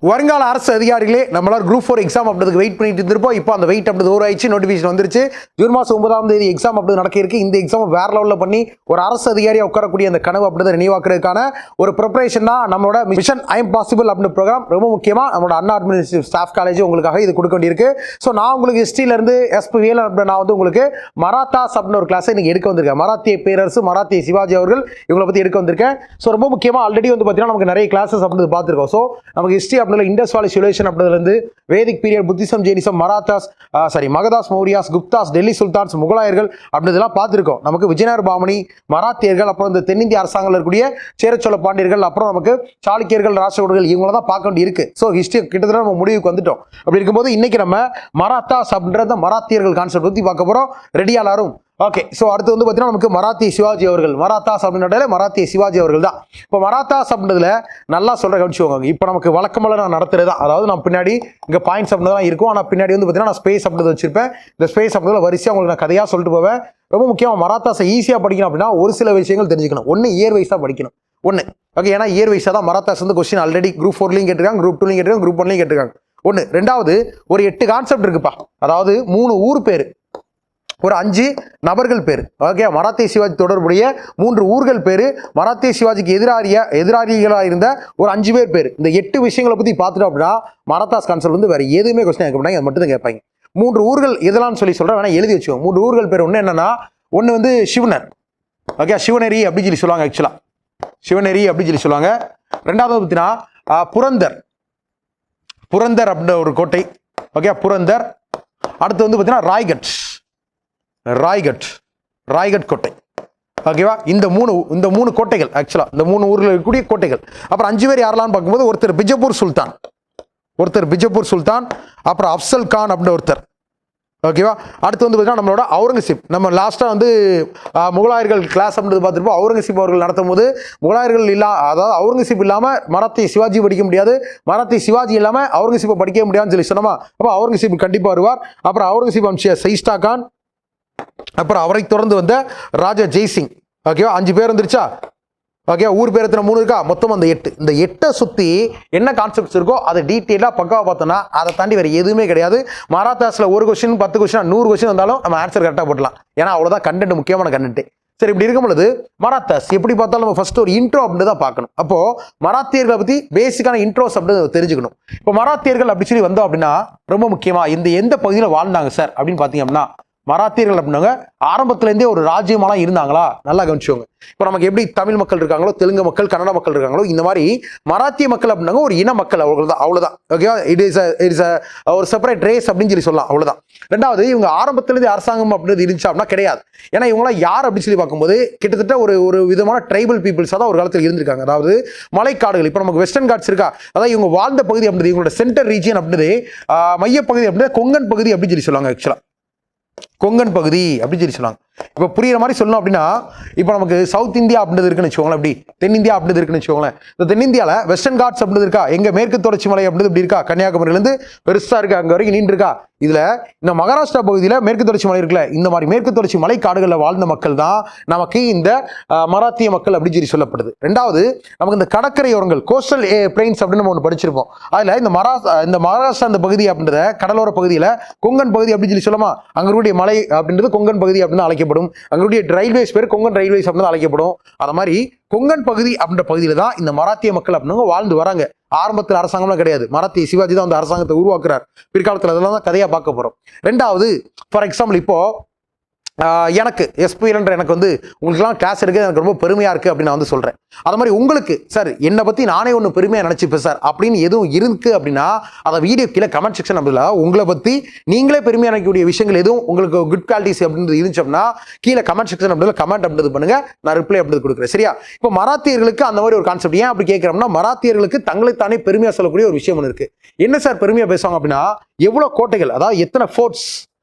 வருங்கால அரசு அதிகாரிகளே நம்மளால குரூப் 4 எக்ஸாம் அப்படிதுக்கு வெயிட் பண்ணிட்டு இருந்திருப்போம். இப்போ அந்த வெயிட் அப்படி ஒரு ஆயிடுச்சு, நோட்டிஃபிகேஷன் வந்துருச்சு. ஜூன் மாதம் 9ஆம் தேதி எக்ஸாம் அப்படி நடக்க இருக்கு. இந்த எக்ஸாம் வேற லெவலில் பண்ணி ஒரு அரசு அதிகாரியாக உட்காரக்கூடிய அந்த கனவு அப்படிதை நினைவாக்குறதுக்கான ஒரு ப்ரிப்பரேஷன் தான் நம்மளோட மிஷன் ஐ எம் பாசிபிள் அப்படின்னு ப்ரோக்ராம். ரொம்ப முக்கியமாக நம்மளோட அண்ணா அட்மினிஸ்ட்ரேட்டிவ் ஸ்டாஃப் காலேஜ் உங்களுக்காக இது கொடுக்க வேண்டியிருக்கு. ஸோ நான் உங்களுக்கு ஹிஸ்ட்ரியிலேருந்து எஸ்பிவிஎல் அப்படின்னு நான் வந்து உங்களுக்கு மராத்தாஸ் அப்படின்னு ஒரு கிளாஸை இன்னைக்கு எடுக்க வந்திருக்கேன். மராத்திய பேரரசு, மராத்திய சிவாஜி அவர்கள் இவங்களை பற்றி எடுக்க வந்திருக்கேன். ஸோ ரொம்ப முக்கியமாக ஆல்ரெடி வந்து பார்த்தீங்கன்னா நமக்கு நிறைய கிளாஸஸ் அப்படின்னு பார்த்துருக்கோம். ஸோ நமக்கு ஹிஸ்ட்ரி அப்படின்னா இண்டஸ் வேலி சிவிலைசேஷன் அப்படிலேருந்து Vedic period, Buddhism, Jainism, Magadhas, Mauryas, Guptas, Delhi sultans, முகலாயர்கள் அப்படிலாம் பார்த்துருக்கோம். நமக்கு விஜயநகர பாமணி, மராத்தியர்கள், அப்புறம் இந்த தென்னிந்திய அரசாங்கத்தில் இருக்கக்கூடிய சேரச்சோழ பாண்டியர்கள், அப்புறம் நமக்கு சாளுக்கியர்கள், ராஷ்டிரகூடர்கள் இவங்கள தான் பார்க்க வேண்டி இருக்கு. ஸோ ஹிஸ்ட்ரி கிட்டத்தட்ட நம்ம முடிவுக்கு வந்துட்டோம். அப்படி இருக்கும்போது இன்னைக்கு நம்ம மராத்தாஸ் அப்படின்ற மராத்தியர்கள் கான்செப்ட் பற்றி பார்க்க போகிறோம். ரெடியா எல்லாரும்? ஓகே. ஸோ அடுத்து வந்து பார்த்தீங்கன்னா நமக்கு மராத்திய சிவாஜி அவர்கள், மராத்தாஸ் அப்படின்னாலே மராத்திய சிவாஜி அவர்கள் தான். இப்போ மராத்தாஸ் அப்படின்றதுல நல்லா சொல்ற கவனிச்சுக்கோங்க. இப்போ நமக்கு வழக்கமெல்லாம் நான் நடத்துறது தான், அதாவது நான் பின்னாடி இங்கே பாயிண்ட்ஸ் அப்படிதான் இருக்கும், ஆனால் பின்னாடி வந்து பார்த்தீங்கன்னா நான் ஸ்பேஸ் அப்படின்றத வச்சிருப்பேன். இந்த ஸ்பேஸ் அப்படின்றத வரிசையாக உங்களுக்கு நான் கதையாக சொல்லிட்டு போவேன். ரொம்ப முக்கியமாக மராத்தாஸை ஈஸியாக படிக்கணும் அப்படின்னா ஒரு சில விஷயங்கள் தெரிஞ்சுக்கணும். ஒன்று இயர் வைஸாக படிக்கணும். ஒன்று ஓகே, ஏன்னா இயர் வைஸாக தான் மராத்தாஸ் வந்து கொஸ்டின் ஆல்ரெடி குரூப் 4லையும் கேட்டிருக்காங்க, குரூப் 2லையும் கேட்டிருக்காங்க, குரூப் 1லையும் கேட்டிருக்காங்க. ஒன்று. ரெண்டாவது ஒரு 8 கான்செப்ட் இருக்குப்பா, அதாவது 3 ஊர் பேர், ஒரு 5 நபர்கள் பேர். ஓகே, மராத்திய சிவாஜி தொடர்புடைய 3 ஊர்கள் பேர், மராத்திய சிவாஜிக்கு எதிராளிகளாக இருந்த ஒரு 5 பேர் பேர். இந்த 8 விஷயங்களை பற்றி பார்த்துட்டோம் அப்படின்னா மராத்தாஸ் கான்செப்ட் வந்து வேற எதுவுமே கொஸ்டின் கேட்க மாட்டாங்க, அது மட்டும் தான் கேட்பாங்க. 3 ஊர்கள் எதெல்லாம் சொல்கிறேன், வேணா எழுதி வச்சுக்கோங்க. 3 ஊர்கள் பேர் ஒன்று என்னன்னா, ஒன்று வந்து சிவனர். ஓகே, சிவனேரி அப்படின்னு சொல்லி சொல்லுவாங்க. ஆக்சுவலாக சிவனேரி அப்படின்னு சொல்லி சொல்லுவாங்க. ரெண்டாவது பார்த்தீங்கன்னா புரந்தர் அப்படின்ற ஒரு கோட்டை. ஓகே, புரந்தர். அடுத்து வந்து பார்த்தீங்கன்னா ராய்கட் கோட்டை. ஓகேவா? இந்த மூணு கோட்டைகள், ஆக்சுவலா இந்த 3 ஊரில் இருக்கக்கூடிய கோட்டைகள். அப்புறம் 5 பேர் யாரெல்லாம் பார்க்கும்போது ஒருத்தர் பிஜப்பூர் சுல்தான், அப்புறம் அப்சல் கான் அப்படின்ற ஒருத்தர். ஓகேவா? அடுத்து வந்து பார்த்தீங்கன்னா நம்மளோட அவுரங்கசீப். நம்ம லாஸ்ட்டாக வந்து முகலாயர்கள் கிளாஸ் அப்படின்றது பார்த்துருப்போம். அவுரங்கசீப் அவர்கள் நடத்தும் போது முகலாயர்கள் அதாவது அவுரங்கசீப் இல்லாமல் மராத்திய சிவாஜி படிக்க முடியாது, மராத்திய சிவாஜி இல்லாமல் அவுரங்கசீப்பை படிக்க முடியாதுன்னு சொல்லி சொன்னோமா. அப்போ அவுரங்கசீப் கண்டிப்பாக வருவார். அப்புறம் அவுரங்கசீப் அம்சியா சைஸ்டா கான், அப்புறம் அவரை தொடர்ந்து வந்த ராஜா ஜெய்சிங். ஓகேவா? 5 பேர் வந்துருச்சா? ஓகே, ஊர் பேர் எத்தனை? 3 இருக்கா? மொத்தம் அந்த 8. இந்த 8 சுற்றி என்ன கான்செப்ட்ஸ் இருக்கோ அதை டீட்டெயிலாக பக்காவாக பார்த்தோன்னா அதை தாண்டி வேறு எதுவுமே கிடையாது. மராத்தாஸில் ஒரு கொஸ்டின் 10 கொஸ்டின் 100 கொஸ்டின் வந்தாலும் நம்ம ஆன்சர் கரெக்டாக போடலாம். ஏன்னா அவ்வளோதான் கண்டென்ட், முக்கியமான கண்டென்ட். சரி, இப்படி இருக்கும் பொழுது மராத்தாஸ் எப்படி பார்த்தாலும் நம்ம ஃபர்ஸ்ட் ஒரு இன்ட்ரோ அப்படின்னு தான் பார்க்கணும். அப்போ மராத்தியர்களை பற்றி பேசிக்கான இன்ட்ரோஸ் அப்படின்னு தெரிஞ்சுக்கணும். இப்போ மராத்தியர்கள் அப்படி சொல்லி வந்தோம் அப்படின்னா ரொம்ப முக்கியமாக எந்த பகுதியில் வாழ்ந்தாங்க சார் அப்படின்னு பார்த்தீங்க அப்படின்னா, மராத்தியர்கள் அப்படின்னாங்க ஆரம்பத்துலேருந்தே ஒரு ராஜ்யமாலாம் இருந்தாங்களா? நல்லா கவனிச்சுக்கோங்க. இப்போ நமக்கு எப்படி தமிழ் மக்கள் இருக்காங்களோ, தெலுங்கு மக்கள், கன்னட மக்கள் இருக்காங்களோ, இந்த மாதிரி மராத்திய மக்கள் அப்படின்னாங்க ஒரு இன மக்கள், அவ்வளோதான். ஓகேவா? இட் இஸ் ஒரு செப்பரேட் ரேஸ் அப்படின்னு சொல்லி சொல்லலாம், அவ்வளோதான். ரெண்டாவது, இவங்க ஆரம்பத்துலேருந்து அரசாங்கம் அப்படின்றது இருந்துச்சு அப்படின்னா கிடையாது. ஏன்னா இவங்களாம் யார் அப்படின்னு சொல்லி பார்க்கும்போது கிட்டத்தட்ட ஒரு விதமான ட்ரைபல் பீப்புள்ஸாக தான் ஒரு காலத்தில் இருந்திருக்காங்க. அதாவது மலைக்காடுகள். இப்போ நமக்கு வெஸ்டர்ன் காட்ஸ் இருக்கா, அதாவது இவங்க வாழ்ந்த பகுதி அப்படின்றது, இவங்களோட சென்டர் ரீஜியன் அப்படின்றது மையப்பகுதி அப்படின்றது கொங்கன் பகுதி அப்படின்னு சொல்லி சொல்லுவாங்க. ஆக்சுவலாக கொங்கன் பகுதி அப்படின்னு சொல்லி சொல்லுவாங்க. இப்போ புரியுற மாதிரி சொல்லணும் அப்படின்னா, இப்போ நமக்கு சவுத் இந்தியா அப்படின்றது இருக்குன்னு வச்சுக்கோங்களேன், அப்படி தென்னிந்தியா அப்படின்றது இருக்குன்னு வச்சுக்கோங்களேன். இந்த தென்னிந்தியாவில் வெஸ்டர்ன் காட்ஸ் அப்படின்றது இருக்கா, எங்க மேற்கு தொடர்ச்சி மலை அப்படின்றது இப்படி இருக்கா, கன்னியாகுமரியிலேருந்து பெருசாக இருக்கா, அங்கே வரைக்கும் நீண்டு இருக்கா. இதில் இந்த மகாராஷ்டிரா பகுதியில் மேற்கு தொடர்ச்சி மலை இருக்குல்ல, இந்த மாதிரி மேற்கு தொடர்ச்சி மலை காடுகளில் வாழ்ந்த மக்கள் தான் நமக்கு இந்த மராத்திய மக்கள் அப்படின்னு சொல்லி சொல்லப்படுது. ரெண்டாவது, நமக்கு இந்த கடற்கரையோரங்கள், கோஸ்டல் பிளைன்ஸ் அப்படின்னு நம்ம ஒன்று படிச்சிருப்போம். அதில் இந்த மகாராஷ்டிரா அந்த பகுதி அப்படின்றத கடலோர பகுதியில் கொங்கன் பகுதி அப்படின்னு சொல்லி சொல்லமா, அங்கே மலை அப்படின்றது கொங்கன் பகுதி அப்படின்னு அழைக்கப்படும். அங்களுடைய ரயில்வேஸ் பேர் கொங்கன் ரயில்வேஸ் அப்படின்னு அழைக்கப்படும். அது மாதிரி கொங்கன் பகுதி அப்படின்ற பகுதியில தான் இந்த மராத்திய மக்கள் அப்படின்னு வாழ்ந்து வராங்க. ஆரம்பத்தில் அரசாங்கம்லாம் கிடையாது, மராத்திய சிவாஜி தான் அந்த அரசாங்கத்தை உருவாக்குறார். பிற்காலத்தில் அதெல்லாம் தான் கதையா பார்க்க போறோம். ரெண்டாவது, ஃபார் எக்ஸாம்பிள் இப்போ எனக்கு எஸ்பிஎல்ன்ற எனக்கு வந்து உங்களுக்குலாம் கிளாஸ் எடுக்கிறது எனக்கு ரொம்ப பெருமையாக இருக்குது அப்படின்னு நான் வந்து சொல்கிறேன். அது மாதிரி உங்களுக்கு சார் என்னை பற்றி நானே ஒன்று பெருமையாக நினச்சிப்பேன் சார் அப்படின்னு எதுவும் இருக்குது அப்படின்னா அதை வீடியோ கீழே கமெண்ட் செக்ஷன் அப்படின்னா உங்களை பற்றி நீங்களே பெருமையாக நினைக்கக்கூடிய விஷயங்கள் எதுவும் உங்களுக்கு குட் குவாலிட்டிஸ் அப்படின்றது இருந்துச்சு அப்படின்னா கீழே கமெண்ட் செக்ஷன் அப்படின்னா கமெண்ட் அப்படின்றது பண்ணுங்க, நான் ரிப்ளை அப்படின்றது கொடுக்குறேன். சரியா? இப்போ மராத்தியர்களுக்கு அந்த மாதிரி ஒரு கான்செப்ட் ஏன் அப்படி கேட்குறோம்னா, மராத்தியர்களுக்கு தங்களைத்தானே பெருமையாக சொல்லக்கூடிய ஒரு விஷயம் ஒன்று இருக்குது. என்ன சார் பெருமையாக பேசுவாங்க அப்படின்னா, எவ்வளோ கோட்டைகள், அதாவது எத்தனை ஃபோர்ட்ஸ்,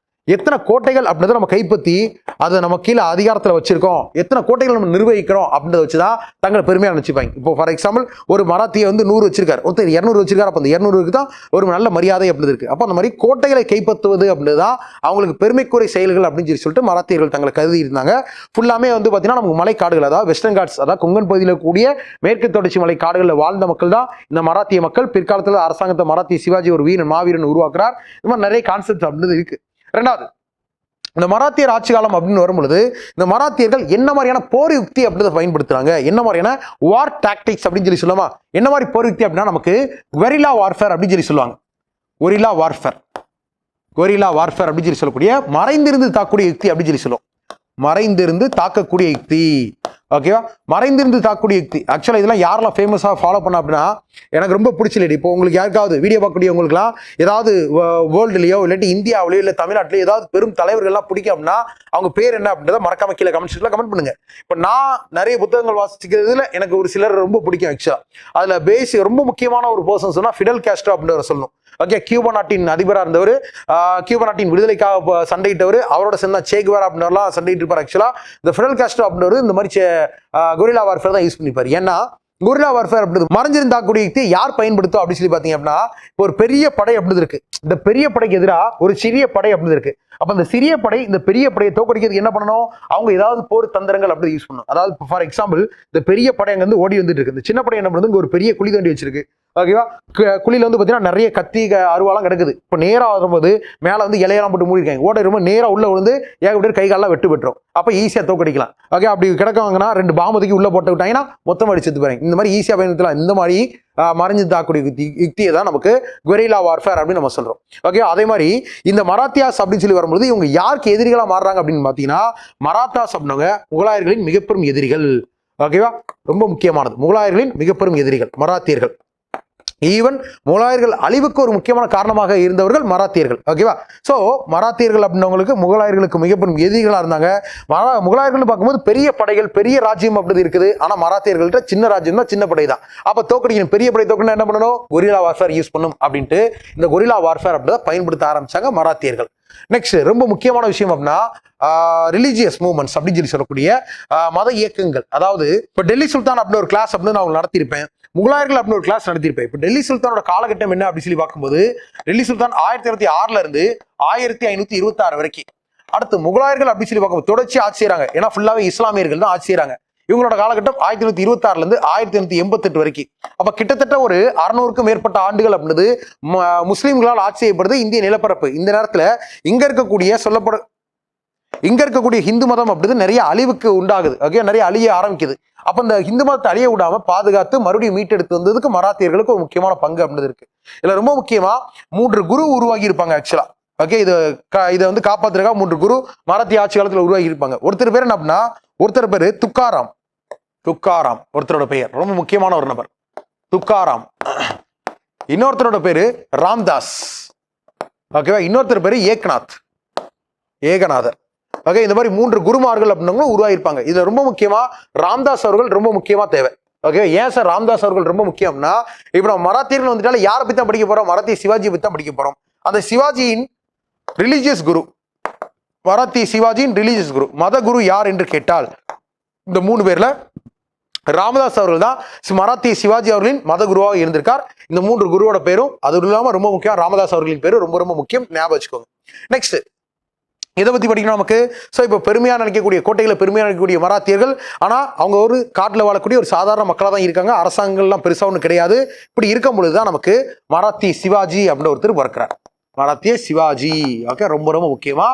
எத்தனை கோட்டைகள் அப்படின்றத நம்ம கைப்பற்றி அதை நம்ம கீழே அதிகாரத்தில் வச்சிருக்கோம், எத்தனை கோட்டைகள் நம்ம நிர்வகிக்கிறோம் அப்படின்றத வச்சுதான் தங்களை பெருமையாக நினைச்சுப்பாங்க. இப்போ ஃபார் எக்ஸாம்பிள் ஒரு மராத்தியை வந்து 100 வச்சிருக்காரு, ஒருத்தர் 200 வச்சிருக்காரு. அப்போ அந்த 200க்கு தான் ஒரு நல்ல மரியாதை அப்படின்னு இருக்கு. அப்போ அந்த மாதிரி கோட்டைகளை கைப்பற்றுவது அப்படின்றது தான் அவங்களுக்கு பெருமைக்குரிய செயல்கள் அப்படின்னு சொல்லிட்டு மராத்தியர்கள் தங்களை கருதி இருந்தாங்க. ஃபுல்லாமே வந்து பார்த்தீங்கன்னா நமக்கு மலைக்காடுகள், அதாவது வெஸ்டர்ன் காட்ஸ், அதாவது கொங்கன் பகுதியில் கூடிய மேற்கு தொடர்ச்சி மலை காடுகளில் வாழ்ந்த மக்கள் தான் இந்த மராத்திய மக்கள். பிற்காலத்தில் அரசாங்கத்தை மராத்திய சிவாஜி ஒரு வீரன் மாவீரன் உருவாக்குறார். இந்த மாதிரி நிறைய கான்செப்ட் அப்படின்றது இருக்கு. ரெண்டாவது, இந்த மராத்தியர் ஆட்சி காலம் அப்படின்னு வரும்பொழுது இந்த மராத்தியர்கள் என்ன மாதிரியான போர் யுக்தி அப்படின்றத பயன்படுத்துறாங்க, என்ன மாதிரியான வார் டாக்டிக்ஸ் அப்படின்னு சொல்லுவாங்க. என்ன மாதிரி போர் யுக்தி அப்படின்னா நமக்கு கொரில்லா வார்ஃபேர் அப்படின்னு சொல்லுவாங்க. கொரில்லா வார்ஃபேர், கொரில்லா வார்ஃபேர் அப்படின்னு சொல்லக்கூடிய மறைந்திருந்து தாக்கக்கூடிய யுக்தி அப்படின்னு சொல்லுவோம். மறைந்திருந்து தாக்கக்கூடிய யுக்தி, ஓகேவா? மறைந்திருந்து தாக்கக்கூடிய யுக்தி. ஆக்சுவலாக இதெல்லாம் யாரெல்லாம் ஃபேமஸாக ஃபாலோ பண்ண அப்படின்னா எனக்கு ரொம்ப பிடிச்சல. இப்போ உங்களுக்கு யாருக்காவது வீடியோ பார்க்கக்கூடியவங்களுக்குலாம் ஏதாவது வேர்ல்டுலையோ இல்லாட்டி இந்தியாவிலையோ இல்லை தமிழ்நாட்டிலையோ ஏதாவது பெரும் தலைவர்கள்லாம் பிடிக்கும் அப்படின்னா அவங்க பேர் என்ன அப்படின்றத மறக்காம கீழே கமெண்ட்ஸ்ல கமெண்ட் பண்ணுங்க. இப்போ நான் நிறைய புத்தகங்கள் வாசிக்கிறதுல எனக்கு ஒரு சிலர் ரொம்ப பிடிக்கும். ஆக்சுவலா அதில் பேசிக் ரொம்ப முக்கியமான ஒரு பர்சன் சொன்னா ஃபிடல் காஸ்ட்ரோ அப்படின்ற சொல்லணும். ஓகே, கியூபா நாட்டின் அதிபராக இருந்தவர், கியூபா நாட்டின் விடுதலைக்காக சண்டையிட்டவர், அவரோட சேர்ந்தா சேகுவாரா அப்படின்றலாம் சண்டையிட்டு இருப்பார். ஆக்சுவலா இந்த ஃபிடல் காஸ்ட்ரோ அப்படின்றவர் இந்த மாதிரி கொரில்லா வார்ஃபேர் தான் யூஸ் பண்ணிப்பாரு. ஏன்னா கொரில்லா வார்ஃபேர் அப்படின்றது மறைஞ்சிருந்தாக்கூடிய யுக்தி யார் பயன்படுத்தும் அப்படின்னு சொல்லி பார்த்தீங்க அப்படின்னா இப்போ ஒரு பெரிய படை அப்படின்னு இருக்கு, இந்த பெரிய படைக்கு எதிராக ஒரு சிறிய படை அப்படின்னு இருக்கு. அப்ப இந்த சிறிய படை இந்த பெரிய படையை தோக்கடிக்கிறதுக்கு என்ன பண்ணணும், அவங்க ஏதாவது போர் தந்திரங்கள் அப்படி யூஸ் பண்ணணும். அதாவது ஃபார் எக்ஸாம்பிள் இந்த பெரிய படை அங்க வந்து ஓடி வந்துட்டு இருக்கு, இந்த சின்ன படை என்ன பண்ணுது, ஒரு பெரிய குழி தோண்டி வச்சிருக்கு. ஓகேவா? குழியில வந்து பாத்தீங்கன்னா நிறைய கத்தி அருவாலாம் கிடக்குது. இப்போ நேரா வரும்போது மேல வந்து இலையெல்லாம் போட்டு மூடிருக்காங்க, ஓட ரொம்ப நேரா உள்ள விழுந்து ஏகப்பட்ட கை காலெல்லாம் வெட்டு பெற்றோம். அப்ப ஈஸியா தோக்கடிக்கலாம். ஓகே, அப்படி கிடக்கவங்கன்னா 2 பாம்பதுக்கு உள்ள போட்டு விட்டாங்கன்னா மொத்தம் அடிச்சு போறாங்க. இந்த மாதிரி ஈஸியா பயன்படுத்தலாம். இந்த மாதிரி மறைஞ்சு தாக்கூடிய யுக்தியை தான் நமக்கு கொரில்லா வார்ஃபேர் அப்படின்னு நம்ம சொல்றோம். ஓகே, அதே மாதிரி இந்த மராத்தியாஸ் அப்படின்னு சொல்லி வரும்போது இவங்க யாருக்கு எதிரிகளா மாறுறாங்க அப்படின்னு பாத்தீங்கன்னா மராத்தாஸ் அப்படின்னவங்க முகலாயர்களின் மிகப்பெரும் எதிரிகள். ஓகேவா? ரொம்ப முக்கியமானது, முகலாயர்களின் மிகப்பெரும் எதிரிகள் மராத்தியர்கள். ஈவன் முகலாயர்கள் அழிவுக்கு ஒரு முக்கியமான காரணமாக இருந்தவர்கள் மராத்தியர்கள். ஓகேவா? ஸோ மராத்தியர்கள் அப்படின்னவங்களுக்கு முகலாயர்களுக்கு மிகப்பெரும் எதிரிகளா இருந்தாங்க. முகலாயர்கள் பார்க்கும்போது பெரிய படைகள் பெரிய ராஜ்யம் அப்படி இருக்குது. ஆனா மராத்தியர்கள்ட்ட சின்ன ராஜ்யம் தான், சின்ன படை தான். அப்ப தோக்கடிக்கணும், பெரிய படை தோக்கணும் என்ன பண்ணணும், கொரில்லா வார்ஃபேர் யூஸ் பண்ணும் அப்படின்ட்டு இந்த கொரில்லா வார்ஃபேர் அப்படிதான் பயன்படுத்த ஆரம்பிச்சாங்க மராத்தியர்கள். நெக்ஸ்ட் ரொம்ப முக்கியமான விஷயம் அப்படின்னா ரிலீஜியஸ் மூவ்மெண்ட்ஸ் அப்படின்னு சொல்லக்கூடிய மத இயக்கங்கள். அதாவது இப்போ டெல்லி சுல்தான் அப்படின்னு ஒரு கிளாஸ் அப்படின்னு நான் நடத்தியிருப்பேன், முகலாயர்கள் அப்படின்னு ஒரு கிளாஸ் நடத்திருப்பேன். இப்போ டெல்லி சுல்தானோட காலகட்டம் என்ன அப்படின்னு சொல்லி பார்க்கும்போது டெல்லி சுல்தான் 1206 இருந்து 1526 வரைக்கும். அடுத்து முகலாயர்கள் அப்படின்னு சொல்லி பார்க்கும்போது தொடர்ச்சி ஆட்சி செய்யறாங்க, ஏன்னா ஃபுல்லாவே இஸ்லாமியர்கள் தான் ஆட்சி செய்யறாங்க. இவங்களோட காலகட்டம் 1826 இருந்து 1888 வரைக்கும். அப்ப கிட்டத்தட்ட ஒரு 600க்கும் மேற்பட்ட ஆண்டுகள் அப்படின்றது முஸ்லீம்களால் ஆட்சி செய்யப்படுது இந்திய நிலப்பரப்பு. இந்த நேரத்துல இங்க இருக்கக்கூடிய ஹிந்து மதம் அப்படின்றது நிறைய அழிவுக்கு உண்டாகுது. ஓகே, நிறைய அழிய ஆரம்பிக்குது. அப்ப இந்த ஹிந்து மதத்தை அழிய விடாம பாதுகாத்து மறுபடியும் மீட்டெடுத்து வந்ததுக்கு மராத்தியர்களுக்கு ஒரு முக்கியமான பங்கு அப்படின்றது இருக்கு. இதுல ரொம்ப முக்கியமா 3 குரு உருவாகி இருப்பாங்க ஆக்சுவலா. ஓகே, இதை வந்து காப்பாத்துறதுக்காக 3 குரு மராத்திய ஆட்சி காலத்துல உருவாகி இருப்பாங்க. ஒருத்தர் பேர் என்ன அப்படின்னா, ஒருத்தர் பேரு துக்காராம். ஒருத்தரோட பெயர் ரொம்ப முக்கியமான ஒரு நபர் துக்காராம். இன்னொருத்தரோட பேரு ராம்தாஸ். ஓகேவா? இன்னொருத்தர் பேரு ஏகநாதர். ஓகே, இந்த மாதிரி 3 குருமார்கள் அப்படின்னவங்களும் உருவாயிருப்பாங்க. இதுல ரொம்ப முக்கியமா ராம்தாஸ் அவர்கள் ரொம்ப முக்கியமா தேவை. ஓகே, ஏன் சார் ராம்தாஸ் அவர்கள் ரொம்ப முக்கியம்னா, இப்ப நம்ம மராத்தியர்கள் வந்துட்டால யாரை பத்தி தான் படிக்க போறோம், மராத்திய சிவாஜியை பத்தி தான் படிக்க போறோம். அந்த சிவாஜியின் ரிலீஜியஸ் குரு, மராத்திய சிவாஜியின் ரிலீஜியஸ் குரு, மத குரு யார் என்று கேட்டால் இந்த 3 பேர்ல ராமதாஸ் அவர்கள் தான் மராத்திய சிவாஜி அவர்களின் மத குருவாக இருந்திருக்கார். இந்த 3 குருவோட பேரும் அது இல்லாம ரொம்ப முக்கியம், ராமதாஸ் அவர்களின் பேரும் ரொம்ப ரொம்ப முக்கியம், ஞாபகம் வச்சுக்கோங்க. நெக்ஸ்ட் இதை பத்தி படிக்கணும் நமக்கு. ஸோ இப்போ பெருமையாக நினைக்கக்கூடிய கோட்டைகளை பெருமையாக நினைக்கக்கூடிய மராத்தியர்கள், ஆனால் அவங்க ஒரு காட்டில் வாழக்கூடிய ஒரு சாதாரண மக்களாக தான் இருக்காங்க. அரசாங்கங்கள்லாம் பெருசாக ஒன்றும் கிடையாது. இப்படி இருக்கும் பொழுது தான் நமக்கு மராத்திய சிவாஜி அப்படின்னு ஒருத்தர் பிறக்கிறார். மராத்திய சிவாஜி. ஓகே, ரொம்ப ரொம்ப முக்கியமா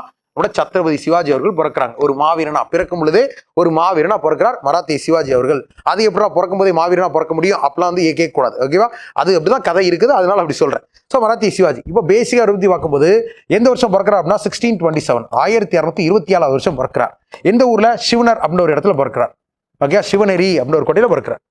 சத்ரபதி சிவாஜி அவர்கள் பிறக்கிறாங்க. ஒரு மாவீரனா பிறக்கும் பொழுதே ஒரு மாவீரனா பிறக்கிறார் மராத்திய சிவாஜி அவர்கள். அது எப்படா பிறக்கும் போதே மாவீரனா பிறக்க முடியும் அப்படிலாம் வந்து கேட்க கூடாது. ஓகேவா? அது அப்படிதான் கதை இருக்குது, அதனால அப்படி சொல்றேன். ஸோ மராத்திய சிவாஜி இப்போ பேசிக்கா பத்தி பார்க்கும்போது எந்த வருஷம் பிறக்கிறார் அப்படின்னா 1627 1627 வருஷம் பிறக்கிறார். எந்த ஊர்ல, சிவனர் அப்படின்னு ஒரு இடத்துல பிறக்கிறார். ஓகே, சிவனேரி அப்படின்னு ஒரு கோட்டையில பிறக்கிறார்.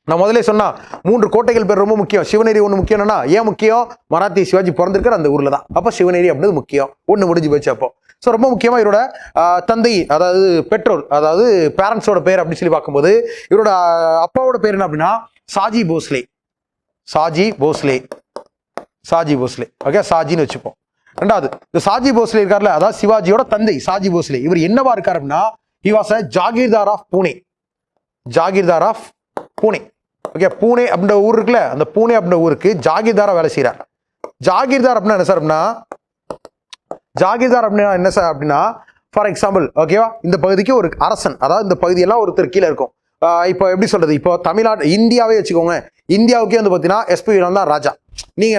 நான் முதல்ல சொன்னா 3 கோட்டைகள் பேர் ரொம்ப முக்கியம். சிவனேரி ஒண்ணு முக்கியம்னா ஏன் முக்கியம், மராத்திய சிவாஜி பிறந்திருக்கிற அந்த ஊர்ல தான். அப்ப சிவனேரி அப்படின்றது முக்கியம். ஒண்ணு முடிஞ்சு போச்சு. அப்போ ஸோ ரொம்ப முக்கியமா இவரோட தந்தை, அதாவது பெற்றோர், அதாவது பேரண்ட்ஸோட பேர் அப்படின்னு சொல்லி பார்க்கும்போது இவரோட அப்பாவோட பேர் என்ன அப்படின்னா சாஜி போஸ்லே. ஓகே, சாஜின்னு வச்சுப்போம். ரெண்டாவது இந்த சாஜி போஸ்லே இருக்காருல்ல, அதாவது சிவாஜியோட தந்தை சாஜி போஸ்லே, இவர் என்னவா இருக்காரு அப்படின்னா he was a jagirdar of Pune. Jagirdar of Pune. Okay, Pune அப்படின்ற ஊர் இருக்குல்ல, அந்த பூனே அப்படின்ற ஊருக்கு ஜாகீர்தாரா வேலை செய்யறார். ஜாகீர்தார் அப்படின்னா என்ன சார் அப்படின்னா, ஜாகீர்தார் அப்படின்னா என்ன சார் அப்படின்னா, ஃபார் எக்ஸாம்பிள் ஓகேவா, இந்த பகுதிக்கு ஒரு அரசன், அதாவது இந்த பகுதியெல்லாம் ஒருத்தர் கீழே இருக்கும். இப்போ எப்படி சொல்றது, இப்போ தமிழ்நாடு இந்தியாவே வச்சுக்கோங்க, இந்தியாவுக்கே வந்து பார்த்தீங்கன்னா எஸ்பி தான் ராஜா.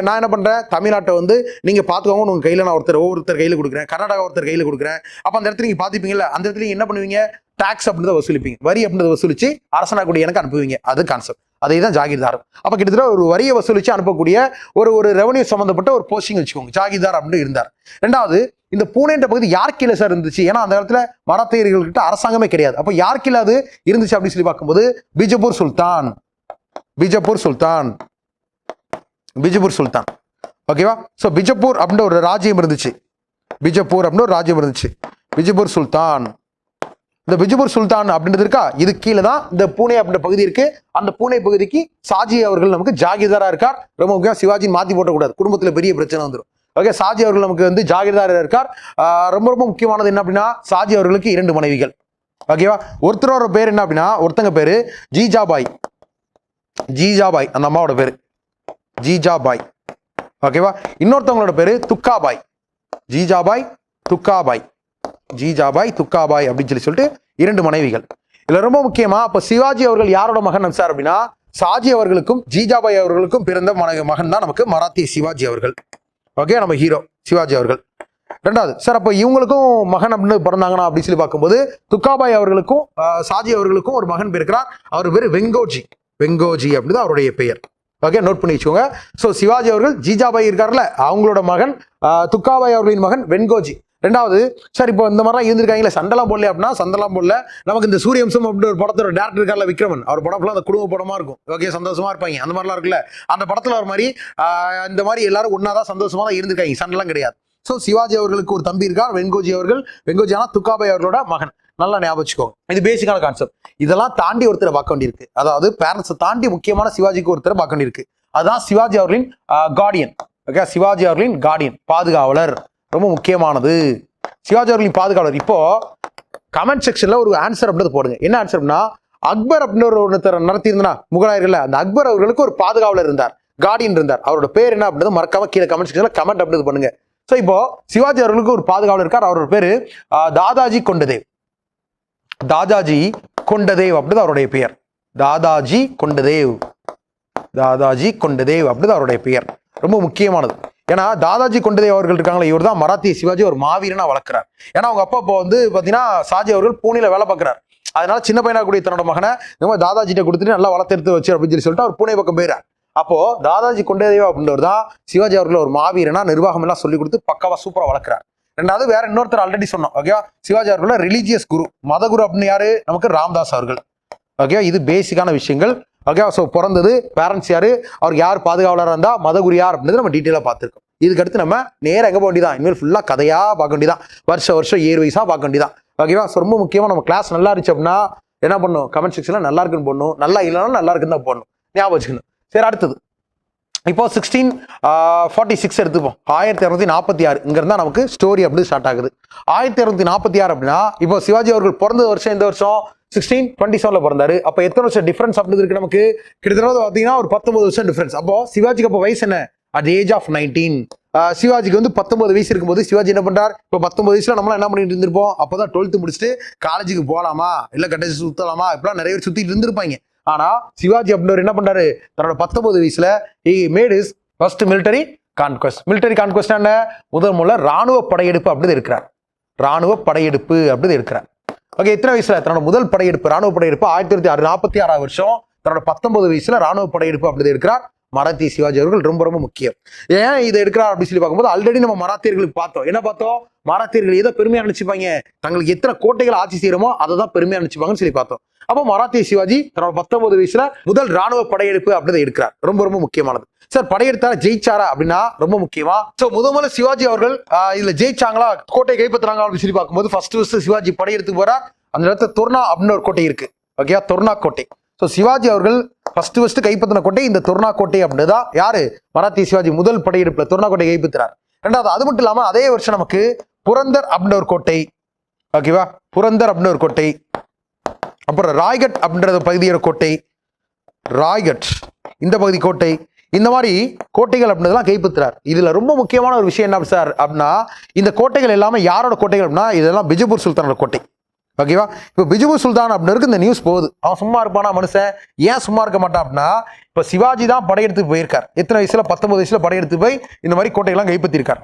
நான் என்ன பண்றேன், தமிழ்நாட்டை வந்து நீங்க பாத்துக்கோங்க, உங்க கையில நான் ஒவ்வொருத்தர் கையில கொடுக்குறேன், கர்நாடகா ஒருத்தர் கையில கொடுக்குறேன். அப்ப அந்த இடத்துல நீங்க பாத்துப்பீங்கல்ல, அந்த இடத்துல என்ன பண்ணுவீங்க, டாக்ஸ் அப்படின்றத வசூலிப்பீங்க, வரி அப்படின்றத வசூலிச்சு அரசனா கூடிய எனக்கு அனுப்புவீங்க. அது கான்செப்ட், அதே தான் ஜாகீர்தார். அப்ப கிட்டத்தட்ட ஒரு வரியை வசூலிச்சு அனுப்பக்கூடிய ஒரு ரெவன்யூ சம்பந்தப்பட்ட ஒரு போஸ்டிங் வச்சுக்கோங்க, ஜாகீர்தார் அப்படின்னு இருந்தார். ரெண்டாவது, இந்த பூனேன்ற பகுதி யார் கீழே சார் இருந்துச்சு, ஏன்னா அந்த இடத்துல மராத்தியர்கள் கிட்ட அரசாங்கமே கிடையாது. அப்ப யார் கீழே அது இருந்துச்சு அப்படின்னு சொல்லி பார்க்கும்போது பிஜப்பூர் சுல்தான். பிஜப்பூர் சுல்தான், பிஜப்பூர் சுல்தான். ஓகேவா, சோ பிஜப்பூர் அப்படின்ற ஒரு ராஜ்யம் இருந்துச்சு. பிஜப்பூர் அப்படின்னு ஒரு ராஜ்யம் இருந்துச்சு, பிஜப்பூர் சுல்தான். இந்த பிஜப்பூர் சுல்தான் அப்படின்றது இருக்கா, இது கீழே தான் இந்த பூனே அப்படின்ற பகுதி இருக்கு. அந்த பூனே பகுதிக்கு சாஜி அவர்கள் நமக்கு ஜாகீர்தாரா இருக்கார். ரொம்ப முக்கியம், சிவாஜி மாத்தி போட்டக்கூடாது, குடும்பத்துல பெரிய பிரச்சனை வந்துடும். ஓகே, சாஜி அவர்கள் நமக்கு வந்து ஜாகீர்தாரா இருக்கார். ரொம்ப ரொம்ப முக்கியமானது என்ன அப்படின்னா, சாஜி அவர்களுக்கு 2 மனைவிகள். ஓகேவா, ஒருத்தரோட பேர் என்ன அப்படின்னா, ஒருத்தங்க பேரு ஜீஜாபாய். ஜீஜாபாய் அந்த அம்மாவோட பேரு ஜீஜாபாய். ஓகேவா, இன்னொருத்தவங்களோட பேரு துக்காபாய். ஜீஜாபாய், துக்காபாய். ஜீஜாபாய், துக்காபாய் அப்படின்னு சொல்லிட்டு 2 மனைவிகள். இதுல ரொம்ப முக்கியமா, அப்ப சிவாஜி அவர்கள் யாரோட மகன் சார் அப்படின்னா, சாஜி அவர்களுக்கும் ஜீஜாபாய் அவர்களுக்கும் பிறந்த மகன் தான் நமக்கு மராத்திய சிவாஜி அவர்கள். ஓகே, நம்ம ஹீரோ சிவாஜி அவர்கள். ரெண்டாவது சார், அப்ப இவங்களுக்கும் மகன் அப்படின்னு பிறந்தாங்கன்னா அப்படின்னு சொல்லி பார்க்கும்போது, துக்காபாய் அவர்களுக்கும் சாஜி அவர்களுக்கும் ஒரு மகன் பிறக்கிறார். அவர் பேரு வெங்கோஜி. வெங்கோஜி அப்படிதான் அவருடைய பெயர். ஓகே, நோட் பண்ணி வச்சுக்கோங்க. ஸோ சிவாஜி அவர்கள் ஜீஜாபாய் இருக்காருல்ல, அவங்களோட மகன் துக்காபாய் அவர்களின் மகன் வெங்கோஜி. ரெண்டாவது சார், இப்போ இந்த மாதிரிலாம் இருந்திருக்காங்களே, சண்டெல்லாம் போடல அப்படின்னா, சண்டெல்லாம் போடல. நமக்கு இந்த சூரியவம்சம் அப்படின்னு ஒரு படத்தோட டேரக்டர் இருக்கார்ல விக்ரமன், அவர் படம் ஃபுல்லாக அந்த குடும்ப படமா இருக்கும். ஓகே, சந்தோஷமா இருப்பாங்க, அந்த மாதிரிலாம் இருக்குல்ல, அந்த படத்துல ஒரு மாதிரி இந்த மாதிரி எல்லாரும் ஒன்னாதான் சந்தோஷமா தான் இருந்திருக்காங்க, சண்டைலாம் கிடையாது. ஸோ சிவாஜி அவர்களுக்கு ஒரு தம்பி இருக்கார், வெங்கோஜி அவர்கள். வெங்கோஜி ஆனா துக்காபாய் அவர்களோட மகன். நல்லா ஞாபகம் வச்சுக்கோங்க, இது பேசிக்கான கான்செப்ட். இதெல்லாம் தாண்டி ஒருத்தரை பார்க்க வேண்டியிருக்கு, அதாவது பேரண்ட்ஸை தாண்டி முக்கியமான சிவாஜிக்கு ஒருத்தரை பார்க்க வேண்டியிருக்கு. அதுதான் சிவாஜி அவர்களின் கார்டியன். ஓகே, சிவாஜி அவர்களின் கார்டியன், பாதுகாவலர், ரொம்ப முக்கியமானது. சிவாஜி அவர்களின் பாதுகாவலர். இப்போ கமெண்ட் செக்ஷன்ல ஒரு ஆன்சர் அப்படின்றது போடுங்க. என்ன ஆன்சர்னா, அக்பர் அப்படின்னு ஒருத்தர் நடத்தியிருந்தா முகலாயர்கள், அந்த அக்பர் அவர்களுக்கு ஒரு பாதுகாவலர் இருந்தார், கார்டியன் இருந்தார். அவரோட பேர் என்ன அப்படின்றது மறக்காம கீழே கமெண்ட் செக்ஷன்ல கமெண்ட் அப்படின்றது பண்ணுங்க. ஸோ இப்போ சிவாஜி அவர்களுக்கு ஒரு பாதுகாவலர் இருக்கார், அவரோட பேரு தாதாஜி கொண்டதேவ். தாதாஜி கொண்டதேவ் அப்படிதான் அவருடைய பெயர். தாதாஜி கொண்டதேவ். தாதாஜி கொண்டதேவ் அப்படிதான் அவருடைய பெயர். ரொம்ப முக்கியமானது. ஏன்னா தாதாஜி கொண்டதேவ் அவர்கள் இருக்காங்களா, இவர் தான் மராத்திய சிவாஜி ஒரு மாவீரனா வளர்க்கிறார். ஏன்னா அவங்க அப்பா இப்போ வந்து பாத்தீங்கன்னா சாஜி அவர்கள் பூனேல வேலை பார்க்கிறார். அதனால சின்ன பையனா கூடிய தன்னோட மகனை இந்த மாதிரி தாதாஜிட்ட கொடுத்துட்டு நல்லா வளர்த்தெடுத்து வச்சு அப்படின்னு சொல்லிட்டு அவர் பூனே பக்கம் போயிறார். அப்போ தாதாஜி கொண்டதேவ் அப்படின்றவர் தான் சிவாஜி அவர்கள் ஒரு மாவீரனா நிர்வாகம் எல்லாம் சொல்லி கொடுத்து பக்காவா சூப்பரா வளர்க்கிறார். ரெண்டாவது வேற இன்னொருத்தர் ஆல்ரெடி சொன்னோம். ஓகேவா, சிவாஜி அவர்களோட ரிலீஜியஸ் குரு, மத குரு அப்படின்னு யாரு, நமக்கு ராம்தாஸ் அவர்கள். ஓகே, இது பேசிக்கான விஷயங்கள். ஓகே, ஸோ பிறந்தது பேரண்ட்ஸ் யாரு, அவருக்கு யார் பாதுகாவலராக இருந்தா, மதகுரு யார் அப்படின்றது நம்ம டீட்டெயிலாக பார்த்துருக்கோம். இதுக்கடுத்து நம்ம நேரம் எங்கே போக வேண்டியதான், இனிமேல் ஃபுல்லாக கதையாக பார்க்க வேண்டியதான், வருஷம் இயர் வைஸாக பார்க்க வேண்டியதான். ஓகேவா, ஸோ ரொம்ப முக்கியமாக நம்ம கிளாஸ் நல்லா இருந்துச்சு அப்படின்னா என்ன பண்ணும், கமெண்ட் செக்ஷனில் நல்லா இருக்குன்னு போடணும், நல்லா இல்லைனாலும் நல்லா இருக்குன்னு தான் போடணும், ஞாபகம் வச்சுக்கணும். சரி, அடுத்தது இப்போ 1646 எடுத்துப்போம். 1246 இங்க இருந்தா நமக்கு ஸ்டோரி அப்படி ஸ்டார்ட் ஆகுது. 1246 அப்படின்னா இப்போ சிவாஜி அவர்கள் பிறந்த வருஷம் இந்த வருஷம் 1627 பிறந்தாரு. அப்ப எத்தனை வருஷம் டிஃபரன்ஸ் அப்படின்னு இருக்கு நமக்கு, கிட்டத்தட்ட பாத்தீங்கன்னா ஒரு 19 வருஷம் டிஃபரன்ஸ். அப்போ சிவாஜிக்கு அப்போ வயசு என்ன, அட் ஏஜ் ஆஃப் 19. சிவாஜிக்கு வந்து 19 வயசு இருக்கும்போது சிவாஜி என்ன பண்றாரு, இப்போ 19 வயசுல நம்மளாம் என்ன பண்ணிட்டு இருந்திருப்போம், அப்போதான் 12th முடிச்சுட்டு காலேஜுக்கு போகலாமா இல்ல கட்டேஜ் சுத்தலாமா இப்பெல்லாம் நிறைய பேர் சுத்திட்டு இருந்திருப்பாங்க. ஆனா சிவாஜி அப்படின்றவர் என்ன பண்றாரு, தன்னோட 19 வயசுல he made his first military conquest. Military conquest என்ன, முதல்ல ராணுவ படையெடுப்பு அப்படி இருக்கிறார். ராணுவ படையெடுப்பு அப்படி இருக்கிறார். ஓகே, எத்தனை வயசுல தன்னோட முதல் படையெடுப்பு, ராணுவ படையெடுப்பு 1946 வருஷம், தன்னோட 19 வயசுல ராணுவ படையெடுப்பு அப்படி இருக்கிறார் மராத்திய சிவாஜி அவர்கள். ரொம்ப ரொம்ப முக்கியம். ஏன் இதை எடுக்கிறார் அப்படின்னு சொல்லி பார்க்கும்போது, ஆல்ரெடி நம்ம மராத்தியர்களுக்கு பார்த்தோம். என்ன பார்த்தோம், மராத்தியர்கள் எதை பெருமையா நினைச்சுப்பாங்க, தங்களுக்கு எத்தனை கோட்டைகள் ஆட்சி செய்யறோமோ அதை தான் பெருமையா நினைச்சுப்பாங்கன்னு சொல்லி பார்த்தோம். அப்போ மராத்திய சிவாஜி தன்னோட 19 வயசுல முதல் ராணுவ படையெடுப்பு அப்படிதான் எடுக்கிறார். ரொம்ப ரொம்ப முக்கியமானது. சார், படையெடுத்தாரா ஜெயிச்சாரா அப்படின்னா ரொம்ப முக்கியமா. சோ முதல்ல சிவாஜி அவர்கள் இதுல ஜெயிச்சாங்களா, கோட்டை கைப்பற்றுறாங்க அப்படின்னு சொல்லி பார்க்கும்போது ஃபர்ஸ்ட் சிவாஜி படையெடுத்து போறார். அந்த இடத்துல தொர்னா அப்படின்னு ஒரு கோட்டை இருக்கு. ஓகே, தொர்னா கோட்டை. ஸோ சிவாஜி அவர்கள் ஃபர்ஸ்ட் கைப்பற்றின கோட்டை இந்த தொர்னா கோட்டை அப்படிதான். யாரு, மராத்திய சிவாஜி முதல் படையெடுப்புல தொர்னா கோட்டை கைப்பற்றுறார். ரெண்டாவது அது மட்டும் இல்லாம அதே வருஷம் நமக்கு புரந்தர் அப்படின்ற ஒரு கோட்டை, ஓகேவா, புரந்தர் அப்படின்ற ஒரு கோட்டை, அப்புறம் ராய்கட் அப்படின்ற பகுதியோட கோட்டை, ராய்கட் இந்த பகுதி கோட்டை, இந்த மாதிரி கோட்டைகள் அப்படின்றதெல்லாம் கைப்பற்றுறார். இதுல ரொம்ப முக்கியமான ஒரு விஷயம் என்ன சார் அப்படின்னா, இந்த கோட்டைகள் எல்லாமே யாரோட கோட்டைகள் அப்படின்னா இதெல்லாம் பிஜப்பூர் சுல்தானோட கோட்டை, ஓகேவா. இப்போ பிஜப்பூர் சுல்தான் அப்படின்னு இந்த நியூஸ் போகுது. அவன் சும்மா இருப்பானா மனுஷன்? ஏன் சும்மா இருக்க மாட்டான் அப்படின்னா, இப்போ சிவாஜி தான் படையெடுத்து போயிருக்கார். எத்தனை வயசுல? 19 வயசுல படையெடுத்து போய் இந்த மாதிரி கோட்டைகள்லாம் கைப்பற்றிருக்கார்.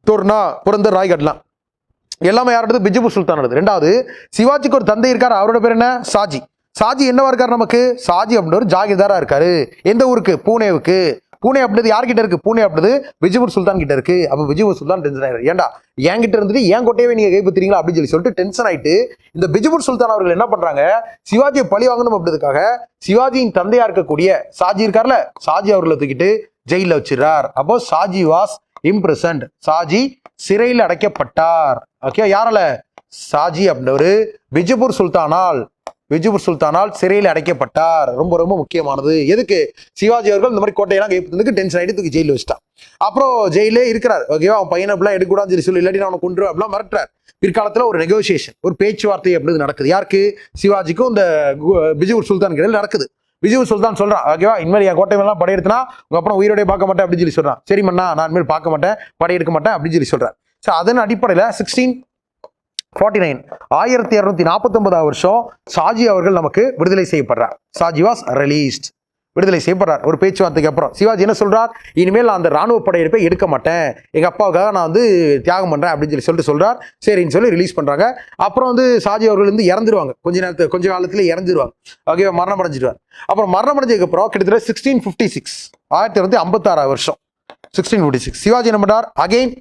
தோர்னா, புரந்தர், ராய்கட்லாம் எல்லாமே யாரோடது? பிஜப்பூர் சுல்தானோடது. ரெண்டாவது, சிவாஜிக்கு ஒரு தந்தை இருக்கார். அவரோட பேர் என்ன? சாஜி. சாஜி என்னவா இருக்காரு நமக்கு? சாஜி அப்படின்ற ஒரு ஜாகிர்தாரா இருக்காரு. எந்த ஊருக்கு? பூனேவுக்கு. பூனே அப்படின்றது யார்கிட்ட இருக்கு? பூனே அப்படின்றது பிஜப்பூர் சுல்தான் கிட்ட இருக்கு. அப்ப பிஜப்பூர் சுல்தான் டென்ஷன் ஆயிரு. ஏன்டா என்கிட்ட இருந்துட்டு ஏன் கோட்டையவே நீங்க கைப்பற்றீங்களா அப்படின்னு சொல்லிட்டு டென்ஷன் ஆயிட்டு இந்த பிஜப்பூர் சுல்தான் அவர்கள் என்ன பண்றாங்க, சிவாஜியை பழி வாங்கணும் அப்படின்றதுக்காக சிவாஜியின் தந்தையா இருக்கக்கூடிய சாஜி இருக்கார்ல, சாஜி அவர்களை தூக்கிட்டு ஜெயில வச்சிடறார். அப்போ சாஜி வாஸ் இம்ப்ரெசன்ட். சாஜி சிறையில் அடைக்கப்பட்டார். ஓகே, யாரால? சாஜி அப்படின்றவரு பிஜப்பூர் சுல்தானால் சிறையில் அடைக்கப்பட்டார். ரொம்ப ரொம்ப முக்கியமானது. எதுக்கு? சிவாஜி அவர்கள் இந்த மாதிரி கோட்டையெல்லாம் கைப்பற்றதுக்கு டென்ஷன் ஆகிட்டு தூக்கி ஜெயிலில் வச்சுட்டான். அப்புறம் ஜெயிலே இருக்கிறார். ஓகேவா, அவன் பையனை அப்படிலாம் எடுக்கூடாதுன்னு சொல்லி இல்லாட்டி நான் கொண்டு அப்படிலாம் மிரட்டுறார். பிற்காலத்தில் ஒரு நெகோசியேஷன், ஒரு பேச்சுவார்த்தை அப்படின்றது நடக்குது. யாருக்கு? சிவாஜிக்கும் இந்த பிஜப்பூர் சுல்தான் இடையில நடக்குது. பிஜப்பூர் சுல்தான் சொல்றான், ஓகேவா, இனிமேல் என் கோட்டையெல்லாம் படையெடுத்தினா உங்க அப்புறம் உயிரோட பார்க்க மாட்டேன் அப்படின்னு சொல்லி சொல்றான். சரி மண்ணா, நான் இனிமேல் பார்க்க மாட்டேன், படையெடுக்க மாட்டேன் அப்படின்னு சொல்லி சொல்றேன். ஸோ அதன் அடிப்படையில் 1649 வருஷம் சாஜி அவர்கள் நமக்கு விடுதலை செய்யப்படுறார். சாஜி வாஸ் ரிலீஸ்ட், விடுதலை செய்யப்படுறார். ஒரு பேச்சுவார்த்தைக்கு அப்புறம் சிவாஜி என்ன சொல்றார்? இனிமேல் நான் அந்த ராணுவ படையெடுப்பை எடுக்க மாட்டேன், எங்க அப்பாவுக்காக நான் வந்து தியாகம் பண்றேன் அப்படின்னு சொல்லிட்டு சொல்றார். சரின்னு சொல்லி ரிலீஸ் பண்றாங்க. அப்புறம் வந்து சாஜி அவர்கள் வந்து இறந்துருவாங்க. கொஞ்ச காலத்துல இறந்துருவாங்க. ஓகே, மரணம் அடைஞ்சிடுவார். அப்புறம் மரணம் அடைஞ்சதுக்கு அப்புறம் கிட்டத்தட்ட 1656 வருஷம் 1656 சிவாஜி என்ன பண்றார்? அகைன்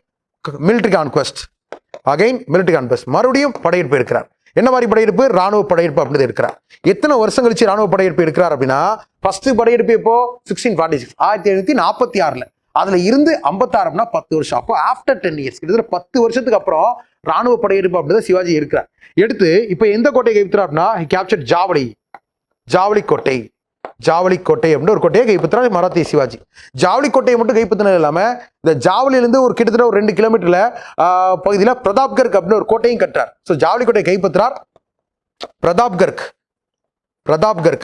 மிலிட்டரி கான்குவெஸ்ட், மறுபடியும் படையெடுப்பு எடுக்கிறார். என்ன மாதிரி படையெடுப்பு? ராணுவ படையெடுப்பு அப்படின்னு இருக்கிறார். எத்தனை வருஷம் கழிச்சு ராணுவ படையெடுப்பு எடுக்கிறார் அப்படின்னா, ஃபர்ஸ்ட் படையெடுப்பு இப்போ 1646 1746. அதுல இருந்து 56 அப்படின்னா 10 வருஷம். அப்போ ஆஃப்டர் 10 இயர்ஸ், கிட்டத்தட்ட 10 வருஷத்துக்கு அப்புறம் ராணுவ படையெடுப்பு அப்படிதான் சிவாஜி இருக்கிறார். எடுத்து இப்போ எந்த கோட்டை கைப்பற்றுறார் அப்படின்னா, கேப்சர் ஜாவலி கோட்டை அப்படின்னு ஒரு கோட்டையை கைப்பற்றுறாரு மராத்திய சிவாஜி. ஜாவலி கோட்டையை மட்டும் கைப்பற்றினது இல்லாம இந்த ஜாவலியிலிருந்து ஒரு கிட்டத்தட்ட ஒரு 2 கிலோமீட்டர்ல பகுதியில் பிரதாப்கர்க் அப்படின்னு ஒரு கோட்டையும் கட்டுறார். ஸோ ஜாவலி கோட்டையை கைப்பற்றுறார். பிரதாப்கர்க்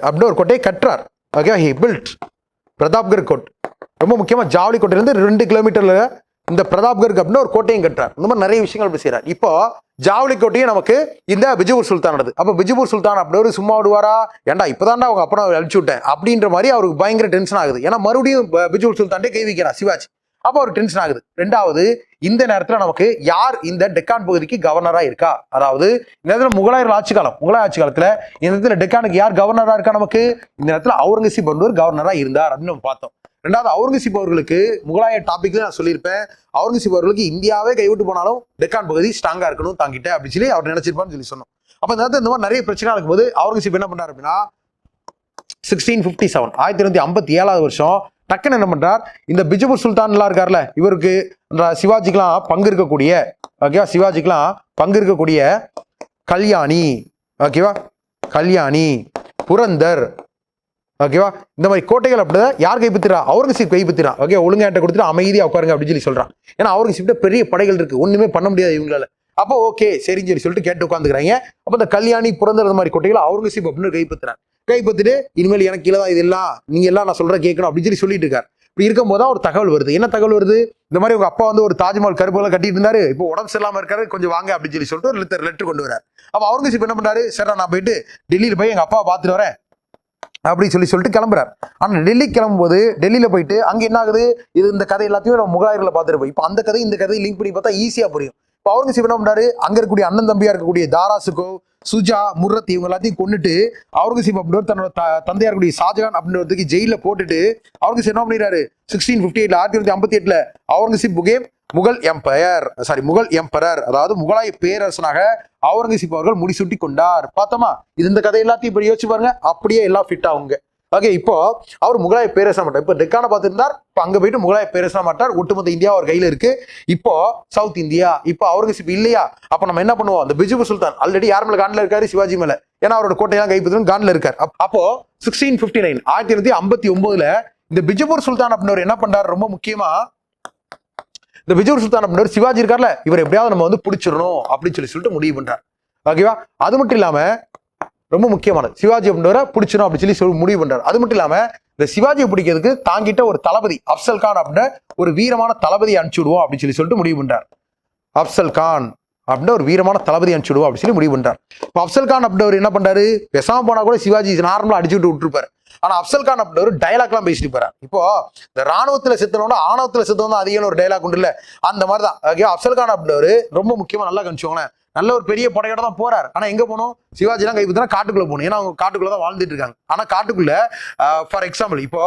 அப்படின்னு ஒரு கோட்டையை கட்டுறார். ஓகே, ஹி பில்ட் பிரதாப்கர்க் கோட். ரொம்ப முக்கியமா ஜாவலி கோட்டையிலிருந்து 2 கிலோமீட்டர்ல இந்த பிரதாப்கர்க் அப்படின்னு ஒரு கோட்டையும் கட்டுறார். இந்த மாதிரி நிறைய விஷயங்கள் இப்படி செய்யறார். இப்போ ஜாவலி கோட்டையும் நமக்கு இந்த பிஜப்பூர் சுல்தானது. அப்ப பிஜப்பூர் சுல்தான் அப்படி ஒரு சும்மா விடுவாரா? ஏன்டா இப்பதான்டா அவங்க அப்புறம் அழிச்சு விட்டேன் அப்படின்ற மாதிரி அவருக்கு பயங்கர டென்ஷன் ஆகுது. ஏன்னா மறுபடியும் பிஜப்பூர் சுல்தான்டே கை வைக்கிறார் சிவாஜி. அப்போ அவருக்கு டென்ஷன் ஆகுது. ரெண்டாவது, இந்த நேரத்துல நமக்கு யார் இந்த டெக்கான் பகுதிக்கு கவர்னரா இருக்கா? அதாவது இந்த நேரத்துல முகலாய ஆட்சி காலத்துல இந்த நேரத்துல டெக்கானுக்கு யார் கவர்னரா இருக்கா? நமக்கு இந்த நேரத்துல அவுரங்கசீப் ஒரு கவர்னரா இருந்தார் அப்படின்னு நம்ம பார்த்தோம். ரெண்டாவது, அவுரங்கசீப் அவர்களுக்கு முகலாய டாபிக்ல நான் சொல்லியிருப்பேன், அவுரங்கசீப் அவர்களுக்கு இந்தியாவே கைவிட்டு போனாலும் டெக்கான் பகுதி ஸ்ட்ராங்கா இருக்கணும் தாங்கிட்ட அப்படின்னு சொல்லி அவர் நினைச்சிருப்பான்னு சொல்லி சொன்னோம். அப்ப இந்த நேரத்தில் இந்த மாதிரி நிறைய பிரச்சனை இருக்கும்போது அவுரங்கசீப் என்ன பண்றாரு அப்படின்னா 1657 1257 வருஷம் டக்குன்னு என்ன பண்றார், இந்த பிஜப்பூர் சுல்தான்லாம் இருக்கார்ல, இவருக்கு சிவாஜிக்கெல்லாம் பங்கு இருக்கக்கூடிய, ஓகேவா, சிவாஜிக்கெல்லாம் பங்கு இருக்கக்கூடிய கல்யாணி, புரந்தர், ஓகேவா, இந்த மாதிரி கோட்டைகள் அப்படிதான் யார் கைப்பற்றிரா? அவுரங்கசீப் கைப்பற்றிரா. ஓகே, ஒழுங்காட்ட கொடுத்துட்டு அமைதியா உட்காருங்க அப்படின்னு சொல்லி சொல்றான். ஏன்னா அவுரங்கசீப்ட பெரிய படைகள் இருக்கு, ஒண்ணுமே பண்ண முடியாது இவங்களால. அப்போ ஓகே சரின்னு சொல்லிட்டு கேட்டு உட்காந்துக்கிறாங்க. அப்ப இந்த கல்யாணி, புரந்தர் இந்த மாதிரி கோட்டைகளை அவுரங்கசீப் அப்படின்னு கைப்பற்றிட்டு இனிமேல் எனக்கு கீழே தான் இதெல்லாம், நீங்க எல்லாம் நான் சொல்ற கேட்கணும் அப்படின்னு சொல்லிட்டு இருக்காரு. இப்படி இருக்கும் போது ஒரு தகவல் வருது. என்ன தகவல் வருது? இந்த மாதிரி உங்க அப்பா வந்து ஒரு தாஜ்மஹால் கருப்புகளை கட்டிட்டு இருந்தாரு, இப்போ உடம்பு சரியில்லாம இருக்காரு, கொஞ்சம் வாங்க அப்படின்னு சொல்லிட்டு ஒரு லெட்டர் கொண்டு வராரு. அப்ப அவுரங்கசீப் என்ன பண்றாரு? சரி, நான் போயிட்டு டெல்லியில போய் எங்க அப்பாவை பார்த்துட்டு வரேன் அப்படின்னு சொல்லிட்டு கிளம்புறாரு. ஆனா டெல்லி கிளம்பும்போது டெல்லியில போயிட்டு அங்க என்ன ஆகுது, இது இந்த கதை எல்லாத்தையும் நம்ம முகலாயர்களை பார்த்துருப்போம். இப்போ அந்த கதை இந்த கதை லிங்க் பண்ணி பார்த்தா ஈஸியா புரியும். இப்போ அவுரங்கசீப் என்ன பண்றாரு? அங்க இருக்கக்கூடிய அண்ணன் தம்பியா இருக்கக்கூடிய தாராசுகோ, சுஜா, முர்ரத் இவங்க எல்லாத்தையும் கொண்டுட்டு அவுரங்கசீப் அப்படின்ற தன்னோட தந்தையா இருக்கக்கூடிய ஷாஜகான் அப்படின்றதுக்கு ஜெயில போட்டுட்டு அவுரங்கசீப் என்ன பண்ணிடுறாரு? 1658 1958 அவுரங்கசீப் முகல் எம்பரர், அதாவது முகலாய பேரரசனாக அவுரங்கசீப் அவர்கள் முடிசூட்டி கொண்டார். பார்த்தோமா? இது இந்த கதை எல்லாத்தையும் இப்படி யோசிச்சு பாருங்க, அப்படியே எல்லாம் ஃபிட் ஆகுங்க. ஓகே, இப்போ அவர் முகலாய பேரரசா மாட்டார். இப்போ டெக்கான பார்த்துருந்தார், இப்போ அங்க போயிட்டு முகலாய பேரரசா மாட்டார். ஒட்டுமொத்த இந்தியா அவர் கையில இருக்கு. இப்போ சவுத் இந்தியா, இப்போ அவுரங்கசீப் இல்லையா? அப்ப நம்ம என்ன பண்ணுவோம்? அந்த பிஜப்பூர் சுல்தான் ஆல்ரெடி யார் மேல கான்ல இருக்காரு? சிவாஜி மேல. ஏன்னா அவரோட கோட்டையெல்லாம் கைப்பற்றும் கான்ல இருக்காரு. அப்போ 1659 1959 இந்த பிஜப்பூர் சுல்தான் அப்படின்னு என்ன பண்றாரு? ரொம்ப முக்கியமா இந்த பிஜப்பூர் சுல்தான் அப்படின்ற சிவாஜி இருக்கார்ல, இவர் எப்படியாவது நம்ம வந்து பிடிச்சிடணும் அப்படின்னு சொல்லிட்டு முடிவு பண்றார். ஓகேவா? அது மட்டும் இல்லாம ரொம்ப முக்கியமானது, சிவாஜி அப்படின்ற பிடிச்சிடும் அப்படின்னு சொல்லி முடிவு பண்றாரு. அது மட்டும் இல்லாம இந்த சிவாஜியை பிடிக்கிறதுக்கு தாங்கிட்ட ஒரு தளபதி அப்சல் கான் அப்படின்ற ஒரு வீரமான தளபதியை அனுப்பிச்சு விடுவோம் அப்படின்னு சொல்லிட்டு முடிவு பண்றார். அப்சல் கான் அப்படின்ற ஒரு வீரமான தளபதி அனுப்பிச்சு விடுவோம் அப்படின்னு சொல்லி முடிவு பண்றார். இப்போ அப்சல் கான் அப்படின்றவர் என்ன பண்றாரு, பேசாம போனா கூட சிவாஜி நார்மலா அடிச்சு விட்டுருப்பாரு. ஆனா அப்சல் கான் அப்படின்றவர் டைலாக் எல்லாம் பேசிட்டு போறாரு. இப்போ இந்த ராணுவத்துல செத்தனோட ஆணவத்துல செத்தவங்க அதிகம் ஒரு டைலாக் உண்டு இல்ல, அந்த மாதிரிதான். ஓகே, அப்சல் கான் அப்படின்றவர் ரொம்ப முக்கியமா நல்லா கவனிச்சோங்களேன், நல்ல ஒரு பெரிய படையோட தான் போறாரு. ஆனா எங்க போகணும், சிவாஜி எல்லாம் கைப்பற்றினா காட்டுக்குள்ள போகணும். ஏன்னா அவங்க காட்டுக்குள்ளதான் வாழ்ந்துட்டு இருக்காங்க. ஆனா காட்டுக்குள்ள ஃபார் எக்ஸாம்பிள் இப்போ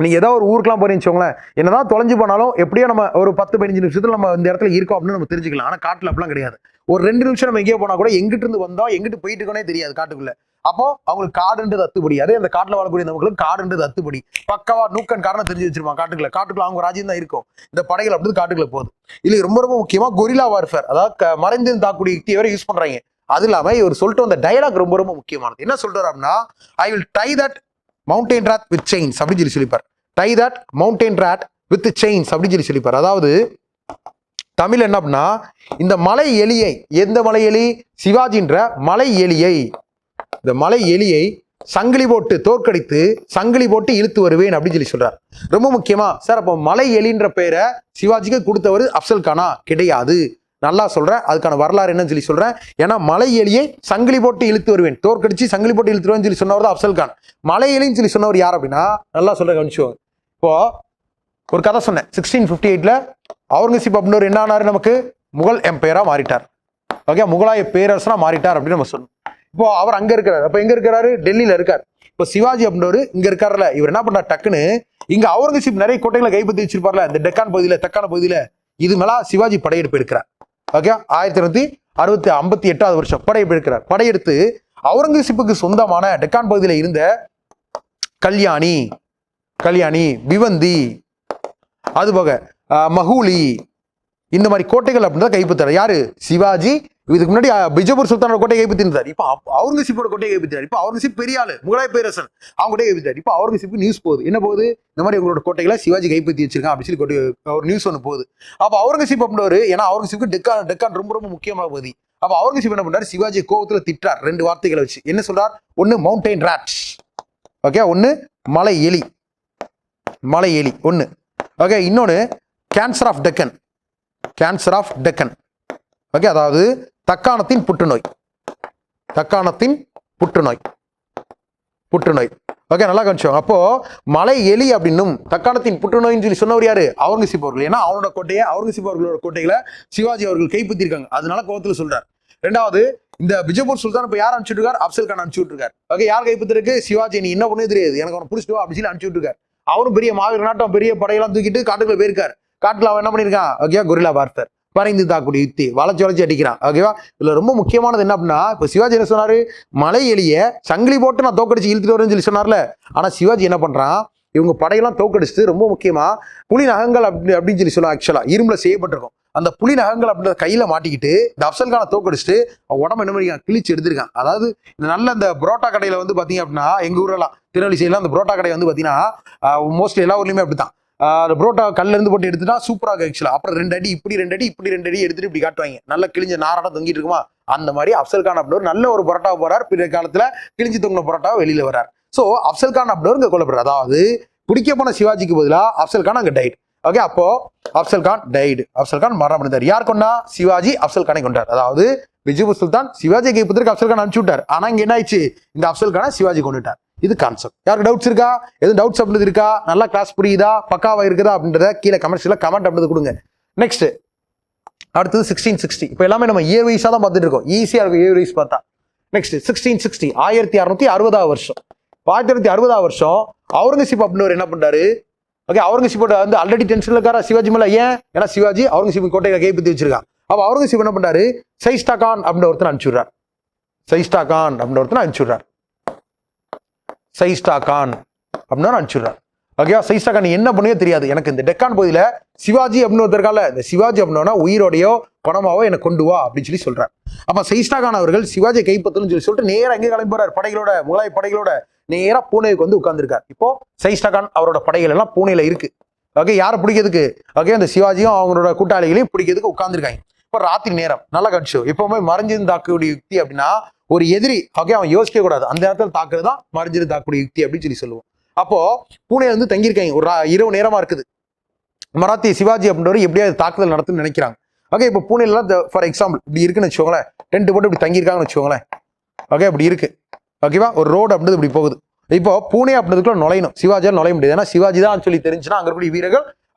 நீங்க ஏதாவது ஒரு ஊருக்குலாம் போறீங்கன்னு வச்சுக்கோங்களேன், என்னதான் தொலைஞ்சு போனாலும் எப்படியோ நம்ம ஒரு 10-15 நிமிஷத்துல நம்ம இந்த இடத்துல இருக்கோம் அப்படின்னு நம்ம தெரிஞ்சுக்கலாம். ஆனா காட்டுல அப்படிலாம் கிடையாது. ஒரு 2 நிமிஷம் நம்ம எங்கேயோ போனா கூட எங்கிட்டு இருந்து வந்தோம் எங்கிட்டு போயிட்டு இருக்கோனே தெரியாது காட்டுக்குள்ள. அப்போ அவங்களுக்கு காடுன்றது அத்துப்படி. அதே அந்த காட்டுல வாழக்கூடிய நமக்கு காடுன்றது அத்துப்படி. பக்கவா நூக்கன் காரணம் தெரிஞ்சு வச்சிருப்பாங்க காட்டுக்குள்ள அவங்க ராஜ்யம் தான் இருக்கும். இந்த படைகள் அப்படி காட்டுக்குள்ள போகுது. இல்ல ரொம்ப ரொம்ப முக்கியமா கொரில்லா வார்ஃபேர், அதாவது மறைந்து தாக்கூடிய யுக்தியை வரை யூஸ் பண்றாங்க. அது இல்லாம இவர் சொல்லிட்டு வந்த டயலாக் ரொம்ப ரொம்ப முக்கியமானது. என்ன சொல்றாரு அப்படின்னா, I will tie that mountain rat with chains அப்படின்னு சொல்லிப்பார். Tie that mountain rat with chains அப்படின்னு சொல்லிப்பார். அதாவது தமிழ் என்ன அப்படின்னா, இந்த மலை எலியை, எந்த மலை எலி, சிவாஜின்ற மலை எலியை, இந்த மலை எலியை சங்கிலி போட்டு தோற்கடித்து சங்கிலி போட்டு இழுத்து வருவேன் அப்படின்னு சொல்றார். ரொம்ப முக்கியமா சார், அப்போ மலை எலின்ற பெயரை சிவாஜிக்கு கொடுத்தவர் அப்சல் கானா? கிடையாது. நல்லா சொல்றேன், அதுக்கான வரலாறு என்னன்னு சொல்றேன். ஏன்னா மலை எலியை சங்கிலி போட்டு இழுத்து வருவேன், தோற்கடிச்சு சங்கிலி போட்டு இழுத்து வருவேன் சொன்னவர் தான் அப்சல் கான். மலை எலின்னு சொன்னவர் யார் அப்படின்னா, நல்லா சொல்ற கவனிச்சுவாங்க. இப்போ ஒரு கதை சொன்னேன், 1658ல அவுரங்கசீப் அப்படின்ற என்ன ஆனாரு, நமக்கு முகல் எம்பையரா மாறிட்டார். ஓகே, முகலாய பேரரசனா மாறிட்டார் அப்படின்னு நம்ம சொன்னோம். இப்போ அவர் அங்க இருக்கிறார். அப்ப எங்க இருக்காரு, டெல்லியில இருக்கார். இப்போ சிவாஜி அப்படின்றவர் இங்க இருக்காருல்ல, இவர் என்ன பண்றாரு, டக்குன்னு இங்க அவுரங்கசீப் நிறைய கோட்டைகளை கைப்பற்றி வச்சிருப்பார்ல, இந்த டெக்கான் பகுதியில தெக்கான பகுதியில, இது மேல சிவாஜி படையெடுப்பு எடுக்கிறார். ஓகே, 1958 வருஷம் படையெடுப்பு எடுக்கிறார். படையெடுத்து அவுரங்கசீப்புக்கு சொந்தமான டெக்கான் பகுதியில இருந்த கல்யாணி, பிவந்தி, அது போக மஹூலி, இந்த மாதிரி கோட்டைகள் அப்படின்றத கைப்பற்றார். யாரு, சிவாஜி. இதுக்கு முன்னாடி பிஜப்பூர் சுல்தானோட கோட்டையை கைப்பற்றிருந்தார். இப்போ அவுரங்கசீப்போட கோட்டையை கைப்பற்றார். இப்போ அவுரங்கசீப் பெரிய ஆளு, முகலாய பேரரசன், அவங்க கோட்டையை கைப்பற்றார். இப்போ அவுரங்கசீப்புக்கு நியூஸ் போகுது. என்ன போகுது, இந்த மாதிரி உங்களோட கோட்டைகளை சிவாஜி கைப்பற்றி வச்சிருக்கான் அப்படின்னு சொல்லி ஒரு நியூஸ் ஒன்று போகுது. அப்போ அவுரங்கசீப் அப்படின்றவர், ஏன்னா அவுரங்கசீப்புக்கு டெக்கான் ரொம்ப ரொம்ப முக்கியமான பகுதி. அப்போ அவுரங்கசீப் என்ன பண்றாரு, சிவாஜி கோவத்துல திட்டார் 2 வார்த்தைகளை வச்சு. என்ன சொல்றார், ஒன்னு மவுண்டைன் ராட், ஓகே, ஒன்னு மலை எலி ஒன்னு, ஓகே, இன்னொன்னு கேன்சர் ஆஃப் டெக்கன், ஓகே, அதாவது தக்காணத்தின் புற்றுநோய், ஓகே, நல்லா கவனிச்சோம். அப்போ மலை எலி அப்படின்னும் தக்காணத்தின் புற்றுநோய்னு சொல்லி சொன்னவர் யாரு, அவுரங்கசீப் அவர்கள். ஏன்னா அவனோட கோட்டையை, அவுரங்கசீப் அவர்களோட கோட்டைகளை சிவாஜி அவர்கள் கைப்பற்றிருக்காங்க, அதனால கோவத்துல சொல்றாரு. 2வது, இந்த பிஜப்பூர் சுல்தான் இப்ப யார் அனுப்பிச்சு விட்டுருக்காரு, அப்சல் கான் அனுப்பிச்சு விட்டுருக்காரு. ஓகே, யார் கைப்பற்றிருக்கு, சிவாஜி. நீ என்ன பண்ணு தெரியாது, எனக்கு அவனை பிடிச்சிட்டு அப்படின்னு சொல்லி அனுப்பிச்சு விட்டுருக்காரு. அவரும் பெரிய மாவீர நாட்டம், பெரிய படையெல்லாம் தூக்கிட்டு காட்டுக்குள்ள போயிருக்காரு. காட்டுல அவன் என்ன பண்ணிருக்கான், ஓகே, கொரில்லா வார்ஃபேர், பறைந்து தாக்கூடிய யுக்தி, வளைச்சு அடிக்கிறான். ஓகேவா, இதுல ரொம்ப முக்கியமானது என்ன அப்படின்னா, இப்ப சிவாஜி என்ன சொன்னாரு, மலை எலிய சங்கிலி போட்டு நான் தோக்கடிச்சு இழுத்துட்டு வரேன்னு சொல்லி சொன்னார்ல. ஆனா சிவாஜி என்ன பண்றான், இவங்க படையெல்லாம் தோக்கடிச்சுட்டு ரொம்ப முக்கியமா புலி நகங்கள் அப்படின்னு சொல்லி சொல்லுவாங்க. ஆக்சுவலா இரும்புல செய்யப்பட்டிருக்கும். அந்த புலி நகங்கள் அப்படின்ற கையில மாட்டிக்கிட்டு இந்த அப்சல் கானை தோக்கடிச்சுட்டு உடம்பு என்ன பண்ணிருக்கான், கிழிச்சு எடுத்திருக்கான். அதாவது இந்த நல்ல இந்த புரோட்டா கடையில வந்து பாத்தீங்க அப்படின்னா, எங்க ஊரெல்லாம் திருநெல்வேலி சைட்லாம் அந்த புரோட்டா கடை வந்து பாத்தீங்கன்னா மோஸ்ட்லி எல்லா ஊர்லயுமே அப்படித்தான். அந்த புரோட்டா கல்ல இருந்து போட்டு எடுத்துட்டா சூப்பராக ஆக்சுவலா. அப்புறம் 2 அடி இப்படி 2 அடி இப்படி 2 அடி எடுத்துட்டு இப்படி காட்டுவாங்க. நல்ல கிழிஞ்ச நாராட்டம் தொங்கிட்டு இருக்குமா, அந்த மாதிரி அப்சல் கான் அப்படின்ற நல்ல ஒரு பரோட்டா போறார். பிற காலத்துல கிழிஞ்சு தொங்கின பரோட்டா வெளியில வர்றார். சோ அப்சல் கான் அப்படின்ற இங்க கொல்லப்படுறார். அதாவது பிடிக்க போன சிவாஜிக்கு பதிலா அப்சல் கான் அங்க டைட். ஓகே, அப்போ அப்சல் கான் டைடு, அப்சல் கான் மரணம் அடைந்தார். யார் கொண்டா, சிவாஜி அப்சல் கானை கொண்டார். அதாவது பிஜப்பூர் சுல்தான் சிவாஜி கைப்பற்றிற்கு அப்சல் கான் அனுப்பிச்சு விட்டார். ஆனா இங்க என்ன ஆயிடுச்சு, இந்த அப்சல் கானை சிவாஜி கொண்டுட்டார். இது கான்செப்ட். யாருக்கு டவுட்ஸ் இருக்கா, எதுவும் டவுட்ஸ் அப்படிது இருக்கா, நல்லா கிளாஸ் புரியுதா, பக்காவா இருக்குதா அப்படின்றத கீழே கமெண்ட்ஸ்ல கமெண்ட் அப்படிது கொடுங்க. நெக்ஸ்ட் அடுத்தது 1660. இப்போ எல்லாமே நம்ம இயர் வைஸா தான் பார்த்துட்டு இருக்கோம், ஈஸியா இருக்கும் இயர் வைஸ் பார்த்தா. நெக்ஸ்ட் 1660, 1660 வருஷம். 1660 வருஷம் அவுரங்கசீப் அப்படின்றவர் என்ன பண்றாரு, ஓகே, அவுரங்கசீப் வந்து ஆல்ரெடி டென்ஷன்ல இருக்காரா சிவாஜி மேல. ஏன், ஏன்னா சிவாஜி அவுரங்கசீப் கோட்டையை கைப்பற்றி வச்சிருக்கான். அப்ப அவுரங்கசீப் என்ன பண்றாரு, சைஸ்டா கான் அப்படின்னு ஒருத்தர் அனுப்பிச்சுடுறார். ஓகேவா, சைஸ்டா கான் என்ன பண்ணுவே தெரியாது எனக்கு. இந்த டெக்கான் பகுதியில சிவாஜி அப்படின்னு ஒருத்தர் இருக்கால, இந்த சிவாஜி அப்படின்னா உயிரோடையோ பணமாவோ எனக்கு கொண்டு வா அப்படின்னு சொல்லி சொல்றாரு. அப்ப சைஸ்டா கான் அவர்கள் சிவாஜியை கைப்பற்றணும்னு சொல்லிட்டு நேரா எங்க கிளம்பி போறாரு, படைகளோட, முகலாய படைகளோட நேரா பூனேக்கு வந்து உட்கார்ந்துருக்காரு. இப்போ சைஸ்டா கான் அவரோட படைகள் எல்லாம் பூனேல இருக்கு. ஓகே, யாரை பிடிக்கிறதுக்கு? ஓகே, அந்த சிவாஜியும் அவங்களோட கூட்டாளிகளையும் பிடிக்கிறதுக்கு உட்கார்ந்துருக்காங்க. இப்போ ராத்திரி நேரம் நல்லா கட்சி எப்பவுமே மறைஞ்சிருந்து தாக்கக்கூடிய யுக்தி அப்படின்னா ஒரு எதிரி ஓகே அவன் யோசிக்க கூடாது, அந்த நேரத்தில் தாக்குறது தான் மறைஞ்சிருந்து தாக்கக்கூடிய யுக்தி அப்படின்னு சொல்லுவோம். அப்போ பூனே வந்து தங்கியிருக்காங்க, ஒரு இரவு நேரமா இருக்குது. மராத்தி சிவாஜி அப்படின்றவர் எப்படியாவது தாக்குதல் நடத்துன்னு நினைக்கிறாங்க. ஓகே, இப்போ பூனேலாம் ஃபார் எக்ஸாம்பிள் இப்படி இருக்குன்னு வச்சுக்கோங்களேன், டென்ட் போட்டு இப்படி தங்கியிருக்காங்கன்னு வச்சுக்கோங்களேன். ஓகே, இப்படி இருக்கு. ஓகேவா, ஒரு ரோடு அப்படின்றது இப்படி போகுது. இப்போ பூனே அப்படின்றதுக்குள்ள நுழையணும், சிவாஜியால் நுழைய முடியாது. ஏன்னா சிவாஜி தான் சொல்லி தெரிஞ்சுன்னா அங்கே இருக்கக்கூடிய வீரர்கள்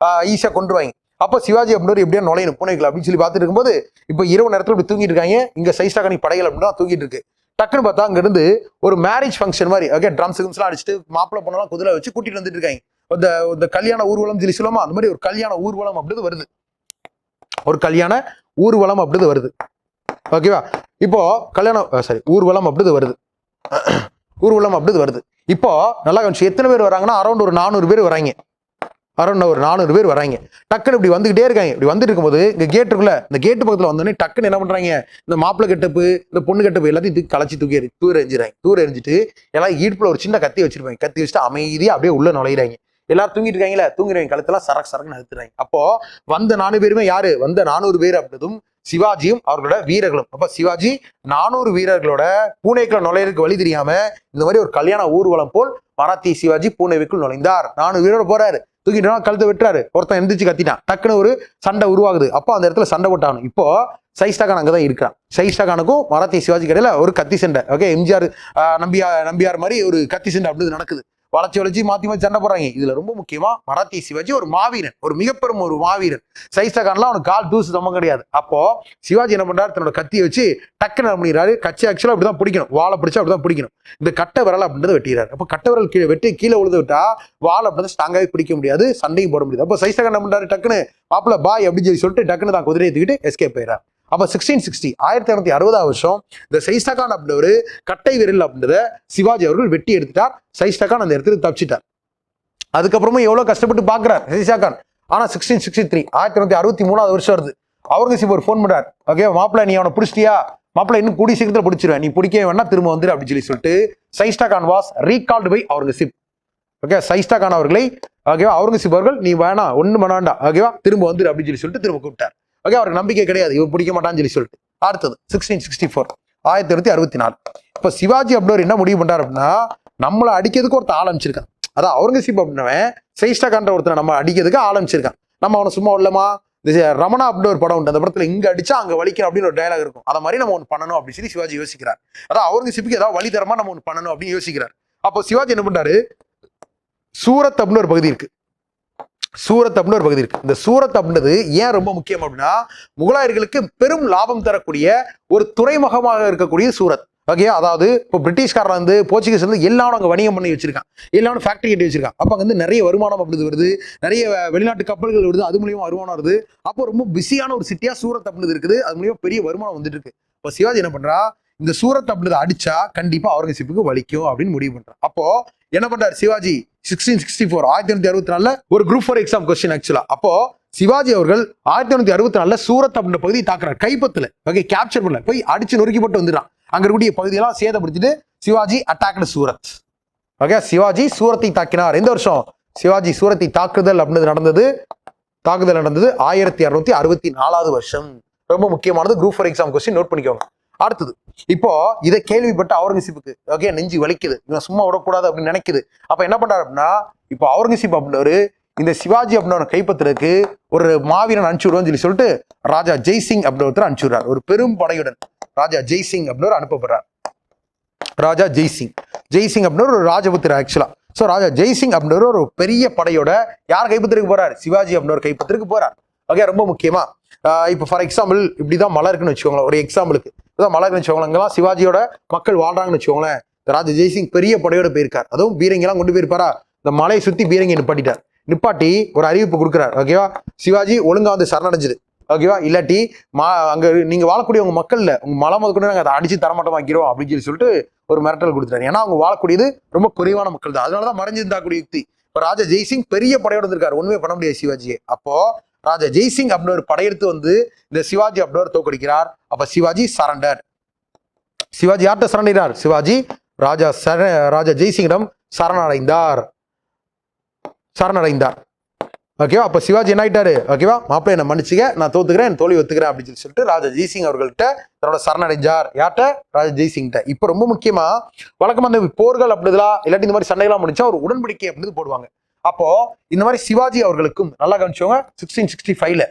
ஈஸியாக கொண்டுருவாங்க. அப்போ சிவாஜி அப்படின்றவர் எப்படியா நுழையணும் பூனேக்குள்ள அப்படின்னு சொல்லி பார்த்துட்டு இருக்கும்போது இப்போ இரவு நேரத்தில் இப்படி தூங்கிட்டு இருக்காங்க. இங்கே சைஸ்டாகானி படைகள் அப்படின்னு தான் தூங்கிட்டு இருக்கு. டக்குன்னு பார்த்தா அங்கிருந்து ஒரு மேரேஜ் ஃபங்க்ஷன் மாதிரி ஓகே ட்ரம்ஸ் கிம்ஸ்லாம் அடிச்சுட்டு மாப்பிள்ளை பொண்ணெல்லாம் குதிரை வச்சு கூட்டிட்டு வந்துட்டு இருக்காங்க. இந்த கல்யாண ஊர்வலம் சொல்லி சொல்லுமா, அந்த மாதிரி ஒரு கல்யாண ஊர்வலம் அப்படிது வருது. ஒரு கல்யாண ஊர்வலம் அப்படிது வருது. ஓகேவா, இப்போ கல்யாணம் ஊர்வலம் அப்படிது வருது. ஊர்வலம் அப்படிது வருது. இப்போ நல்லா கவனிச்சு எத்தனை பேர் வராங்கன்னா அரௌண்ட் ஒரு 400 பேர் வராங்க. அரௌண்ட் ஒரு 400 பேர் வராங்க. டக்குன்னு இப்படி வந்துகிட்டே இருக்காங்க. இப்படி வந்துட்டு இருக்கும்போது இங்க கேட் இருக்குல்ல, இந்த கேட்டு பக்கத்துல வந்தோடனே டக்குன்னு என்ன பண்றாங்க, இந்த மாப்பிள்ளை கெட்டப்பு இந்த பொண்ணு கெட்டப்பு எல்லாத்தையும் கலைச்சி தூர எறிஞ்சிறாங்க. தூர எறிஞ்சிட்டு எல்லாம் ஈடுப்புல ஒரு சின்ன கத்தி வச்சிருப்பாங்க. கத்தி வச்சுட்டு அமைதியா அப்படியே உள்ள நுழையிறாங்க. எல்லாரும் தூங்கிட்டு இருக்காங்களே, தூங்குறவங்க கழுத்தெல்லாம் சரக்கு நிறுத்துறாங்க. அப்போ வந்த 4 பேருமே யாரு, வந்த 400 பேர் அப்படின்றதும் சிவாஜியும் அவர்களோட வீரர்களும். அப்ப சிவாஜி 400 வீரர்களோட பூனேக்குள்ள நுழையிறதுக்கு வழி தெரியாம இந்த மாதிரி ஒரு கல்யாண ஊர்வலம் போல் மராத்தி சிவாஜி பூனேவுக்குள் நுழைந்தார். 400 பேரோட போறாரு, தூக்கிட்டு கழுத்தை வெட்டுறாரு. ஒருத்தன் எந்திரிச்சு கத்திட்டான். டக்குன்னு ஒரு சண்டை உருவாகுது. அப்போ அந்த இடத்துல சண்டை போட்டானு. இப்போ சைஸ்டாகான் அங்கதான் இருக்கிறான். சைஸ்டாகானுக்கும் மராத்தி சிவாஜி கடையில ஒரு கத்தி சண்டை. ஓகே, எம்ஜிஆர் நம்பியார் மாதிரி ஒரு கத்தி சண்டை அப்படி நடக்குது. வளைச்சி மாத்தி சண்டை போடுறாங்க. இதுல ரொம்ப முக்கியமா மராத்தி சிவாஜி ஒரு மாவீரன், ஒரு மிகப்பெரும் ஒரு மாவீரன். சைஸ்டாகான்லாம் அவனுக்கு கால் தூசு தம்ம கிடையாது. அப்போ சிவாஜி என்ன பண்றாரு, தன்னோட கத்தியை வச்சு டக்குன்னு பண்ணிடுறாரு. கட்சி ஆக்சுவலா அப்படிதான் பிடிக்கணும், வாழை பிடிச்சா அப்படிதான் பிடிக்கணும். இந்த கட்டை விரல் அப்படின்றத வெட்டிடுறாரு. அப்போ கட்டை விரல் கீழே உழுது விட்டா வாழை அப்படின்றத ஸ்ட்ராங்காவே பிடிக்க முடியாது, சண்டையும் போட முடியாது. அப்போ சைஸ்டாகான் என்ன பண்றாரு, டக்குன்னு மாப்பிள்ள பாய் அப்படின்னு சொல்லிட்டு டக்குன்னு தான் குதிரையை தூக்கிட்டு எஸ்கேப் ஆயிடுறாரு. அப்ப 1660 1660 வருஷம் இந்த சைஸ்டாகான் அப்படின்ற கட்டை விரல் அப்படின்றத சிவாஜி அவர்கள் வெட்டி எடுத்துட்டார். சைஸ்டாகான் அந்த இடத்துல தப்பிச்சிட்டார். அதுக்கப்புறமா எவ்வளவு கஷ்டப்பட்டு பாக்குறார் சைஸ்டாகான். ஆனா 1663 1963 வருஷம் வருது. அவுரங்கசீப் ஒரு ஃபோன் பண்றார். ஓகே, மாப்பிள்ள நீ அவனை பிடிச்சிட்டியா, மாப்பிள்ள இன்னும் கூடிய சீக்கிரத்தில் பிடிச்சிருவேன், நீ பிடிக்கவே வேணா திரும்ப வந்துரு அப்படின்னு சொல்லிட்டு சைஸ்டாகான் was recalled by Aurangzeb. Okay, சைஸ்டாகான் அவர்களை ஓகேவா அவுரங்கசீப் அவர்கள் நீ வேணாம் ஒண்ணு பண்ண வேண்டாம் ஓகேவா திரும்ப வந்துரு அப்படின்னு சொல்லிட்டு திரும்ப கூப்பிட்டார். ஓகே, அவருக்கு நம்பிக்கை கிடையாது, இவர் பிடிக்க மாட்டான்னு சொல்லிட்டு. அடுத்தது 1664 1964 இப்ப சிவாஜி அப்படின்ற என்ன முடிவு பண்றாரு அப்படின்னா, நம்மளை அடிக்கிறதுக்கு ஒருத்தர் ஆரம்பிச்சிருக்கான். அதான் அவுரங்கசீப் அப்படின்னவன் சைஸ்டாகான் ஒருத்தரை நம்ம அடிக்கிறதுக்கு ஆரம்பிச்சிருக்கான். நம்ம அவனை சும்மா உள்ளமா ரமணா அப்படின்னு ஒரு படம் உண்டு, அந்த படத்துல இங்க அடிச்சா அங்க வலிக்கணும் அப்படின்னு ஒரு டயலாக் இருக்கும். அதை மாதிரி நம்ம ஒன்று பண்ணணும் அப்படின்னு சொல்லி சிவாஜி யோசிக்கிறார். அதான் அவுரங்கசீப்புக்கு ஏதாவது வழி தரமா நம்ம ஒன்று பண்ணணும் அப்படின்னு யோசிக்கிறார். அப்போ சிவாஜி என்ன பண்றாரு, சூரத் அப்படின்னு ஒரு பகுதி இருக்கு. சூரத் அப்படின்னு ஒரு பகுதி இருக்கு. இந்த சூரத் அப்படின்றது ஏன் ரொம்ப முக்கியம் அப்படின்னா, முகலாயர்களுக்கு பெரும் லாபம் தரக்கூடிய ஒரு துறைமுகமாக இருக்கக்கூடிய சூரத். ஓகே, அதாவது இப்போ பிரிட்டிஷ்காரன் வந்து போர்ச்சுகீஸ் வந்து எல்லாரும் அங்கே வணிகம் பண்ணி வச்சிருக்கான், எல்லாரும் ஃபேக்டரி கட்டி வச்சிருக்கான். அப்போ அங்கே வந்து நிறைய வருமானம் அப்படி வருது, நிறைய வெளிநாட்டு கப்பல்கள் வருது, அது மூலியமா வருமானம் வருது. அப்போ ரொம்ப பிஸியான ஒரு சிட்டியா சூரத் அப்படின்னு இருக்குது, அது மூலியமா பெரிய வருமானம் வந்துட்டு இருக்கு. இப்போ சிவாஜி என்ன பண்றா, இந்த சூரத் அப்படின்றத அடிச்சா கண்டிப்பா அவுரங்கசீப்புக்கு வலிக்கும் அப்படின்னு முடிவு பண்றான். அப்போ என்ன பண்றாரு சிவாஜி 1664 1964 ஒரு குரூப் 4 எக்ஸாம் கொஸ்டின் ஆக்சுவலா. அப்போ சிவாஜி அவர்கள் 1964 சூரத் அப்படின்ற பகுதியை தாக்குறாரு, கைப்பத்துல ஓகே கேப்சர் பண்ணல, போய் அடிச்சு நொறுக்கி போட்டு வந்துடுறான். அங்க இருக்கக்கூடிய பகுதியெல்லாம் சேதப்படுத்திட்டு சிவாஜி அட்டாக்டு சூரத். ஓகே, சிவாஜி சூரத்தை தாக்கினார். எந்த வருஷம் சிவாஜி சூரத்தை தாக்குதல் அப்படின்றது நடந்தது, தாக்குதல் நடந்தது 1664 வருஷம். ரொம்ப முக்கியமானது குரூப் 4 எக்ஸாம் கொஸ்டின், நோட் பண்ணிக்கோங்க. அடுத்தது இப்போ இதை கேள்விப்பட்ட அவுரங்கசீப்புக்கு ஓகே நெஞ்சு வலிக்குது, இவன் சும்மா விடக்கூடாது அப்படின்னு நினைக்குது. அப்ப என்ன பண்றாரு அப்படின்னா, இப்போ அவுரங்கசீப் அப்படின்னவர் இந்த சிவாஜி அப்படின்னு கைப்பற்றுறதுக்கு ஒரு மாவீரன் அனுப்பிச்சுடுவோம்னு சொல்லிட்டு ராஜா ஜெய்சிங் அப்படின்னு ஒருத்தர் அனுப்பிச்சுடுறார். ஒரு பெரும் படையுடன் ராஜா ஜெய்சிங் அப்படின்னு அனுப்பப்படுறார். ராஜா ஜெய்சிங் அப்படின்னு ஒரு ராஜபுத்திர ஆக்சுவலா. ஸோ ராஜா ஜெய்சிங் அப்படின்னு ஒரு பெரிய படையோட யார் கைப்பற்றிருக்கு போறார், சிவாஜி அப்படின்னு கைப்பற்றிருக்கு போறார். ஓகே, ரொம்ப முக்கியமா இப்போ ஃபார் எக்ஸாம்பிள் இப்படிதான் மலை இருக்குன்னு வச்சுக்கோங்களேன். ஒரு எக்ஸாம்பிளுக்கு இதான் மலை இருக்குன்னு வச்சுக்கோங்களேன், இங்கெல்லாம் சிவாஜியோட மக்கள் வாழ்றாங்கன்னு வச்சுக்கோங்களேன். ராஜா ஜெய்சிங் பெரிய படையோட போயிருக்கார், அதுவும் பீரங்கெல்லாம் கொண்டு போயிருப்பாரா. இந்த மலையை சுத்தி பீரங்கி நிப்பாட்டி ஒரு அறிவிப்பு கொடுக்குறாரு. ஓகேவா, சிவாஜி ஒழுங்கா வந்து சரணடைஞ்சிரு ஓகேவா, இல்லாட்டி அங்க நீங்க வாழக்கூடிய உங்க மக்கள்ல உங்க மலை முதற்கொண்டு நாங்க அதை அடிச்சு தரமாட்டமாக்கிறோம் அப்படின்னு சொல்லிட்டு ஒரு மிரட்டல் கொடுத்துறாரு. ஏன்னா அவங்க வாழக்கூடியது ரொம்ப குறைவான மக்கள் தான், அதனாலதான் மறைஞ்சிருந்தாக்கூடிய யுக்தி. இப்போ ராஜா ஜெய்சிங் பெரிய படையோட இருந்திருக்காரு, ஒண்ணுமே பண்ண முடியாது சிவாஜியை. அப்போ ராஜா ஜெய்சிங் அப்படின்னு ஒரு படையெடுத்து வந்து இந்த சிவாஜி அப்படின்னு தோக்கடிக்கிறார். அப்ப சிவாஜி சரண்டர். சிவாஜி யார்கிட்ட சரண்டைறார், சிவாஜி ராஜா ஜெய்சிங்கிடம் சரணடைந்தார். ஓகேவா. அப்போ சிவாஜி என்ன ஆயிட்டாரு, ஓகேவா, மாப்பிள்ளை என்ன மன்னிச்சுக்க, நான் தோத்துக்கிறேன், என் தோல்வி ஒத்துக்கிறேன் அப்படின்னு சொல்லிட்டு ராஜா ஜெய்சிங் அவர்கள்ட்ட தன்னோட சரணடைஞ்சார். யார்கிட்ட? ராஜா ஜெய்சிங்கிட்ட. இப்போ ரொம்ப முக்கியமா வழக்கமா அந்த போர்கள் அப்படிதெல்லாம் இல்லாட்டி இந்த மாதிரி சண்டைகள்லாம் முடிச்சா ஒரு உடன்படிக்கை அப்படின்னு போடுவாங்க. அப்போ இந்த மாதிரி சிவாஜி அவர்களுக்கும் நல்லா கவனிச்சவங்க 1665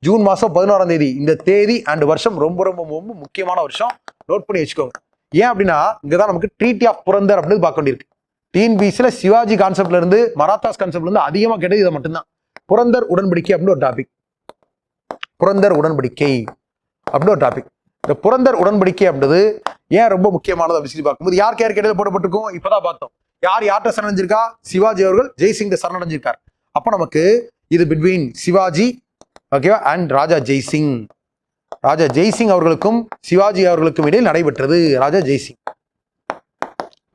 ஜூன் மாசம் 11ஆம் தேதி, இந்த தேதி அண்ட் வருஷம் ரொம்ப ரொம்ப ரொம்ப முக்கியமான வருஷம், நோட் பண்ணி வச்சுக்கோங்க. ஏன் அப்படின்னா இங்கதான் நமக்கு ட்ரீட்டி ஆஃப் புரந்தர் அப்படின்னு பார்க்க வேண்டியிருக்கு. டிஎன்பிசில சிவாஜி கான்செப்ட்ல இருந்து மராத்தாஸ் கான்செப்ட்ல இருந்து அதிகமா கேட்டது இதை மட்டும்தான். புரந்தர் உடன்படிக்கை அப்படின்னு ஒரு டாபிக். புரந்தர் உடன்படிக்கை அப்படின்னு ஒரு டாபிக். இந்த புரந்தர் உடன்படிக்கை அப்படின்றது ஏன் ரொம்ப முக்கியமானது அப்படின்னு சொல்லி பார்க்கும்போது யாருக்கு யாருக்கு இடையில போடப்பட்டிருக்கும் இப்பதான் பார்த்தோம். யார் யார்கிட்ட சரணடைஞ்சிருக்கா? சிவாஜி அவர்கள் ஜெய்சிங் சரணடைஞ்சிருக்கார். அப்ப நமக்கு இது பிட்வீன் சிவாஜி, ஓகேவா, அண்ட் ராஜா ஜெய்சிங். ராஜா ஜெய்சிங் அவர்களுக்கும் சிவாஜி அவர்களுக்கும் இடையில் நடைபெற்றது ராஜா ஜெய்சிங்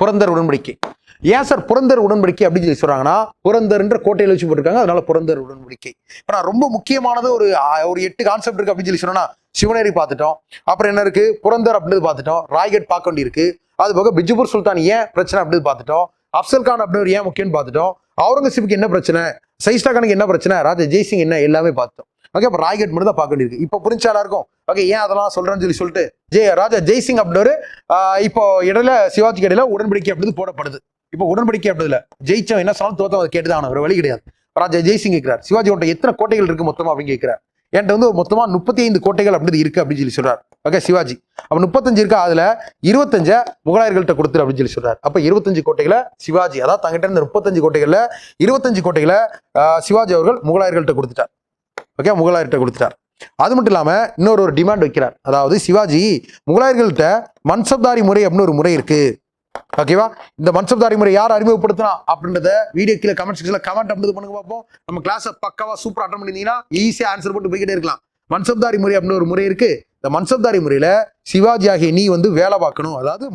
புரந்தர் உடன்படிக்கை. ஏன் சார் புரந்தர் உடன்படிக்கை அப்படின்னு சொல்லி சொல்றாங்கன்னா, புரந்தர்ன்ற கோட்டையில் வச்சு போட்டிருக்காங்க, அதனால புரந்தர் உடன்படிக்கை. இப்போ நான் ரொம்ப முக்கியமானது ஒரு 8 கான்செப்ட் இருக்கு அப்படின்னு சொல்லி சொன்னா, சிவனேரி பார்த்துட்டோம், அப்புறம் என்ன இருக்கு, புரந்தர் அப்படின்னு பார்த்துட்டோம், ராய்கட் பார்க்க வேண்டி இருக்கு, அது போக பிஜுபூர் சுல்தான் ஏன் பிரச்சனை அப்படின்னு பார்த்துட்டோம், அப்சல் கான் அப்படின்னு ஏன் முக்கியம்னு பார்த்துட்டோம், அவுரங்கசீபுக்கு என்ன பிரச்சனை, சைஸ்டா கானுக்கு என்ன பிரச்சனை, ராஜா ஜெய்சிங் என்ன, எல்லாமே பார்த்துட்டோம். ஓகே, அப்போ ராய்கட் மட்டும் தான் பார்க்க வேண்டியிருக்கு. இப்போ புரிஞ்சாலா இருக்கும். ஓகே, ஏன் அதெல்லாம் சொல்றேன்னு சொல்லிட்டு ராஜா ஜெய்சிங் அப்படின்னு இப்போ இடையில சிவாஜிக்கு இடையில உடன்படிக்கை அப்படின்னு போடப்படுது. இப்போ உடன்படிக்கை அப்படி இல்லை, ஜெயிச்சவன் என்ன சொன்னாலும் தோத்தவன் கேட்டுதான், ஒரு வழி கிடையாது. ராஜா ஜெய்சிங் கேட்கிறார், சிவாஜியோட எத்தனை கோட்டைகள் இருக்கு மொத்தமா அப்படின்னு கேட்கிறார். என்கிட்ட வந்து மொத்தமா 35 கோட்டைகள் அப்படி இருக்கு அப்படின்னு சொல்லி சொல்றாரு. ஓகே, சிவாஜி அப்ப 35 இருக்கா, அதுல 25 முகலாயர்கள்ட்ட கொடுத்துரு அப்படின்னு சொல்லி சொல்றாரு. அப்ப 25 கோட்டைகளை சிவாஜி, அதாவது தங்கிட்ட இருந்த 35 கோட்டைகள்ல 25 கோட்டைகளை சிவாஜி அவர்கள் முகலாயர்கள்ட்ட கொடுத்துட்டார். ஓகே, முகலாயர்கிட்ட கொடுத்துட்டார். அது மட்டும் இல்லாம இன்னொரு டிமாண்ட் வைக்கிறார். அதாவது சிவாஜி முகலாயர்கள்ட்ட மன்சப்தாரி முறை அப்படின்னு ஒரு முறை இருக்கு. ஓகேவா, இந்த மன்சப்தாரி முறை யார் அறிமுகப்படுத்தினா அப்படின்றத வீடியோ கீழே கமெண்ட் செக்ஷன்ல கமெண்ட் அப்படி பண்ணுங்க பார்ப்போம். நம்ம கிளாஸை பக்காவா சூப்பர் அட்டன் பண்ணிருந்தீங்கன்னா ஈஸியா ஆன்சர் போட்டு போய்கிட்டே இருக்கலாம். மன்சப்தாரி முறை அப்படின்னு ஒரு முறை இருக்கு. இந்த மன்சப்தாரி முறையில சிவாஜி ஆகிய நீ வந்து வேலை பார்க்கணும், அதாவது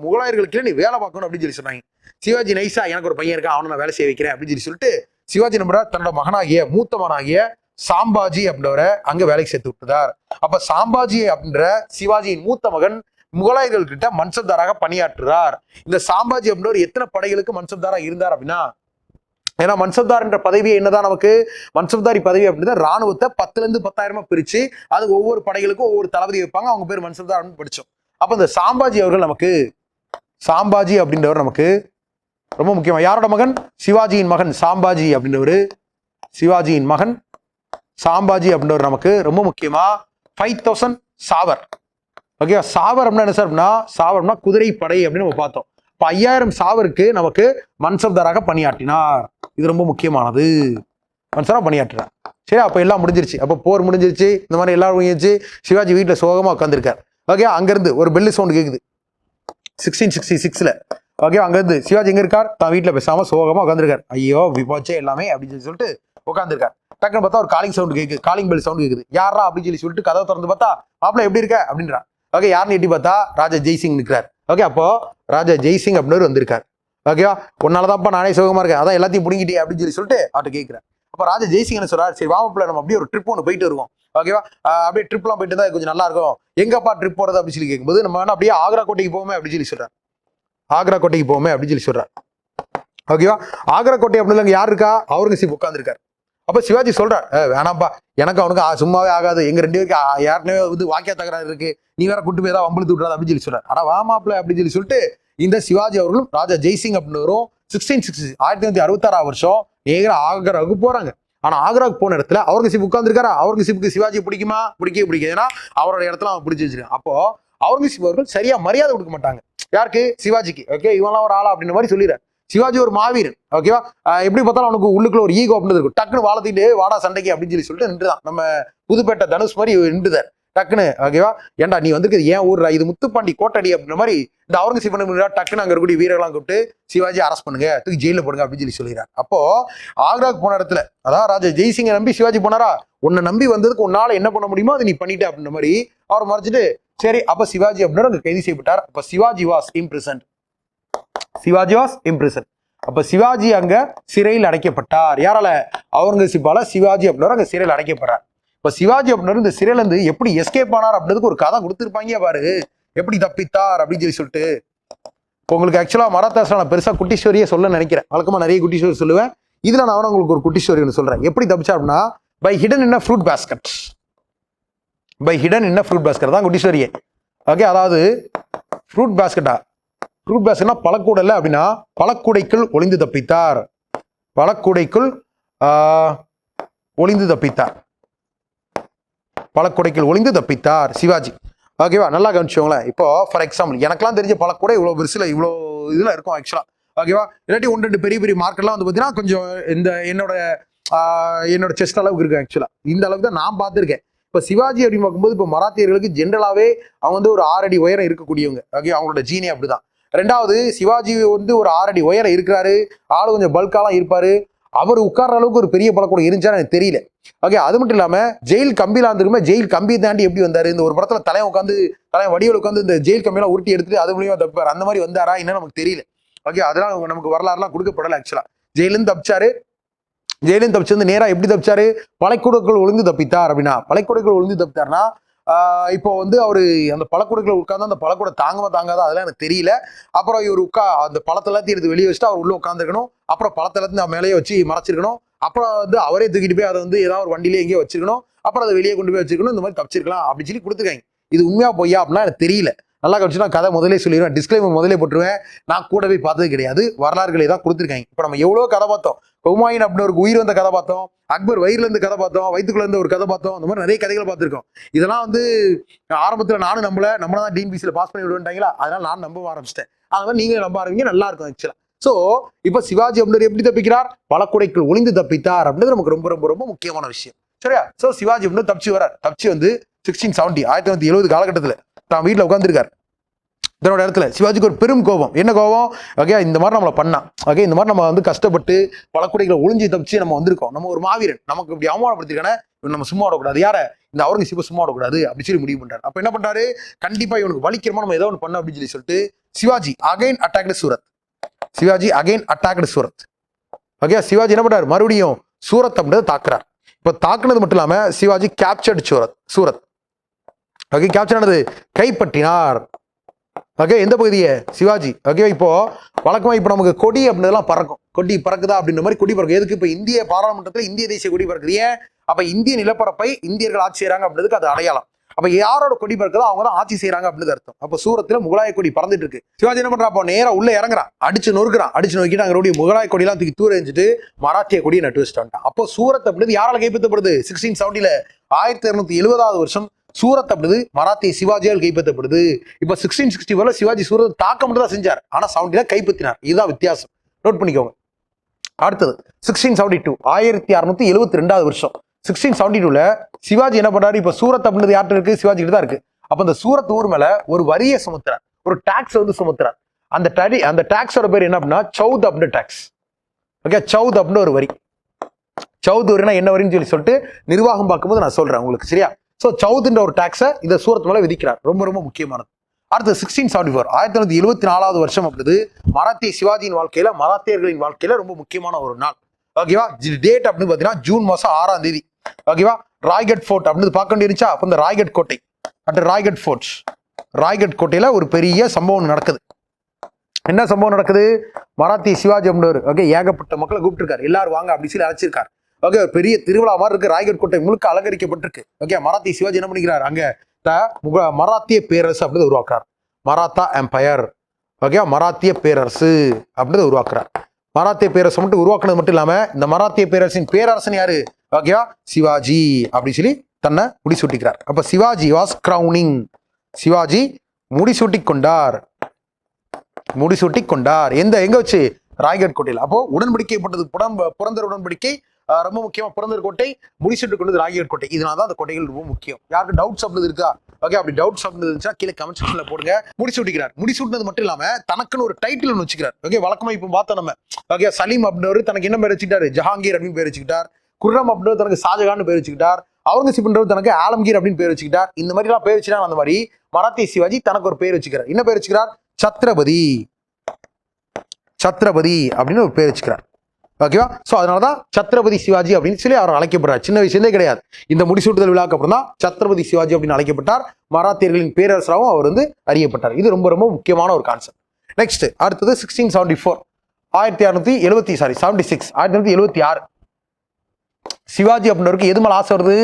முகலாயர்களுக்கு நீ வேலை பார்க்கணும் அப்படின்னு சொல்லி சொன்னாங்க. சிவாஜி நைஸா எனக்கு ஒரு பையன் இருக்கா, அவனை நான் வேலை செய்ய வைக்கிறேன் அப்படின்னு சொல்லிட்டு சிவாஜி நம்பர் தன்னோட மகனாகிய மூத்த மகனாகிய சாம்பாஜி அப்படின்றவரை அங்க வேலைக்கு சேர்த்து விட்டுதார். அப்ப சாம்பாஜி அப்படின்ற சிவாஜியின் மூத்த மகன் முகலாயர்கள் கிட்ட மன்சப்தாராக பணியாற்றுறார். இந்த சாம்பாஜி அப்படின்றவர் எத்தனை படைகளுக்கு மன்சப்தாரா இருந்தார் அப்படின்னா, ஏன்னா மன்சப்தார் என்ற பதவி என்னதான் நமக்கு மன்சப்தாரி பதவி அப்படின்னா ராணுவத்தை 10ல இருந்து 10,000 பிரிச்சு அதுக்கு ஒவ்வொரு படைகளுக்கும் ஒவ்வொரு தளபதி வைப்பாங்க, அவங்க பேர் மன்சப்தார் அப்படின்னு படிச்சோம். அப்ப இந்த சாம்பாஜி அவர்கள் நமக்கு, சாம்பாஜி அப்படின்றவர் நமக்கு ரொம்ப முக்கியமா, யாரோட மகன், சிவாஜியின் மகன் சாம்பாஜி அப்படின்றவர், சிவாஜியின் மகன் சாம்பாஜி அப்படின்றவர் நமக்கு ரொம்ப முக்கியமா 5000 சாவர். ஓகே, சாவர் அப்படின்னா என்ன சார் அப்படின்னா, சாவர்னா குதிரை படை அப்படின்னு நம்ம பார்த்தோம். இப்போ 5000 சாவருக்கு நமக்கு மன்சப்தாராக பணியாற்றினார். இது ரொம்ப முக்கியமானது, மன்சப்தாரா பணியாற்றினார். சரி, அப்போ எல்லாம் முடிஞ்சிருச்சு. அப்போ போர் முடிஞ்சிருச்சு, இந்த மாதிரி எல்லாரும் முடிஞ்சிருச்சு. சிவாஜி வீட்டில் சோகமா உட்காந்துருக்கார். ஓகே, அங்கிருந்து ஒரு பெல்லு சவுண்ட் கேட்குது 1666ல. ஓகே, அங்கிருந்து சிவாஜி எங்க இருக்கார், தான் வீட்டில் பேசாம சோகமா உட்காந்துருக்கார். ஐயோ விபோச்சே எல்லாமே அப்படின்னு சொல்லிட்டு உட்காந்துருக்கார். டக்குன்னு பார்த்தா ஒரு காலிங் சவுண்ட் கேட்குது, காலிங் பெல் சவுண்ட் கேட்குது. யாரா அப்படின்னு சொல்லிட்டு கதவை திறந்து பார்த்தா, மாப்பிள்ள எப்படி இருக்க அப்படின்றா. ஓகே, யாருன்னு எட்டி பார்த்தா ராஜா ஜெய்சிங் நிற்கிறார். ஓகே, அப்போ ராஜா ஜெய்சிங் அப்படின்னு வந்திருக்கார். ஓகேவா, உன்னாலதான்ப்பா நானே சோகமா இருக்கேன், அதான் எல்லாத்தையும் பிடிங்கிட்டே அப்படின்னு சொல்லிட்டு அவர்கிட்ட கேட்கிறார். அப்போ ராஜா ஜெய்சிங் என்ன சொல்றாரு, சரி வாமப்பிள்ள நம்ம அப்படியே ஒரு ட்ரிப் ஒன்று போயிட்டு வருவோம். ஓகேவா, அப்படியே ட்ரிப்லாம் போயிட்டு தான் கொஞ்சம் நல்லா இருக்கும். எங்கப்பா ட்ரிப் போறது அப்படின்னு சொல்லி கேட்கும்போது, நம்ம வேணா அப்படியே ஆக்ரா கோட்டைக்கு போவோமே அப்படின்னு சொல்றாரு. ஆக்ரா கோட்டைக்கு போவோமே அப்படின்னு சொல்றாரு. ஓகேவா, ஆக்ரா கோட்டை அப்படின்னு யார் இருக்கா, அவுரங்கசீப் உட்காந்துருக்காரு. அப்ப சிவாஜி சொல்றார், வேணாம்ப்பா, எனக்கு அவனுக்கு சும்மாவே ஆகாது, எங்க 2 பேருக்கு யாருனே வந்து வாக்கிய தகராறு இருக்கு, நீ வேற கூட்டு போய் ஏதாவது வம்பளுத்து விட்றாது அப்படின்னு சொல்லி சொல்றாரு. ஆனா வாமாப்ல அப்படின்னு சொல்லிட்டு இந்த சிவாஜி அவர்களும் ராஜா ஜெய்சிங் அப்படின்னு 1966 வருஷம் நேரா ஆக்ராவுக்கு போறாங்க. ஆனா ஆக்ராவுக்கு போன இடத்துல அவுரங்கசீப் உட்கார்ந்துருக்காரா, அவுரங்கசீப்புக்கு சிவாஜி பிடிக்குமா, பிடிக்காது. ஏன்னா அவரோட இடத்துல அவன் பிடிச்சி வச்சிருக்கான். அப்போ அவுரங்கசீப் அவர்கள் சரியா மரியாதை கொடுக்க மாட்டாங்க. யாருக்கு, சிவாஜிக்கு. ஓகே, இவன்லாம் ஒரு ஆளா அப்படின்ற மாதிரி சொல்லிடுறாரு. சிவாஜி ஒரு மாவீரன். ஓகேவா, எப்படி பார்த்தாலும் அவனுக்கு உள்ளுக்குள்ள ஒரு ஈகோ அப்படின்னு இருக்கும். டக்குன்னு வாழத்திட்டு வாடா சண்டைக்கு அப்படின்னு சொல்லிட்டு நின்றுதான். நம்ம புதுப்பேட்டை தனுஷ் மாதிரி நின்றுதார் டக்குன்னு. ஓகேவா, ஏன்டா நீ வந்திருக்குது ஏன் ஊர்ரா, இது முத்துப்பாண்டி கோட்டடி அப்படின்ற மாதிரி இந்த அவுரங்கசீப் டக்குன்னு அங்க இருக்கக்கூடிய வீரர்கள்லாம் கூப்பிட்டு சிவாஜி அரெஸ்ட் பண்ணுங்க, தூக்கி ஜெயில போடுங்க அப்படின்னு சொல்லிடுறாரு. அப்போ ஆக்ராவுக்கு போன இடத்துல, அதாவது ராஜா ஜெய்சிங்கை நம்பி சிவாஜி போனாரா, உன்னை நம்பி வந்ததுக்கு உன்னால என்ன பண்ண முடியுமோ அதை நீ பண்ணிட்ட அப்படின்ற மாதிரி அவர் மறைச்சிட்டு, சரி அப்ப சிவாஜி அப்படின்னு அங்க கைது செய்யப்பட்டார். அப்ப Shivaji was imprisoned. Shivaji was imprisoned. அப்ப சிவாஜி அங்க சிறையில் அடைக்கப்பட்டார். யாரால, அவுரங்கசீப்பால சிவாஜி அப்படின்ற அங்க சிறையில் அடைக்கப்படுறார். இப்ப சிவாஜி அப்படின்ற இந்த சிறையில இருந்து எப்படி எஸ்கேப் ஆனார் அப்படின்றதுக்கு ஒரு கதை கொடுத்துருப்பாங்க பாரு, எப்படி தப்பித்தார் அப்படின்னு சொல்லிட்டு. இப்போ உங்களுக்கு ஆக்சுவலா மராத்தாஸ்ல நான் பெருசா குட்டி ஸ்டோரியே சொல்ல நினைக்கிறேன். வழக்கமா நிறைய குட்டி ஸ்டோரி சொல்லுவேன். இதுல நான் உங்களுக்கு ஒரு குட்டி ஸ்டோரி ஒன்று சொல்றேன். எப்படி தப்பிச்சா அப்படின்னா, by hidden in a fruit basket. By hidden in a fruit basket தான் குட்டி ஸ்டோரியே. ஓகே, அதாவது ஃப்ரூட் பேஸ்கெட்டா, ஃப்ரூட் பேஸ்கெட்னா பழக்கூடல அப்படின்னா பழக்கூடைக்குள் ஒளிந்து தப்பித்தார். பழக்கூடைக்குள் ஒளிந்து தப்பித்தார். பழக்கூடைக்குள் ஒளிந்து தப்பித்தார் சிவாஜி. ஓகேவா, நல்லா கவனிச்சோங்களேன். இப்போ ஃபார் எக்ஸாம்பிள் எனக்கெல்லாம் தெரிஞ்ச பழக்கூடை இவ்வளோ பெருசில் இவ்வளோ இதில் இருக்கும் ஆக்சுவலாக. ஓகேவா, இல்லாட்டி 1-2 பெரிய பெரிய மார்க்கெட்லாம் வந்து பார்த்தீங்கன்னா கொஞ்சம் இந்த என்னோட செஸ்ட் அளவுக்கு இருக்கு ஆக்சுவலாக. இந்த அளவுக்கு தான் நான் பார்த்துருக்கேன். இப்போ சிவாஜி அப்படின்னு பார்க்கும்போது இப்போ மராத்தியர்களுக்கு ஜென்ரலாகவே அவங்க வந்து ஒரு 6 அடி உயரம் இருக்கக்கூடியவங்க. ஓகே, அவங்களோட ஜீனி அப்படிதான். ரெண்டாவது, சிவாஜி வந்து ஒரு 6 அடி உயரம் இருக்கிறாரு, ஆளு கொஞ்சம் பல்காலாம் இருப்பாரு. அவர் உட்கார்ற அளவுக்கு ஒரு பெரிய பழக்கூடம் இருந்துச்சா எனக்கு தெரியல. ஓகே, அது மட்டும் இல்லாம ஜெயில் கம்பியில இருந்துருமே, ஜெயில் கம்பியை தாண்டி எப்படி வந்தாரு? இந்த ஒரு படத்துல தலைவன் வடிவில் உட்காந்து இந்த ஜெயில் கம்பியெல்லாம் உருட்டி எடுத்துட்டு அது மூலியமா தப்பாரு, அந்த மாதிரி வந்தாரா என்ன நமக்கு தெரியல. ஓகே, அதெல்லாம் நமக்கு வரலாறுலாம் கொடுக்கப்படல ஆக்சுவலா. ஜெயிலிருந்து தப்பிச்சாரு. ஜெயிலிருந்து தப்பிச்சு வந்து நேரா எப்படி தப்பிச்சாரு? பழக்கூடக்குள் ஒளிந்து தப்பித்தார். அப்படின்னா பழக்கூடக்குள் ஒளிந்து தப்பித்தார்னா இப்போ வந்து அவரு அந்த பழக்கூடக்குள்ள உட்காந்து அந்த பழக்கூட தாங்காதா அதெல்லாம் எனக்கு தெரியல. அப்புறம் இவர் அந்த பழத்தை எல்லாத்தையும் எடுத்து வெளியே வச்சுட்டு அவர் உள்ள உட்காந்துருக்கணும். அப்புறம் பழத்தை எல்லாத்தையும் மேலேயே வச்சு மறைச்சிருக்கணும். அப்புறம் வந்து அவரே தூக்கிட்டு போய் அதை வந்து ஏதாவது ஒரு வண்டியிலே எங்கேயோ வச்சிருக்கணும். அப்புறம் அதை வெளியே கொண்டு போய் வச்சிருக்கணும். இந்த மாதிரி தப்பிச்சிருக்கலாம் அப்படின்னு சொல்லி கொடுத்துருக்காங்க. இது உண்மையா பொய்யா அப்படின்னா எனக்கு தெரியல. நல்லா கழிச்சு நான் கதை முதலே சொல்லிடுவேன், டிஸ்க்ளைமர் முதலே போட்டுருவேன். நான் கூடவே பார்த்தது கிடையாது, வரலாறுகளை தான் கொடுத்துருக்காங்க. இப்போ நம்ம எவ்வளோ கதை பார்த்தோம். ஹுமாயூன் அப்படின்னு ஒரு உயிர் வந்த கதை பார்த்தோம், அக்பர் வயிறுல இருந்து கதை பார்த்தோம், வயிற்றுக்குள்ள இருந்து ஒரு கதை பார்த்தோம். அந்த மாதிரி நிறைய கதைகளை பார்த்துருக்கோம். இதெல்லாம் வந்து ஆரம்பத்தில் நானும் நம்மளதான் டிஎன்பிசியில் பாஸ் பண்ணி விடுவேன்ட்டாங்களா, அதனால நான் நம்ப ஆரம்பிச்சிட்டேன். அது மாதிரி நீங்களும் நம்ப ஆரம்பிங்க, நல்லா இருக்கும் ஆக்சுவலா. ஸோ இப்போ சிவாஜி அப்படின்றது எப்படி தப்பிக்கிறார்? பழக்கூடைக்குள் ஒளிந்து தப்பித்தார் அப்படின்றது நமக்கு ரொம்ப ரொம்ப ரொம்ப முக்கியமான விஷயம். சரியா? ஸோ சிவாஜி அப்படின்னு தப்பிச்சு வரார். தப்பிச்சு வந்து 1670 1970 காலகட்டத்தில் தான் வீட்டில் உட்காந்துருக்காரு தன்னோட இடத்துல. சிவாஜிக்கு ஒரு பெரும் கோபம். என்ன கோபம்? ஓகே, இந்த மாதிரி நம்மளை பண்ணா, ஓகே, இந்த மாதிரி நம்ம வந்து கஷ்டப்பட்டு பழக்கூடைகளை ஒளிஞ்சு தப்பிச்சு நம்ம வந்திருக்கோம். நம்ம ஒரு மாவீரன், நமக்கு இப்படி அவமானப்படுத்திருக்கானே, நம்ம சும்மா விடக்கூடாது. யார? இந்த அவுரங்கசீப்பை சும்மா விடக்கூடாது அப்படின்னு சொல்லி முடிவு பண்றாரு. அப்ப என்ன பண்றாரு? கண்டிப்பா இவனுக்கு வலிக்கிறமா நம்ம ஏதோ ஒன்று பண்ண அப்படின்னு சொல்லிட்டு Shivaji again attacked Surat. Shivaji again attacked Surat. Okay, Shivaji என்ன பண்றாரு? மறுபடியும் சூரத் அப்படின்றத தாக்குறார். இப்போ தாக்குனது மட்டும் இல்லாம Shivaji captured Surat. Okay, capture ஆனது கைப்பற்றினார். ஓகே, எந்த பகுதியை? சிவாஜி. ஓகே, இப்போ வழக்கமா இப்போ நமக்கு கொடி அப்படின்றதெல்லாம் பறக்கும். கொடி பறக்குதா அப்படின்ற மாதிரி கொடி பறக்கும். எதுக்கு? இப்போ இந்திய பாராளுமன்றத்தில் இந்திய தேசிய கொடி பறக்குது. ஏன்? அப்ப இந்திய நிலப்பரப்பை இந்தியர்கள் ஆட்சி செய்யறாங்க அப்படின்றதுக்கு அது அடையாளம். அப்ப யாரோட கொடி பறக்குதோ அவங்க தான் ஆட்சி செய்யறாங்க அப்படின்னு அர்த்தம். அப்ப சூரத்துல முகலாய கொடி பறந்துட்டு இருக்கு. சிவாஜி என்ன பண்றா? அப்போ நேரா உள்ள இறங்குறான், அடிச்சு நொறுக்கிட்டு அங்கே முகலாய கொடியெல்லாம் தூக்கி தூர எரிஞ்சிட்டு மராத்திய கொடியை நட்டு வச்சுட்டான். அப்போ சூரத் அப்படின்றது யாரால கைப்பற்றப்படுது? 1670 1270 வருஷம் சூரத் அப்படிது மராத்திய சிவாஜியால் கைப்பற்றப்படுது. இப்ப 1661 சிவாஜி சூரத் தாக்க மட்டும் தான் செஞ்சார், ஆனா 70 கைப்பற்றினார். இதுதான் வித்தியாசம், நோட் பண்ணிக்கோங்க. அடுத்தது 1672 1672 வருஷம் 1672ல சிவாஜி என்ன பண்றாரு? இப்ப சூரத் அப்படின்றது யார்கிட்ட இருக்கு? சிவாஜி கிட்ட தான் இருக்கு. அப்ப அந்த சூரத் ஊர் மேல ஒரு வரியை சுமத்துறார், ஒரு டாக்ஸ் வந்து சுமத்துறார். அந்த டாக்ஸோட பேர் என்ன அப்படின்னா சவுத் அப்படின்னு டாக்ஸ். ஓகே, சவுத் அப்படின்னு ஒரு வரி. சவுத் வரினா என்ன வரின்னு சொல்லிட்டு நிர்வாகம் பார்க்கும்போது நான் சொல்றேன் உங்களுக்கு, சரியா? ஸோ சவுத்ன்ற ஒரு டாக்ஸை இந்த சூரத் மேல விதிக்கிறார். ரொம்ப ரொம்ப முக்கியமானது. அடுத்து 1674 1974 வருஷம் அப்படிது மராத்திய சிவாஜியின் வாழ்க்கையில, மராத்தியர்களின் வாழ்க்கையில ரொம்ப முக்கியமான ஒரு நாள். ஓகேவா? டேட் அப்படின்னு பாத்தீங்கன்னா ஜூன் மாசம் 6ஆம் தேதி. ஓகேவா? ராய்கட் ஃபோர்ட் அப்படின்னு பார்க்க வேண்டியிருந்துச்சா? அப்போ இந்த ராய்கட் கோட்டை, ராய்கட் ஃபோர்ட், ராய்கட் கோட்டையில ஒரு பெரிய சம்பவம் நடக்குது. என்ன சம்பவம் நடக்குது? மராத்திய சிவாஜி அப்படின்றவர் ஓகே ஏகப்பட்ட மக்களை கூப்பிட்டுருக்காரு, எல்லாரும் வாங்க அப்படின்னு சொல்லி அழைச்சிருக்காரு. ஓகே, ஒரு பெரிய திருவிழா மாதிரி இருக்கு. ராய்கட் கோட்டை முழுக்க அலங்கரிக்கப்பட்டிருக்கு. ஓகே, மராத்திய சிவாஜி என்ன பண்ணிக்கிறார்? அங்க மராத்திய பேரரசு அப்படின்னு உருவாக்குறார். மராத்தா எம்பையர். ஓகே, மராத்திய பேரரசு அப்படின்னு உருவாக்குறார். மராத்திய பேரரசு மட்டும் உருவாக்குனது மட்டும் இல்லாம இந்த மராத்திய பேரரசின் பேரரசன் யாரு? ஓகேவா? சிவாஜி அப்படின்னு சொல்லி தன்னை முடிசூட்டிக்கிறார். அப்ப சிவாஜி வாஸ் கிரவுனிங். சிவாஜி முடிசூட்டிக் கொண்டார். முடிசூட்டிக் கொண்டார் எங்க வச்சு? ராய்கட் கோட்டையில். அப்போ உடன்படிக்கை போட்டது புரந்தர் உடன்படிக்கை ரொம்ப முக்கியமா. புரந்தர் கோட்டை முடிசூட்டு கொண்டது ராய்கட் கோட்டை. இதனாலதான் அந்த கோட்டைகள் ரொம்ப முக்கியம். யாருக்கு டவுட்ஸ் அப்படி இருக்கா? ஓகே, அப்படி டவுட்ஸ் அப்படி இருந்துச்சுன்னா கீழே கமெண்ட் செக்ஷன்ல போடுங்க. முடிசூட்டிக்கிறார். முடிசூட்டினது மட்டும் இல்லாம தனக்குன்னு ஒரு டைட்டில் ஒன்று வச்சுக்கிறார். ஓகே, வழக்கமா இப்போ பார்த்தோம் நம்ம. ஓகே, சலீம் அப்படின்றவர் தனக்கு என்ன பேர் வச்சுக்கிட்டாரு? ஜஹாங்கீர் அப்படின்னு பேர் வச்சுக்கிட்டார். குர்ரம் அப்படின்றவர் தனக்கு ஷாஜகான் பேர் வச்சுக்கிட்டார். அவுரங்கசீப்ன்றவர் தனக்கு ஆலம்கீர் அப்படின்னு பேர் வச்சுக்கிட்டார். இந்த மாதிரி எல்லாம் பேர் வச்சுட்டாங்க. அந்த மாதிரி மராத்திய சிவாஜி தனக்கு ஒரு பேர் வச்சுக்கிறார். என்ன பேர் வச்சுக்கிறார்? சத்ரபதி. சத்ரபதி அப்படின்னு ஒரு பேர் வச்சுக்கிறார். ஓகேவா? ஸோ அதனாலதான் சத்ரபதி சிவாஜி அப்படின்னு சொல்லி அவர் அழைக்கப்படுறார். சின்ன வயசுலேயே கிடையாது, இந்த முடிசூட்டுதல் விழாக்கு அப்புறம் தான் சத்ரபதி சிவாஜி அப்படின்னு அழைக்கப்பட்டார். மராத்தியர்களின் பேரரசராகவும் அவர் வந்து அறியப்பட்டார். இது ரொம்ப ரொம்ப முக்கியமான ஒரு கான்செப்ட். நெக்ஸ்ட் அடுத்தது 1674 1776 சிவாஜி அப்படின்றவருக்கு எது மேல ஆசை வருது?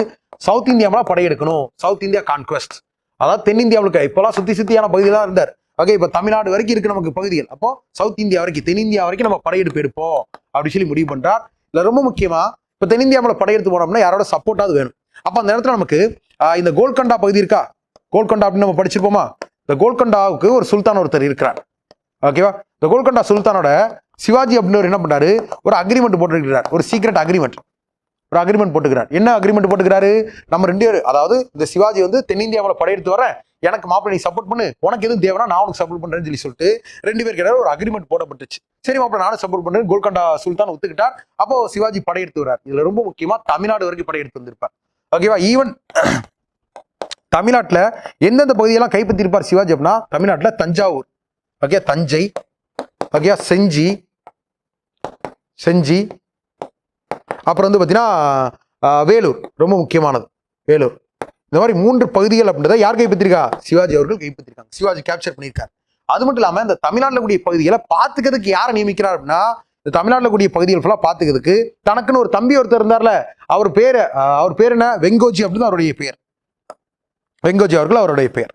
சவுத் இந்தியா மேல படையெடுக்கணும், சவுத் இந்தியா கான்குவெஸ்ட். அதாவது தென்னிந்தியாவுக்கு இப்பெல்லாம் சுத்தியான பகுதியில் தான் இருந்தார். ஓகே, இப்ப தமிழ்நாடு வரைக்கும் இருக்கு நமக்கு பகுதிகள். அப்போ சவுத் இந்தியா வரைக்கும், தென்னிந்தியா வரைக்கும் நம்ம படையெடுப்பு எடுப்போம் அப்படின்னு சொல்லி முடிவு பண்றார். இதுல ரொம்ப முக்கியமா இப்ப தென்னிந்தியா மேல படையெடுத்து போனோம்னா யாரோட சப்போர்ட்டாவது வேணும். அப்ப அந்த இடத்துல நமக்கு இந்த கோல்கொண்டா பகுதி இருக்கா, கோல்கொண்டா அப்படின்னு நம்ம படிச்சிருப்போமா? இந்த கோல்கொண்டாவுக்கு ஒரு சுல்தான் ஒருத்தர் இருக்கிறார். ஓகேவா? இந்த கோல்கொண்டா சுல்தானோட சிவாஜி அப்படின்னு என்ன பண்றாரு, ஒரு அக்ரிமெண்ட் போட்டுருக்கிறார், ஒரு சீக்ரெட் அக்ரிமெண்ட். ஒரு அக்ரிமெண்ட் போட்டுக்கிறார். என்ன அக்ரிமெண்ட் போட்டுக்கிறாரு? நம்ம 2 பேர், அதாவது இந்த சிவாஜி வந்து தென்னிந்தியாவில் படையெடுத்து வரேன், எனக்கு மாப்பிள்ளை நீ சப்போர்ட் பண்ணு, உனக்கு எதுவும் தேவைன்னா நான் உனக்கு சப்போர்ட் பண்றேன்னு சொல்லிட்டு 2 பேர் கிடையாது ஒரு அக்ரிமெண்ட் போடப்பட்டுச்சு. சரி மாப்பிள்ளை நானும் சப்போர்ட் பண்றேன், கோல்கொண்டா சுல்தான் ஒத்துக்கிட்டார். அப்போ சிவாஜி படையெடுத்து வர்றார். இதுல ரொம்ப முக்கியமா தமிழ்நாடு வரைக்கும் படையெடுத்து வந்திருப்பார். ஓகேவா? ஈவன் தமிழ்நாட்டுல எந்தெந்த பகுதியெல்லாம் கைப்பற்றிருப்பார் சிவாஜி அப்படின்னா, தமிழ்நாட்டுல தஞ்சாவூர், ஓகே, தஞ்சை, ஓகே, செஞ்சி, அப்புறம் வந்து பார்த்தீங்கன்னா வேலூர், ரொம்ப முக்கியமானது வேலூர். இந்த மாதிரி 3 பகுதிகள் அப்படின்றத யார் கைப்பற்றிருக்கா? சிவாஜி அவர்கள் கைப்பற்றிருக்காங்க. சிவாஜி கேப்சர் பண்ணியிருக்காரு. அது மட்டும் இல்லாமல் இந்த தமிழ்நாட்டில் கூடிய பகுதிகளை பார்த்துக்கிறதுக்கு யாரை நியமிக்கிறார் அப்படின்னா, இந்த தமிழ்நாட்டில் கூடிய பகுதிகள் ஃபுல்லாக பார்த்துக்கிறதுக்கு தனக்குன்னு ஒரு தம்பி ஒருத்தர் இருந்தார்ல, அவர் பேர் என்ன? வெங்கோஜி அப்படின்னு அவருடைய பேர். வெங்கோஜி அவர்கள் அவருடைய பேர்.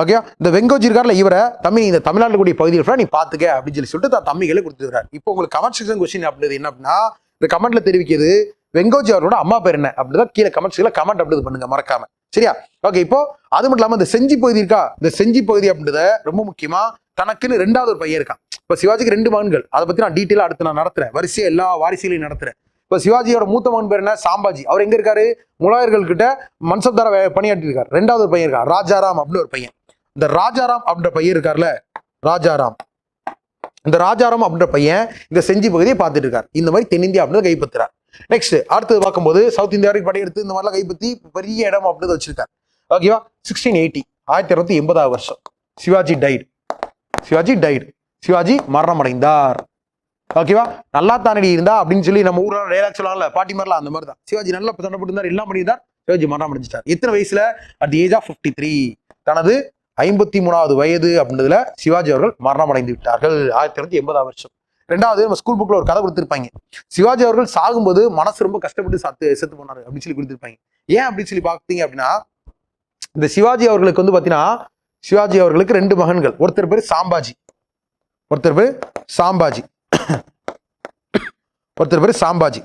ஓகே, இந்த வெங்கோஜி இருக்கார்ல, இவரை தம்பி இந்த தமிழ்நாட்டில் கூடிய பகுதிகள் ஃபுல்லாக நீ பார்த்துக்க அப்படின்னு சொல்லிட்டு தான் தம்பிகளை கொடுத்துருக்காரு. இப்போ உங்களுக்கு கமெண்ட் செக்ஷன் கொஸ்டின் அப்படின்றது என்ன அப்படின்னா, இந்த கமெண்ட்ல தெரிவிக்கிறது வெங்கோஜி அவரோட அம்மா பேர் என்ன அப்படிதான் கீழே கமெண்ட்ஸ்ல கமெண்ட் அப்படி பண்ணுங்க மறக்காம. சரியா? ஓகே, இப்போ அது மட்டும் இல்லாம இந்த செஞ்சி பகுதி இருக்கா, இந்த செஞ்சி பகுதி அப்படின்றத ரொம்ப முக்கியமா தனக்குன்னு 2வது ஒரு பையன் இருக்கான். இப்போ சிவாஜிக்கு 2 மகன்கள், அதை பத்தி நான் டீட்டெயிலா அடுத்து நான் நடத்துறேன், வரிசையா எல்லா வாரிசுகளையும் நடத்துறேன். இப்போ சிவாஜியோட மூத்த மகன் பேர் என்ன? சாம்பாஜி. அவர் எங்க இருக்காரு? முகலாயர்கள் கிட்ட மன்சப்தார பணியாற்றி இருக்காரு. 2வது ஒரு பையன் இருக்கார், ராஜாராம் அப்படின்னு ஒரு பையன். இந்த ராஜாராம் அப்படின்ற பையன் இருக்கார்ல, இந்த ராஜாராம் அப்படின்ற பையன் இந்த செஞ்சி பகுதியை பார்த்துட்டு இருக்காரு. இந்த மாதிரி தென்னிந்தியா அப்படின்றத கைப்பற்றுறார். நெக்ஸ்ட் அடுத்தது பார்க்கும்போது சவுத் இந்தியா வரைக்கும் படையெடுத்து இந்த மாதிரிலாம் கைப்பற்றி பெரிய இடம் அப்படின்றத வச்சிருக்காரு. ஓகேவா? 1680 1880 வருஷம் சிவாஜி டைட். சிவாஜி மரணம் அடைந்தார். ஓகேவா? நல்லா தானடி இருந்தா அப்படின்னு சொல்லி நம்ம ஊர்ல டைலாக் சொல்லலாம்ல, பாட்டி மாதிரிலாம், அந்த மாதிரி தான் சிவாஜி நல்லா சண்டை போட்டு எல்லாம் பண்ணியிருந்தார். சிவாஜி மரணம் அடைஞ்சிட்டார். எத்தனை வயசுல? At the age of 53. தனது 53வது வயது அப்படின்றதுல சிவாஜி அவர்கள் மரணம் அடைந்து விட்டார்கள். 1980 வருஷம். 2வது நம்ம ஸ்கூல் புக்ல ஒரு கதை கொடுத்திருப்பாங்க. சிவாஜி அவர்கள் சாகும்போது மனசு ரொம்ப கஷ்டப்பட்டு செத்து போனாரு அப்படின்னு சொல்லி கொடுத்திருப்பாங்க. ஏன் அப்படின்னு சொல்லி பார்த்தீங்க அப்படின்னா, இந்த சிவாஜி அவர்களுக்கு வந்து பாத்தீங்கன்னா, சிவாஜி அவர்களுக்கு 2 மகன்கள். ஒருத்தர் பேர் சாம்பாஜி,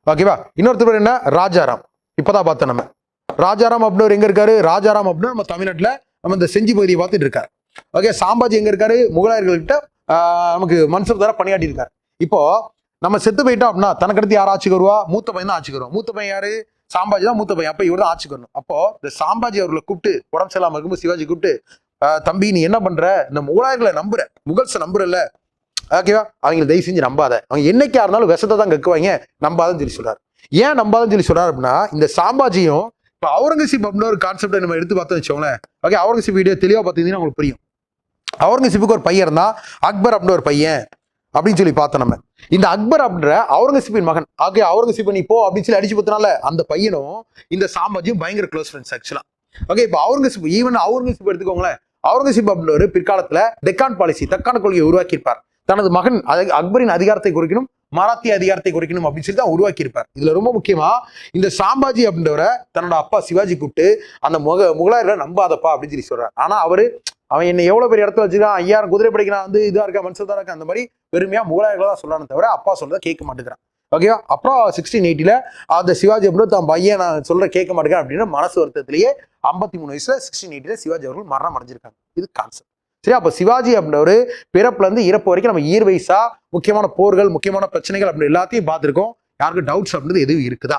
ஓகேவா? இன்னொருத்தர் பேர் என்ன? ராஜாராம். இப்பதான் பார்த்தோம் நம்ம. ராஜாராம் அப்படின்னு எங்க இருக்காரு? ராஜாராம் அப்படின்னு நம்ம தமிழ்நாட்டுல நம்ம இந்த செஞ்சி பகுதியை பார்த்துட்டு இருக்காரு. ஓகே, சாம்பாஜி எங்க இருக்காரு? முகலாயர்கள்கிட்ட நமக்கு மன்சப்தாரா பணியாட்டி இருக்காரு. இப்போ நம்ம செத்து போயிட்டோம் அப்படின்னா தனக்கடுத்து யார் ஆட்சிக்கு வருவா? மூத்த பையன் தான் ஆட்சிக்கு வருவா. மூத்த பையன் யாரு? சாம்பாஜி தான் மூத்த பையன். அப்ப இவர் தான் ஆட்சிக்கு வரணும். அப்போ இந்த சாம்பாஜி அவர்களை கூப்பிட்டு, உடம்பு சரியில்லாம இருக்கும்போது சிவாஜி கூப்பிட்டு, தம்பி நீ என்ன பண்ற? இந்த முகலாயர்களை நம்புற, முகல்ஸை நம்புறல்ல, ஓகேவா? அவங்களை தயவு செஞ்சு நம்பாத, அவங்க என்னைக்கா இருந்தாலும் விஷத்தை தான் கக்குவாங்க, நம்பாதன்னு சொல்லி சொல்றாரு. ஏன் நம்பாதன்னு சொல்லி சொல்றாரு அப்படின்னா, இந்த சாம்பாஜியும் இப்போ அவுரங்கசீப் அப்படின்னு ஒரு கான்செப்டை நம்ம எடுத்து பார்த்தோம் வச்சோங்களேன். ஓகே, அவுரங்கசீப் வீடியோ தெளிவாக பார்த்தீங்கன்னா உங்களுக்கு புரியும். அவுரங்கசீப்புக்கு ஒரு பையன் இருந்தா, அக்பர் அப்படின்னு ஒரு பையன் அப்படின்னு சொல்லி பார்த்தோம் நம்ம. இந்த அக்பர் அப்படின்ற அவுரங்கசீப்பின் மகன், ஆகே அவுரங்கசீப் நீ போ அப்படின்னு சொல்லி அடிச்சு பத்தினால அந்த பையனும் இந்த சாம்பாஜியும் பயங்கர க்ளோஸ் ஃப்ரெண்ட்ஸ் ஆக்சுவலா. ஓகே, இப்போ அவுரங்கசீப், ஈவன் அவுரங்கசீப் எடுத்துக்கோங்களேன். அவுரங்கசீப் அப்படின்ற ஒரு பிற்காலத்துல டெக்கான் பாலிசி, தக்கான கொள்கையை உருவாக்கியிருப்பார். தனது மகன் அக்பரின் அதிகாரத்தை குறைக்கணும், மராத்திய அதிகாரத்தை குறைக்கணும் அப்படின்னு சொல்லி தான் உருவாக்கி இருப்பார். இதுல ரொம்ப முக்கியமா இந்த சாம்பாஜி அப்படின்றவரை தன்னோட அப்பா சிவாஜி கூப்பிட்டு அந்த முகலாயர்களை நம்பாதப்பா அப்படின்னு சொல்லி சொல்றாரு. ஆனா அவன் என்ன எவ்வளவு பெரிய இடத்துல வச்சுக்கான், 5000 குதிரை படைக்கிறான், வந்து இதா இருக்கா, மன்சப்தாரா இருக்கா, அந்த மாதிரி பெருமையா முகலாயர்களை தான் சொல்றானே தவிர அப்பா சொல்றதை கேட்க மாட்டேங்கிறான். ஓகேவா? அப்புறம் 1680 அந்த சிவாஜி அப்படின்னு தான் பையன் நான் சொல்ற கேட்க மாட்டேங்கிறேன் அப்படின்னு மனசு வருத்தத்திலேயே 53 வயசுல 1680 சிவாஜி அவர்கள் மரணம் அடைஞ்சிருக்காங்க. இது கான்செப்ட். சரி, அப்ப சிவாஜி அப்படின்ற பிறப்புல இருந்து இறப்பு வரைக்கும் நம்ம இயர் வைஸா முக்கியமான போர்கள், முக்கியமான பிரச்சனைகள் அப்படின்னு எல்லாத்தையும் பார்த்திருக்கோம். யாருக்கு டவுட்ஸ் அப்படின்றது எதுவும் இருக்குதா?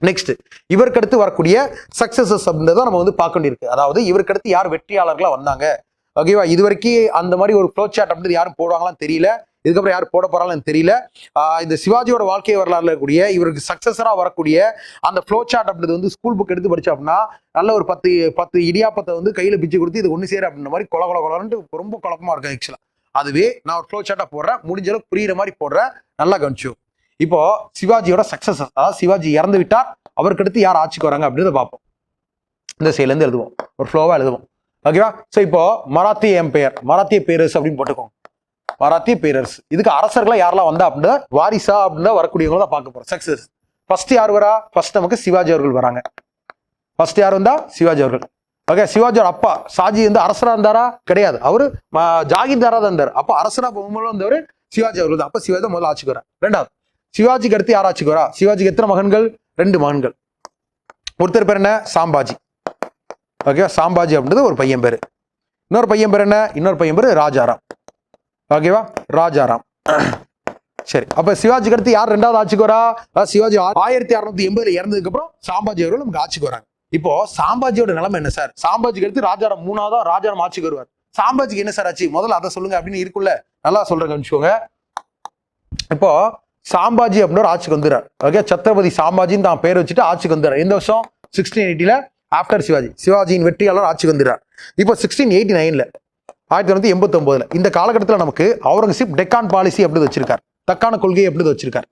நெக்ஸ்ட், இவருக்கு அடுத்து வரக்கூடிய சக்சஸஸ் அப்படின்றத நம்ம வந்து பார்க்க வேண்டியிருக்கு. அதாவது இவருக்கு அடுத்து யார் வெற்றியாளர்களா வந்தாங்க, ஓகேவா? இது வரைக்கும் அந்த மாதிரி ஒரு ஃப்ளோ சார்ட் அப்படின்றது யாரும் போடுவாங்களான்னு தெரியல. இதுக்கப்புறம் யார் போட போறாங்கன்னு தெரியல. இந்த சிவாஜியோட வாழ்க்கை வரலாறுல இருக்கக்கூடிய இவருக்கு சக்சஸரா வரக்கூடிய அந்த ஃப்ளோ சார்ட் அப்படின்றது வந்து ஸ்கூல் புக் எடுத்து படிச்சோம் அப்படின்னா நல்ல ஒரு 10 இடியாப்பத்தை வந்து கையில பிச்சு கொடுத்து இது ஒண்ணு சேர அப்படின்ற மாதிரி கொலன்ட்டு ரொம்ப குழப்பமா இருக்கும் ஆக்சுவலா. அதுவே நான் ஒரு ஃப்ளோ சார்ட்டா போடுறேன், முடிஞ்ச அளவுக்கு புரியுற மாதிரி போடுறேன், நல்லா கவனிச்சு. இப்போ சிவாஜியோட சக்சஸ், அதாவது சிவாஜி இறந்து விட்டார், அவருக்கு அடுத்து யார் ஆட்சிக்கு வராங்க அப்படின்றத பார்ப்போம். இந்த சைட்ல இருந்து எழுதுவோம், ஒரு ஃப்ளோவா எழுதுவோம். ஓகேவா? ஸோ இப்போ மராத்திய எம்பையர், மராத்திய பேரரசு அப்படின்னு போட்டுக்கோங்க. மராத்திய பேரரசு. இதுக்கு அரசர்களா யாரெல்லாம் வந்தா அப்படின்னா வாரிசா அப்படின்னா வரக்கூடியவங்க தான் பார்க்க போறோம். சக்சஸ் ஃபர்ஸ்ட் யார் வரா? ஃபர்ஸ்ட் நமக்கு சிவாஜி அவர்கள் வராங்க. ஃபர்ஸ்ட் யார் வந்தா? சிவாஜி அவர்கள். ஓகே, சிவாஜியோட அப்பா ஷாஜி வந்து அரசரா இருந்தாரா? கிடையாது, அவரு ஜாகிர்தாரா தான் இருந்தார். அப்ப அரசரா வந்தவர் சிவாஜி அவர்கள் தான். அப்ப சிவாஜி தான் முதல்ல ஆட்சிக்கு வரா. ரெண்டாவது, சிவாஜிக்கு அடுத்து யார் ஆட்சிக்கு வரா? சிவாஜிக்கு எத்தனை மகன்கள்? 2 மகன்கள். ஒருத்தர் பேர் என்ன? சாம்பாஜி. ஓகே, சாம்பாஜி அப்படின்றது ஒரு பையன் பேரு. இன்னொரு பையன் பேர் என்ன? இன்னொரு பையன் பேரு ராஜாராம். ஓகேவா, ராஜாராம். சரி, அப்ப சிவாஜிக்கு அடுத்து யார் ரெண்டாவது ஆட்சிக்கு வரா? சிவாஜி 1680 இறந்ததுக்கு அப்புறம் சாம்பாஜி அவர்கள் நமக்கு ஆட்சிக்கு வராங்க. இப்போ சாம்பாஜியோட நிலைமை என்ன சார்? சாம்பாஜிக்கு அடுத்து ராஜாராம் 3ஆவதா ராஜாராம் ஆட்சிக்கு வருவார். சாம்பாஜிக்கு என்ன சார் ஆச்சு? முதல்ல அதை சொல்லுங்க அப்படின்னு இருக்குல்ல, நல்லா சொல்றேன் கவனிச்சுக்கோங்க. இப்போ சாம்பாஜி அப்படின்னு ஒரு ஆட்சிக்கு வந்துடுறார். ஓகே, சத்ரபதி சாம்பாஜின்னு தான் பேர் வச்சுட்டு ஆட்சிக்கு வந்துடுறார். எந்த வருஷம்? 1680 ஆஃப்டர் சிவாஜி. சிவாஜியின் வெற்றியாளர் ஆட்சிக்கு வந்துடுறார். இப்போ 1689 1989 இந்த காலகட்டத்தில் நமக்கு அவுரங்கசீப் டெக்கான் பாலிசி அப்படி வச்சிருக்கார். தக்கான கொள்கை எப்படி வச்சிருக்காரு?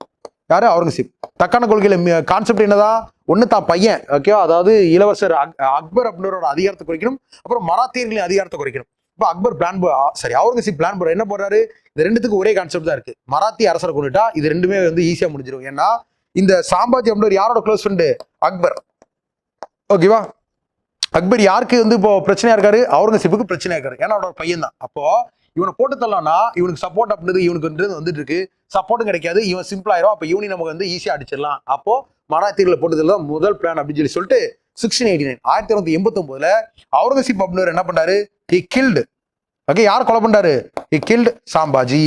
யாரு? அவுரங்கசீப். தக்கான கொள்கையில கான்செப்ட் என்னதான்? ஒண்ணு தான் பையன், ஓகேவா, அதாவது இளவரசர் அக்பர் அப்படின்ற அதிகாரத்தை குறைக்கணும், அப்புறம் மராத்தியர்களின் அதிகாரத்தை குறைக்கணும். இப்போ அக்பர் அவுரங்கசீப் பிளான் போற என்ன போறாரு? இது ரெண்டுத்துக்கு ஒரே கான்செப்ட் தான் இருக்கு. மராத்திய அரசரை கொண்டுட்டா இது ரெண்டுமே வந்து ஈஸியா முடிஞ்சிடும். ஏன்னா இந்த சாம்பாஜி அப்படின்ற யாரோட க்ளோஸ் ஃப்ரெண்டு? அக்பர். ஓகேவா, அக்பர் யாருக்கு வந்து இப்போ பிரச்சனையா இருக்காரு? அவுரங்கசீப்புக்கு பிரச்சனையா இருக்காரு. ஏன்னா அவரோட பையன் தான். அப்போ இவனை போட்டு தரலாம்னா இவனுக்கு சப்போர்ட் அப்படின்றது இவனுக்கு வந்துட்டு இருக்கு, சப்போர்ட்டும் கிடைக்காது, இவன் சிம்பிள் ஆயிரும். அப்போ இவனி நமக்கு வந்து ஈஸியா அடிச்சிடலாம். அப்போ மராத்தியர்களை போட்டதுல முதல் பிளான் அப்படின்னு சொல்லிட்டு 1689 1989 அவுரங்கசீப் அப்படின்ற என்ன பண்ணாரு? He guild. ஓகே, யார் கொலை பண்றாரு? He killed Sambhaji.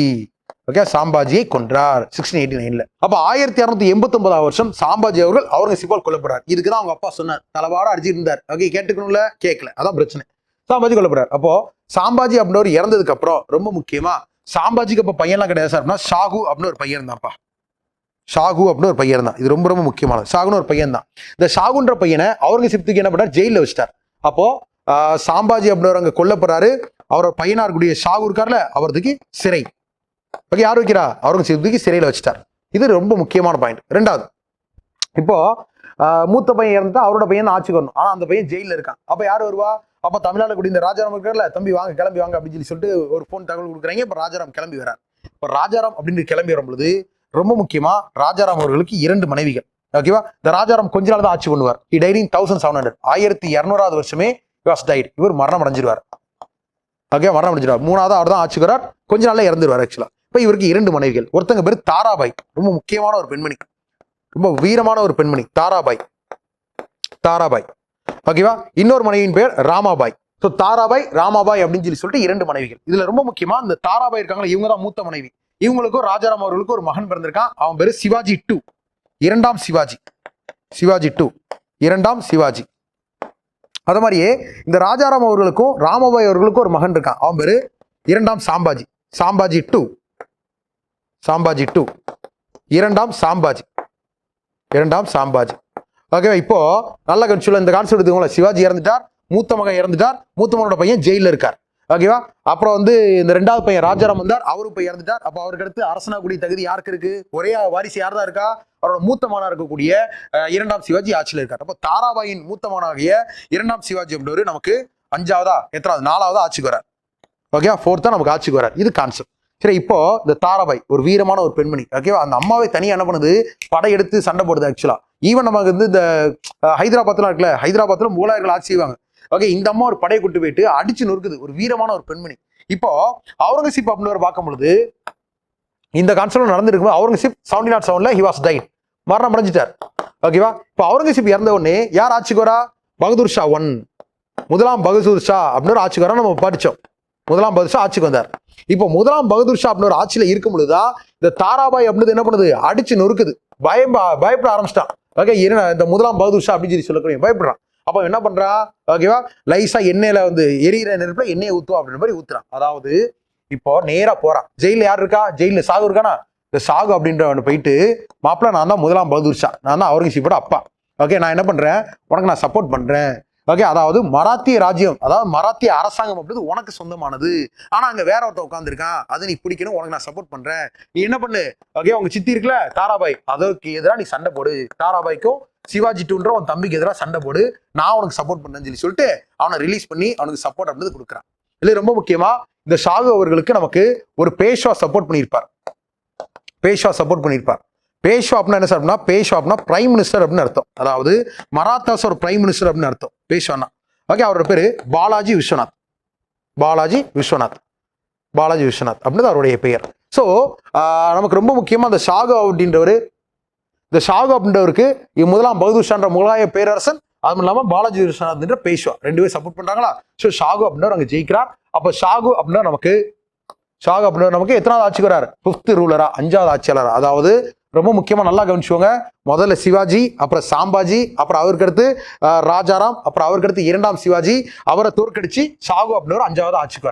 ஓகே, சாம்பாஜியை கொன்றார் 1689. அப்ப 1689 வருஷம் சாம்பாஜி அவர்கள் அவுரங்கசீப்பால் கொல்லப்படுறார். இதுக்குதான் அவங்க அப்பா சொன்னார், தலைவாட அடிச்சிட்டு இருந்தார். ஓகே, கேட்டுக்கணும்ல, கேட்கல, அதான் பிரச்சனை. சாம்பாஜி கொல்லப்படுறார். அப்போ சாம்பாஜி அப்படின்ற இறந்ததுக்கு அப்புறம் ரொம்ப முக்கியமா சாம்பாஜிக்கு அப்ப பையன்லாம் கிடையாது சார் அப்படின்னா ஷாகு அப்படின்னு ஒரு பையன் இருந்தான்ப்பா. ஷாகு அப்படின்னு ஒரு பையன் தான். இது ரொம்ப ரொம்ப முக்கியமானது. ஷாகுன்னு ஒரு பையன் தான். இந்த ஷாகுன்ற பையனை அவுரங்கசீப்துக்கு என்ன பண்ணார்? ஜெயில வச்சிட்டார். அப்போ சாம்பாஜி அப்படின்ற அங்க கொல்லப்படுறாரு. அவரோட பையனா இருக்கக்கூடிய ஷாகு இருக்கார்ல, அவருக்கு சிறை. ஓகே, யார் வைக்கிறா? அவுரங்கசீப்துக்கு சிறையில வச்சிட்டார். இது ரொம்ப முக்கியமான பாயிண்ட். ரெண்டாவது, இப்போ மூத்த பையன் இறந்துட்டா அவரோட பையன் ஆட்சிக்கு வரணும். ஆனா அந்த பையன் ஜெயில இருக்கான். அப்ப யார் வருவா? அப்ப தமிழ்நாடு கூடிய இந்த ராஜாராம் இருக்கார்ல, தம்பி வாங்க கிளம்பி வாங்க அப்படின்னு சொல்லிட்டு ஒரு போன் தகவல் கொடுக்குறாங்க. இப்ப ராஜாராம் கிளம்பி வரார். இப்ப ராஜாராம் அப்படின்னு கிளம்பி வரும்பொழுது ரொம்ப முக்கியமா ராஜாராம் அவர்களுக்கு 2 மனைவிகள். ஓகேவா, இந்த ராஜாராம் கொஞ்ச நாள் தான் ஆட்சி பண்ணுவார். He died in 1700 1200 வருஷமே இவர் மரணம் அடைஞ்சிருவார். ஓகே, மரணம் அடைஞ்சிருவார். 3ஆவது அவர் தான் ஆட்சிக்கு வரார். கொஞ்ச நாள்ல இறந்துருவார். ஆக்சுவலா இப்ப இவருக்கு 2 மனைவிகள். ஒருத்தங்க பேர் தாராபாய், ரொம்ப முக்கியமான ஒரு பெண்மணி, ரொம்ப வீரமான ஒரு பெண்மணி தாராபாய். ஓகேவா, இன்னொரு மனைவியின் பேர் ராமாபாய். ஸோ தாராபாய் ராமாபாய் அப்படின்னு சொல்லிட்டு 2 மனைவிகள். இதுல ரொம்ப முக்கியமா இந்த தாராபாய் இருக்காங்களா, இவங்க தான் மூத்த மனைவி. இவங்களுக்கும் ராஜாராம் அவர்களுக்கும் ஒரு மகன் பிறந்திருக்கான். அவன் பேரு சிவாஜி 2, 2ஆம் சிவாஜி. சிவாஜி 2, 2ஆம் சிவாஜி. அது மாதிரியே இந்த ராஜாராம் அவர்களுக்கும் ராமாபாய் அவர்களுக்கும் ஒரு மகன் இருக்கான். அவன் பேரு 2ஆம் சாம்பாஜி. சாம்பாஜி 2, 2ஆம் சாம்பாஜி. 2ஆம் சாம்பாஜி. ஓகேவா, இப்போ நல்ல கன்சூல இந்த கான்செப்ட் எடுத்துக்கோங்களா. சிவாஜி இறந்துட்டார், மூத்த மகன் இறந்துட்டார், மூத்த மகனோட பையன் ஜெயில இருக்கார். ஓகேவா, அப்புறம் வந்து இந்த 2ஆவது பையன் ராஜாராம் வந்தார், அவரும் இப்ப இறந்துட்டார். அப்ப அவருக்கு அடுத்து அரசனாக்கூடிய தகுதி யாருக்கு இருக்கு? ஒரே வாரிசு யார் தான் இருக்கா? அவரோட மூத்த மகனா இருக்கக்கூடிய 2ஆம் சிவாஜி ஆட்சியில் இருக்கார். அப்போ தாராபாயின் மூத்த மகனாகிய 2ஆம் சிவாஜி அப்படின்றவர் நமக்கு 5ஆவதா 4ஆவது ஆட்சிக்கு வரார். ஓகேவா, 4th நமக்கு ஆட்சிக்கு வரார். இது கான்செப்ட். சரி, இப்போ இந்த தாராபாய் ஒரு வீரமான ஒரு பெண்மணி. ஓகேவா, அந்த அம்மாவை தனியா என்ன பண்ணுது? படையெடுத்து சண்டை போடுது. ஆக்சுவலா ஈவன் நமக்கு வந்து இந்த ஹைதராபாத்லாம் இருக்குல்ல, ஹைதராபாத்ல முகலாயர்கள் ஆட்சி செய்வாங்க. ஓகே, இந்த அம்மா ஒரு படையை கூட்டு போயிட்டு அடிச்சு நொறுக்குது. ஒரு வீரமான ஒரு பெண்மணி. இப்போ அவுரங்கசீப் அப்படின்னு பார்க்கும் பொழுது இந்த கான்செப்ட் நடந்திருக்கும். அவுரங்கசீப் 1707 he was died, மரணம் அடைஞ்சிட்டார். ஓகேவா, இப்போ அவுரங்கசீப் இறந்த உடனே யார் ஆட்சிக்கு வரா? பகதூர் ஷா 1, முதலாம் பகதூர் ஷா அப்படின்னு ஒரு ஆட்சிக்கு வரா. நம்ம படிச்சோம், முதலாம் பகதூர் ஷா ஆட்சிக்கு வந்தார். இப்போ முதலாம் பகதூர் ஷா அப்படின்னு ஒரு ஆட்சியில இருக்கும் பொழுதுதான் இந்த தாராபாய் அப்படின்னு என்ன பண்ணுது? அடிச்சு நொறுக்குது. பயப்பட ஆரம்பிச்சிட்டான். ஓகே, இந்த முதலாம் பகதூர் ஷா அப்படின்னு சொல்லக்கூடிய பயப்படுறான். அப்ப என்ன பண்றா? ஓகேவா, லைசா எண்ணெயில வந்து எரியிற நெருப்புல எண்ணெயை ஊத்துவா அப்படின்ற மாதிரி ஊத்துறான். அதாவது இப்போ நேரா போறான். ஜெயில யார் இருக்கா? ஜெயில சாகு இருக்கானா? இந்த சாகு அப்படின்றவன் போயிட்டு, மாப்பிள்ள நான் தான் முதலாம் பகதூர் ஷா, நான் தான் அவுரங்கசீப்போட அப்பா. ஓகே, நான் என்ன பண்றேன்? உனக்கு நான் சப்போர்ட் பண்றேன். ஓகே, அதாவது மராத்திய ராஜ்யம், அதாவது மராத்திய அரசாங்கம் அப்படின்றது உனக்கு சொந்தமானது. ஆனா அங்க வேற ஒருத்த உட்காந்துருக்கான், அதை நீ பிடிக்கணும், உனக்கு நான் சப்போர்ட் பண்றேன். நீ என்ன பண்ணு? ஓகே, உங்க சித்தி இருக்குல்ல தாராபாய், அதற்கு எதிராக நீ சண்டை போடு. தாராபாய்க்கும் சிவாஜி 2ன்ற உன் தம்பிக்கு எதிராக சண்டை போடு, நான் உனக்கு சப்போர்ட் பண்ணேன்னு சொல்லிட்டு அவனை ரிலீஸ் பண்ணி அவனுக்கு சப்போர்ட் அப்படின்றது கொடுக்குறான். இதுல ரொம்ப முக்கியமா இந்த ஷாகு அவர்களுக்கு நமக்கு ஒரு பேஷ்வா சப்போர்ட் பண்ணியிருப்பார். பேஷ்வா சப்போர்ட் பண்ணியிருப்பார். பேஷ்வா அப்படின்னா என்ன சார் அப்படின்னா, பேஷ்வா அப்படின்னா பிரைம் மினிஸ்டர் அப்படின்னு அர்த்தம். அதாவது மராத்தாஸ் ஒரு பிரைம் மினிஸ்டர் அப்படின்னு அர்த்தம் பேஷ்வானா. ஓகே, அவரோட பேரு பாலாஜி விஸ்வநாத். பாலாஜி விஸ்வநாத். பாலாஜி விஸ்வநாத் அப்படின்னு அவருடைய பெயர். ஸோ நமக்கு ரொம்ப முக்கியமா அந்த ஷாகு அப்படின்றவர், இந்த ஷாகு அப்படின்றவருக்கு முதலாம் பகதூர் ஷான்ற முகலாய பேரரசன், அதுவும் இல்லாமல் பாலாஜி விஸ்வநாத் என்ற பேஷ்வா 2 பேரும் சப்போர்ட் பண்றாங்களா. ஸோ ஷாகு அப்படின்றவர் அங்கே ஜெயிக்கிறார். அப்போ ஷாகு அப்படின்னா நமக்கு எத்தனாவது ஆட்சிக்கு வரார்? 5th ரூலரா, 5வது ஆட்சியாளரா. அதாவது ரொம்ப முக்கியமா நல்லா கவனிச்சுக்கோங்க. முதல்ல சிவாஜி, அப்புறம் சாம்பாஜி, அப்புறம் அவருக்கு அடுத்து ராஜாராம், அப்புறம் அவருக்கு அடுத்து 2ஆம் சிவாஜி, அவரை தோற்கடிச்சு ஷாகு அப்படின்றவர் 5வது ஆட்சிக்கு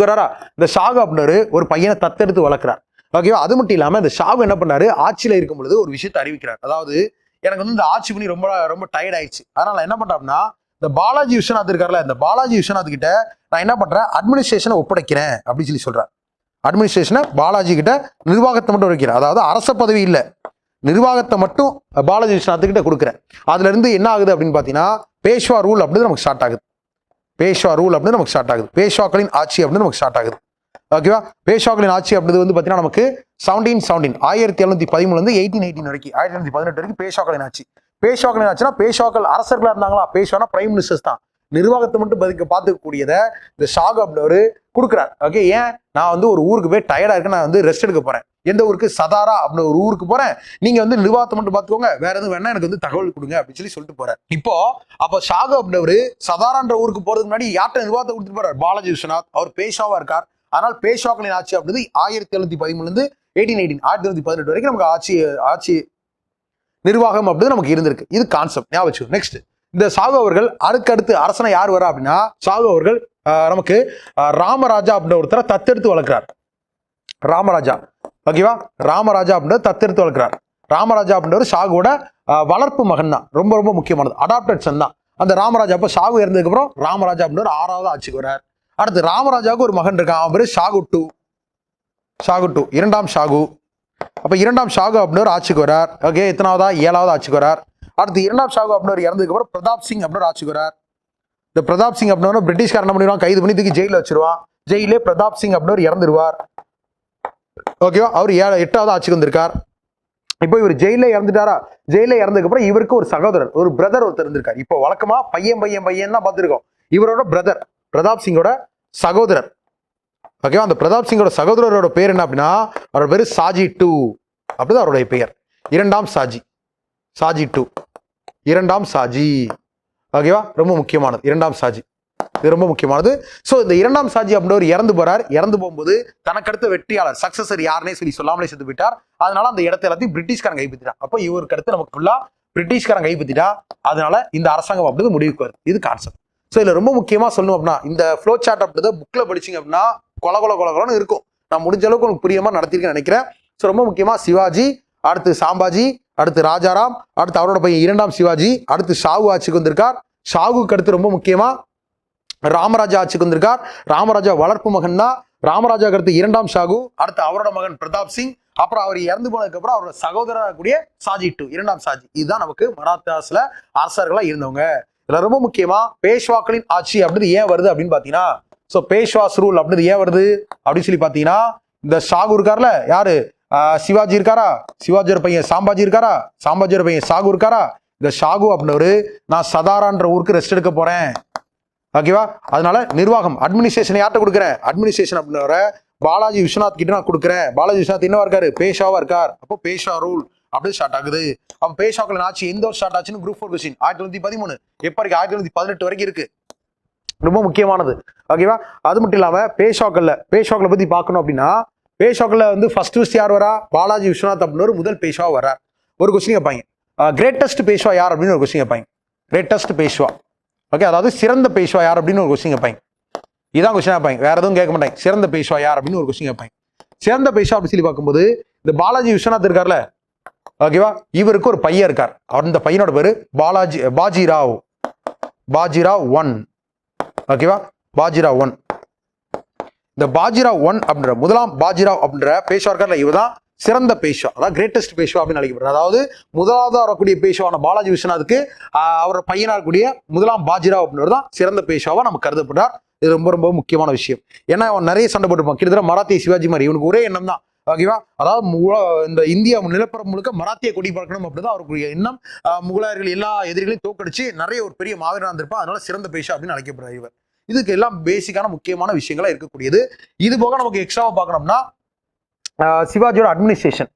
வராரா. இந்த ஷாகு அப்படின்றவர் ஒரு பையனை தத்தெடுத்து வளர்க்கிறார். ஓகேவா? அது மட்டும் இல்லாம இந்த ஷாகு என்ன பண்ணாரு, ஆட்சியில இருக்கும் பொழுது ஒரு விஷயத்தை அறிவிக்கிறார். அதாவது எனக்கு வந்து இந்த ஆட்சி பண்ணி ரொம்ப ரொம்ப டயர்ட் ஆயிடுச்சு, அதனால என்ன பண்றேன்னா இந்த பாலாஜி விஸ்வநாத் இருக்கார்ல, இந்த பாலாஜி விஸ்வநாத் கிட்ட நான் என்ன பண்றேன், அட்மினிஸ்ட்ரேஷனை ஒப்படைக்கிறேன் அப்படின்னு சொல்லி சொல்றாரு. அட்மினிஸ்ட்ரேஷனை பாலாஜி கிட்ட, நிர்வாகத்தை மட்டும் வைக்கிறேன். அதாவது அரச பதவி இல்லை, நிர்வாகத்தை மட்டும் பாலாஜி விஸ்வநாத் கிட்ட கொடுக்குறேன். அதுல இருந்து என்ன ஆகுது அப்படின்னு பாத்தீங்கன்னா பேஷ்வா ரூல் அப்படின்னு நமக்கு ஸ்டார்ட் ஆகுது. பேஷ்வாக்களின் ஆட்சி அப்படின்னு நமக்கு ஸ்டார்ட் ஆகுது. ஓகேவா? பேஷ்வாக்களின் ஆட்சி அப்படின்றது வந்து பாத்தீங்கன்னா நமக்கு 1717 1713 இருந்து 1818 வரைக்கும் 1818 வரைக்கும் பேஷ்வாக்களின் ஆட்சி. பேஷ்வாக்களின் ஆட்சினா பேஷ்வாக்கள் அரசர்களா இருந்தாங்களா, பேஷ்வானா பிரைம் மினிஸ்டர்ஸ் தான். நிர்வாகத்தை மட்டும் பார்த்துக்கூடியதை இந்த ஷாகு அப்படின்றவர் கொடுக்குறார். ஓகே, ஏன் நான் வந்து ஒரு ஊருக்கு போய் டயர்டா இருக்கு, நான் வந்து ரெஸ்ட் எடுக்க போறேன். எந்த ஊருக்கு? சதாரா அப்படின்னு ஒரு ஊருக்கு போறேன், நீங்க வந்து நிர்வாகத்தை மட்டும் பார்த்துக்கோங்க, வேற எதுவும் வேணா எனக்கு வந்து தகவல் கொடுங்க அப்படின்னு சொல்லிட்டு போறாரு. அப்போ ஷாகு அப்படின்றவர் சதாரான்ற ஊருக்கு போறதுக்கு முன்னாடி யார்கிட்ட நிர்வாகத்தை கொடுத்துட்டு போறாரு? பாலாஜி விஸ்வநாத். அவர் பேஷ்வாவா இருக்கார். ஆனால் பேஷ்வாக்களின் ஆட்சி அப்படின்றது 1713 இருந்து 1818 1818 வரைக்கும் நமக்கு ஆட்சி நிர்வாகம் அப்படின்னு நமக்கு இருந்திருக்கு. இது கான்செப்ட் ஞாபகம் வச்சு. நெக்ஸ்ட், இந்த ஷாகு அவர்கள் அடுத்தடுத்து அரசனை யார் வரா அப்படின்னா, ஷாகு அவர்கள் நமக்கு ராமராஜா அப்படின்ற ஒருத்தரை தத்தெடுத்து வளர்க்கிறார். ராமராஜா. ஓகேவா? ராமராஜா அப்படின்ற தத்தெடுத்து வளர்க்கிறார். ராமராஜா அப்படின்றவர் ஷாகுவோட வளர்ப்பு மகன் தான். ரொம்ப ரொம்ப முக்கியமானது, அடாப்டட் சன் தான் அந்த ராமராஜா. அப்போ ஷாகு இறந்ததுக்கு அப்புறம் ராமராஜா அப்படின்றவர் 6வது ஆட்சிக்கு வர்றார். அடுத்து ராமராஜாவுக்கு ஒரு மகன் இருக்கான், அவன் பேரு ஷாகு 2 2ஆம் ஷாகு. அப்ப 2ஆம் ஷாகு அப்படின்ற ஆட்சிக்கு வரார். ஓகே, எத்தனாவதா? 7வது ஆட்சிக்கு வரார். அடுத்து 2ஆம் ஷாகு அப்படின்ற இறந்ததுக்கு அப்புறம் பிரதாப் சிங் அப்படின்ற ஆட்சிக்கு வரார். இந்த பிரதாப் சிங் அப்படின்ற பிரிட்டிஷ்காரன் என்ன பண்ணிடுவான், கைது பண்ணி தூக்கி ஜெயில வச்சிருவான். ஜெயிலே பிரதாப் சிங் அப்படின்ற இறந்துருவார். ஓகேவா? அவர் 8வது ஆட்சிக்கு வந்திருக்கார். இப்போ இவர் ஜெயில இறந்துட்டாரா? ஜெயில இறந்ததுக்கு அப்புறம் இவருக்கு ஒரு சகோதரர், ஒரு பிரதர் ஒருத்தர் இருந்திருக்காரு. இப்போ வழக்கமா பையன் தான் பார்த்துருக்கோம். இவரோட பிரதர் பிரதாப் சிங்கோட சகோதரர். ஓகேவா? அந்த பிரதாப் சிங்கோட சகோதரரோட பேர் என்ன அப்படின்னா, அவரோட பேரு சாஜி 2 அப்படிதான் அவருடைய பெயர். 2ஆம் சாஜி. 2ஆம் சாஜி. ஓகேவா? ரொம்ப முக்கியமானது 2ஆம் சாஜி. இது ரொம்ப முக்கியமானது. ஸோ இந்த 2ஆம் சாஜி அப்படின்றவர் இறந்து போறார். இறந்து போகும்போது தனக்கடுத்த வெற்றியாளர் சக்சஸர் யாருன்னே சொல்லாமலே செத்து போயிட்டார். அதனால அந்த இடத்த எல்லாத்தையும் பிரிட்டிஷ்காரன் கைப்பற்றிட்டார். அப்போ இவருக்கு அடுத்து நமக்கு ஃபுல்லா பிரிட்டிஷ்காரன் கைப்பற்றிட்டா, அதனால இந்த அரசாங்கம் அப்படின்றது முடிவுக்கு வருது. இது கான்செப்ட். ஸோ இதுல ரொம்ப முக்கியமா சொல்லணும் அப்படின்னா, இந்த ஃப்ளோ சார்ட் அப்படின்றத புக்ல படிச்சிங்க அப்படின்னா கொலன்னு இருக்கும். நான் முடிஞ்ச அளவுக்கு உங்களுக்கு புரியாம நடத்திருக்கேன்னு நினைக்கிறேன். ஸோ ரொம்ப முக்கியமா சிவாஜி, அடுத்து சாம்பாஜி, அடுத்து ராஜாராம், அடுத்து அவரோட பையன் 2ஆம் சிவாஜி, அடுத்து ஷாகு ஆட்சிக்கு வந்திருக்கார். ஷாகுக்கு அடுத்து ரொம்ப முக்கியமா ராமராஜா ஆட்சிக்கு வந்திருக்கார். ராமராஜா வளர்ப்பு மகன் தான். ராமராஜாவுக்கு அடுத்து 2ஆம் ஷாகு, அடுத்து அவரோட மகன் பிரதாப் சிங், அப்புறம் அவர் இறந்து போனதுக்கு அப்புறம் அவரோட சகோதரர் கூடிய சாஜி 2 2ஆம் சாஜி. இதுதான் நமக்கு மராத்தாஸ்ல அரசர்களா இருந்தவங்க. இதுல ரொம்ப முக்கியமா பேஷ்வாக்களின் ஆட்சி அப்படின்னு ஏன் வருது அப்படின்னு பாத்தீங்கன்னா, சோ பேஷ்வாஸ் ரூல் அப்படின்னு ஏன் வருது அப்படின்னு சொல்லி பாத்தீங்கன்னா, இந்த ஷாகு இருக்கார்ல, யாரு? சிவாஜி இருக்காரா? சிவாஜியோட பையன் சாம்பாஜி இருக்காரா? சாம்பாஜியோட பையன் ஷாகு இருக்காரா? இந்த ஷாகு அப்படின்னவரு நான் சதாரான்ற ஊருக்கு ரெஸ்ட் எடுக்க போறேன். ஓகேவா? அதனால நிர்வாகம் அட்மினிஸ்ட்ரேஷன் யார்கிட்ட கொடுக்குறேன்? அட்மினிஸ்ட்ரேஷன் அப்படின்னவரை பாலாஜி விஸ்வநாத் கிட்ட நான் கொடுக்குறேன். பாலாஜி விஸ்வநாத் என்னவா இருக்காரு? பேஷ்வாவா இருக்கார். அப்போ பேஷ்வா ரூல் அப்படி ஸ்டார்ட் ஆகுது. அப்ப பேஷ்வாக்களின் ஆட்சி எந்த ஒரு ஸ்டார்ட் ஆச்சுன்னு குரூப் 4 கொஸ்டின் 1913 எப்ப இருக்கு? 1918 வரைக்கும் இருக்கு. ரொம்ப முக்கியமானது. ஓகேவா? அது மட்டும் இல்லாம பேஷ்வாக்களை பத்தி பார்க்கணும் அப்படின்னா, பேஷ்வாக்கள் வந்து ஃபர்ஸ்ட் யார் வரா? பாலாஜி விஸ்வநாத் அப்படின்னு ஒரு முதல் பேஷ்வா வர்றார். ஒரு கொஸ்டின் கேட்பாங்க, கிரேட்டஸ்ட் பேஷ்வா யார் அப்படின்னு ஒரு கொஸ்டின் கேட்பாங்க. கிரேட்டஸ்ட் பேஷ்வா, ஓகே, அதாவது சிறந்த பேஷ்வா யார் அப்படின்னு ஒரு கொஸ்டின் கேட்பாங்க. இதான் கொஸ்டின் கேட்பாங்க, வேற எதுவும் கேட்க மாட்டாங்க. சிறந்த பேஷ்வா யார் அப்படின்னு ஒரு கொஸ்டின் கேட்பாங்க. சிறந்த பேஷ்வா அப்படின்னு சொல்லி பார்க்கும்போது இந்த பாலாஜி விஸ்வநாத் இருக்கார்ல, ஓகேவா, இவருக்கு ஒரு பையன் இருக்கார். அந்த பையனோட பேரு பாஜிராவ் 1. ஓகேவா? பாஜிராவ் 1. இந்த பாஜிராவ் 1 அப்படின்ற முதலாம் பாஜிராவ் அப்படின்ற பேஷ்வா இருக்கார்ல, இவர் தான் சிறந்த பேஷ்வா, அதாவது கிரேட்டஸ்ட் பேஷ்வா அப்படின்னு அழைக்கப்படுறாரு. அதாவது முதலாவது வரக்கூடிய பேஷ்வான பாலாஜி விஸ்வநாத்துக்கு அவரோட பையனாக இருக்கக்கூடிய முதலாம் பாஜிராவ் அப்படின்றது தான் சிறந்த பேஷ்வாவா நம்ம கருதப்படுறார். இது ரொம்ப ரொம்ப முக்கியமான விஷயம். ஏன்னா அவன் நிறைய சண்டை போட்டுப்பான், கிட்டத்தட்ட மராத்திய சிவாஜி மாதிரி. இவனுக்கு ஒரே எண்ணம் தான், ஓகேவா, அதாவது இந்த இந்தியா நிலப்பரம் முழுக்க மராத்திய கொடி பறக்கணும் அப்படிதான் அவருக்குரிய எண்ணம். முகலாயர்கள் எல்லா எதிரிகளையும் தோக்கடிச்சு நிறைய ஒரு பெரிய மாவீரனா இருந்திருப்பான். அதனால சிறந்த பேஷ்வா அப்படின்னு அழைக்கப்படுறார் இவர். இதுக்கு எல்லாம் பேசிக்கான முக்கியமான விஷயங்களா இருக்கக்கூடியது. இது போக நமக்கு எக்ஸ்ட்ராவா பார்க்கணும்னா சிவாஜியோட அட்மினிஸ்ட்ரேஷன்,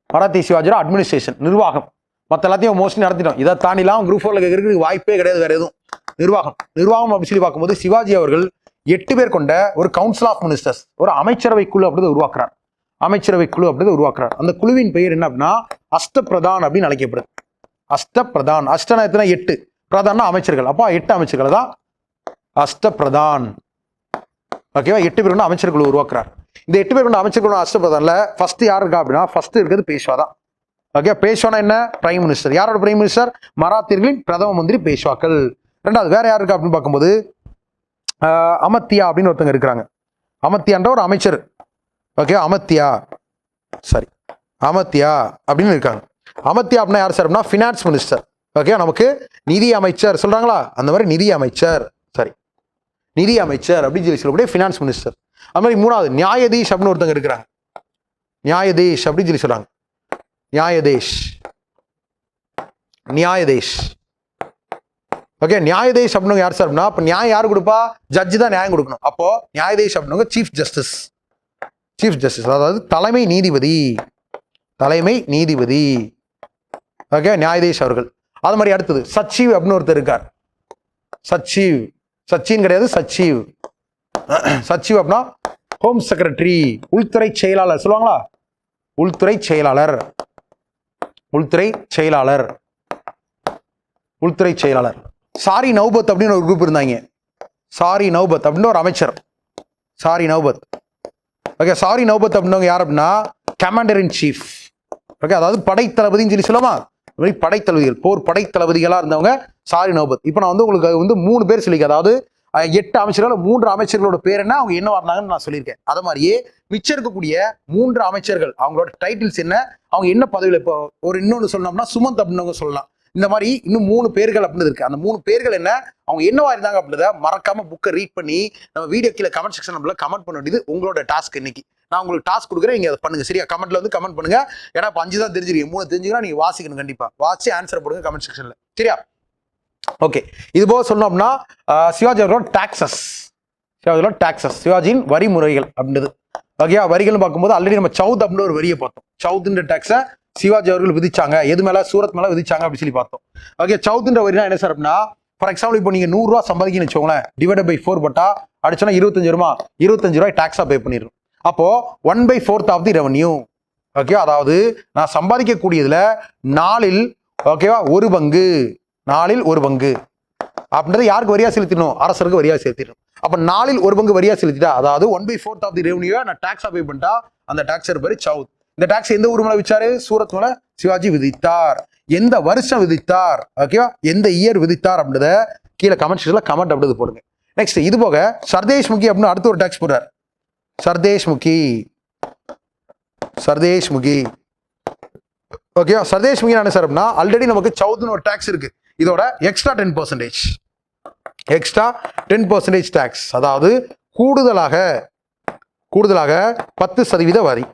மராத்திய சிவாஜியோட அட்மினிஸ்ட்ரேஷன், நிர்வாகம், மற்ற எல்லாத்தையும் மோஸ்ட்லி நடத்திட்டோம். இதை தாண்டிலாம் குரூப் 4ல கேட்கறதுக்கு வாய்ப்பே கிடையாது வேற எதுவும். நிர்வாகம் அப்படி சொல்லி பார்க்கும்போது சிவாஜி அவர்கள் 8 பேர் கொண்ட ஒரு கவுன்சில் ஆஃப் மினிஸ்டர்ஸ், ஒரு அமைச்சரவை குழு அப்படின்றத உருவாக்குறார். அமைச்சரவை குழு அப்படின்றத உருவாக்குறார். அந்த குழுவின் பெயர் என்ன அப்படின்னா அஷ்டபிரதான் அப்படின்னு அழைக்கப்படுது. அஷ்டபிரதான், அஷ்டனா எத்தனை 8, பிரதான்னா அமைச்சர்கள். அப்போ 8 அமைச்சர்கள் தான் அஷ்டபிரதான். ஓகேவா, 8 பேர் கொண்ட அமைச்சர் குழு உருவாக்குறார். இந்த 8 பேர் கொண்ட அமைச்சர் குழு அஷ்டபிரதான்ல ஃபர்ஸ்ட் யார் இருக்கா அப்படின்னா ஃபர்ஸ்ட் இருக்கிறது பேஷ்வா தான். ஓகே, பேஷ்வானா என்ன, பிரைம் மினிஸ்டர். யாரோட பிரைம் மினிஸ்டர், மராத்தியர்களின் பிரதம மந்திரி பேஷ்வாக்கள். ரெண்டாவது வேற யாரு இருக்கா அப்படின்னு பார்க்கும்போது அமத்தியா அப்படின்னு ஒருத்தங்க இருக்கிறாங்க. அமத்தியான்ற ஒரு அமைச்சர். ஓகே, அமத்தியா அப்படின்னு இருக்காங்க. அமத்தியா அப்படின்னா யார் சார் அப்படின்னா ஃபினான்ஸ் மினிஸ்டர். ஓகே, நமக்கு நிதி அமைச்சர் சொல்றாங்களா, அந்த மாதிரி நிதி அமைச்சர் அப்படின்னு சொல்லக்கூடிய ஃபினான்ஸ் மினிஸ்டர். அது மாதிரி மூணாவது நியாயதீஷ் அப்படின்னு ஒருத்தங்க இருக்கிறாங்க. நியாயதீஷ் அப்படின்னு சொல்லி சொல்றாங்க. நியாயதேஷ். ஓகே, நியாயதேஷ் அப்படின்னு யார் சார் அப்படின்னா, அப்போ நியாயம் யாரு கொடுப்பா, ஜட்ஜு தான் நியாயம் கொடுக்கணும். அப்போ நியாயதேஷ் அப்படின்னு சீஃப் ஜஸ்டிஸ், அதாவது தலைமை நீதிபதி. ஓகே, நியாயதேஷ் அவர்கள். அது மாதிரி அடுத்தது சச்சீவ் அப்படின்னு ஒருத்தர் இருக்கார். சச்சின் கிடையாது, சச்சீவ் அப்படின்னா ஹோம் செக்ரட்டரி, உள்துறை செயலாளர் சொல்லுவாங்களா, உள்துறை செயலாளர். சாரி நௌபத் அப்படின்னு ஒரு குரூப் இருந்தாங்க. சாரி நௌபத் அப்படின்னு ஒரு அமைச்சர். ஓகே, சாரி நௌபத் அப்படின்னவங்க யார் அப்படின்னா கமாண்டர் இன் சீஃப். ஓகே, அதாவது படைத்தளபதினு சொல்லி சொல்லலாமா, படைத்தளபதிகள், போர் படைத்தளபதிகளா இருந்தவங்க சாரி நௌபத். இப்போ நான் வந்து உங்களுக்கு 3 பேர் சொல்லியிருக்கேன். அதாவது 8 அமைச்சர்கள், 3 அமைச்சர்களோட பேர் என்ன, அவங்க என்ன வந்தாங்கன்னு நான் சொல்லியிருக்கேன். அது மாதிரியே மிச்சம் இருக்கக்கூடிய 3 அமைச்சர்கள் அவங்களோட டைட்டில்ஸ் என்ன, அவங்க என்ன பதவியில், இப்போ ஒரு இன்னொன்று சொல்லணும்னா சுமந்த் அப்படின்னு சொல்லலாம். இந்த மாதிரி இன்னும் 3 பேர்கள் அப்படின்னு இருக்கு. அந்த 3 பேர்கள் என்ன, அவங்க என்னவா இருந்தாங்க அப்படின்றத மறக்காம புக்கை ரீட் பண்ணி நம்ம வீடியோ கீழே கமெண்ட் செக்ஷன் நம்மள கமெண்ட் பண்ண வேண்டியது உங்களோட டாஸ்க். இன்னைக்கு நான் உங்களுக்கு டாஸ்க் கொடுக்குறேன், நீங்க அதை பண்ணுங்க. சரியா, கமெண்ட்ல வந்து கமெண்ட் பண்ணுங்க. ஏன்னா இப்போ 5 தான் தெரிஞ்சிருக்கீங்க, 3 தெரிஞ்சுக்கலாம், நீங்க வாசிக்கணும். கண்டிப்பா வாசி ஆன்சர் போடுங்க கமெண்ட் செக்ஷன்ல. சரியா, ஓகே. இது போக சொல்லணும் அப்படின்னா சிவாஜி அவர்களோட டாக்ஸஸ், சிவாஜியின் வரி முறைகள் அப்படின்றது. ஓகேயா, வரிகள்னு பார்க்கும்போது ஆல்ரெடி நம்ம சவுத் அப்படின்னு ஒரு வரியை பார்த்தோம். சவுத்ன்ற டாக்ஸை சிவாஜி அவர்கள் விதிச்சாங்க. எது மேல, சூரத் மேல விதிச்சாங்க அப்படின்னு சொல்லி பார்த்தோம். ஓகே, சவுத்ன்ற வரினா என்ன சார் அப்படின்னா, ஃபார் எக்ஸாம்பிள் இப்போ நீங்க 100 ரூபா சம்பாதிக்கணும்னு வச்சுக்கோங்களேன், டிவைட் பை 4 பட்டா அடிச்சோன்னா 25 ரூபாய் டாக்ஸா பே பண்ணிடணும். அப்போ 1/4 ஆஃப் தி ரெவன்யூ. ஓகே, அதாவது நான் சம்பாதிக்கக்கூடியதுல 4இல் ஓகேவா 1 பங்கு அப்படின்றது யாருக்கு வரியா செலுத்திடணும், அரசருக்கு வரியா செலுத்திடணும். அப்ப 4இல் 1 பங்கு வரியா செலுத்திட்டா, அதாவது 1/4 ஆஃப் தி ரெவன்யூ நான் டாக்ஸா பே பண்ணிட்டா, அந்த டாக்ஸ் பேரு சவுத். இந்த டாக்ஸ் எந்த ஊர் மேல விச்சாரு, சூரத் மேல சிவாஜி விதித்தார். எந்த வருஷம் விதித்தார், ஓகேவா, எந்த இயர் விதித்தார் அப்படின்றத கீழே கமெண்ட் செக்ஷன்ல கமெண்ட் அப்படிது போடுங்க. நெக்ஸ்ட் இது போக சர்தேஷ் முகி அப்படின்னு அடுத்த ஒரு டாக்ஸ் போடுறார். சர்தேஷ் முகி. ஓகேவா, சர்தேஷ் முகி என்ன சார் அப்படின்னா, ஆல்ரெடி நமக்கு சவுத்னு ஒரு டாக்ஸ் இருக்கு, இதோட எக்ஸ்ட்ரா 10% டாக்ஸ், அதாவது கூடுதலாக 10% வரி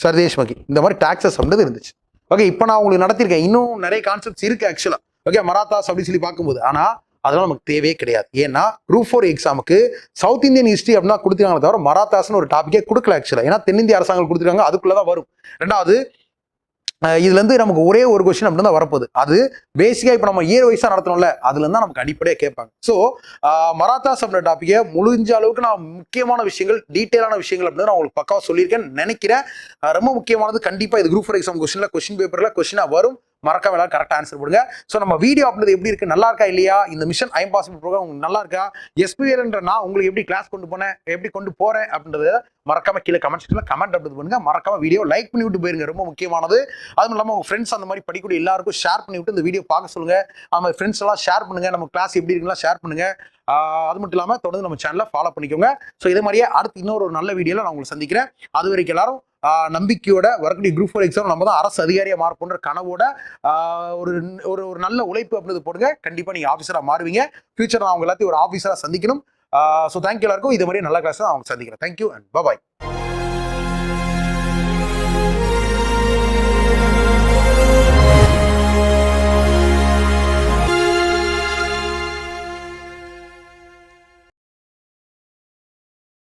சர்தேஷ் முகி. இந்த மாதிரி டாக்ஸஸ் அப்படின்றது இருந்துச்சு. ஓகே, இப்போ நான் உங்களுக்கு நடத்திருக்கேன். இன்னும் நிறைய கான்செப்ட்ஸ் இருக்கு ஆக்சுவலா. ஓகே, மராத்தாஸ் அப்படின்னு சொல்லி பார்க்கும்போது, ஆனா அதெல்லாம் நமக்கு தேவையே கிடையாது. ஏன்னா குரூப் 4 எக்ஸாமுக்கு சவுத் இந்தியன் ஹிஸ்டரி அப்படின்னா கொடுத்துருக்காங்க, தவிர மராத்தாஸ்னு ஒரு டாபிக்கே கொடுக்கல ஆக்சுவலா. ஏன்னா தென்னிந்திய அரசாங்கம் கொடுத்துருக்காங்க, அதுக்குள்ளதான் வரும். ரெண்டாவது இதுல இருந்து நமக்கு ஒரே ஒரு கொஸ்டின் அப்படின்னு தான் வரப்போகுது. அது பேசிக்கா இப்ப நம்ம இயர் வைஸா நடத்தணும்ல, அதுல இருந்தா நமக்கு அடிப்படையா கேட்பாங்க. ஸோ மராத்தாஸ் அப்படின்ற டாபிக்கை முடிஞ்ச அளவுக்கு நான் முக்கியமான விஷயங்கள், டீட்டெயிலான விஷயங்கள் அப்படின்னு நான் உங்களுக்கு பக்காவா சொல்லியிருக்கேன் நினைக்கிறேன். ரொம்ப முக்கியமானது கண்டிப்பா இது குரூப் 4 எக்ஸாம் கொஸ்டின் பேப்பர்ல கொஸ்டினா வரும். மறக்காம எல்லாரும் கரெக்டாக ஆன்சர் போடுங்க. ஸோ நம்ம வீடியோ அப்படின்றது எப்படி இருக்கு, நல்லா இருக்கா இல்லையா, இந்த மிஷன் ஐம்பாசிபிள் ப்ரோக்ராம் உங்களுக்கு நல்லா இருக்கா, எஸ்பிஎல்ன்ற நான் உங்களுக்கு எப்படி கிளாஸ் கொண்டு போறேன் அப்படின்றத மறக்காம கீழே கமெண்ட் செக்ஷன்ல கமெண்ட் அப்படி பண்ணுங்க. மறக்காம வீடியோ லைக் பண்ணி விட்டு போயிருங்க, ரொம்ப முக்கியமானது. அதுவும் இல்லாமல் உங்க ஃப்ரெண்ட்ஸ் அந்த மாதிரி படிக்கக்கூடிய எல்லாருக்கும் ஷேர் பண்ணி விட்டு இந்த வீடியோ பார்க்க சொல்லுங்க. அது மாதிரி ஃப்ரெண்ட்ஸ் எல்லாம் ஷேர் பண்ணுங்க, நம்ம கிளாஸ் எப்படி இருக்குலாம் ஷேர் பண்ணுங்க. அது மட்டும் இல்லாமல் தொடர்ந்து நம்ம சேனலை ஃபாலோ பண்ணிக்கோங்க. ஸோ இதே மாதிரியே அடுத்து இன்னொரு நல்ல வீடியோவில் நான் உங்களை சந்திக்கிறேன். அது வரைக்கும் எல்லாரும் நம்பிக்கையோட வரக்கூடிய குரூப் 4 எக்ஸாம் நம்ம தான் அரசு அதிகாரியாக மாறப்போன்ற கனவோட ஒரு ஒரு ஒரு நல்ல உழைப்பு அப்படின்றது போடுங்க. கண்டிப்பாக நீங்கள் ஆஃபீஸராக மாறுவீங்க. ஃபியூச்சர் நான் அவங்க எல்லாத்தையும் ஒரு ஆஃபீஸராக சந்திக்கணும். ஸோ தேங்க்யூ எல்லாருக்கும். இது மாதிரி நல்ல கிளாஸ் தான் அவங்க சந்திக்கிறேன். Thank you and bye.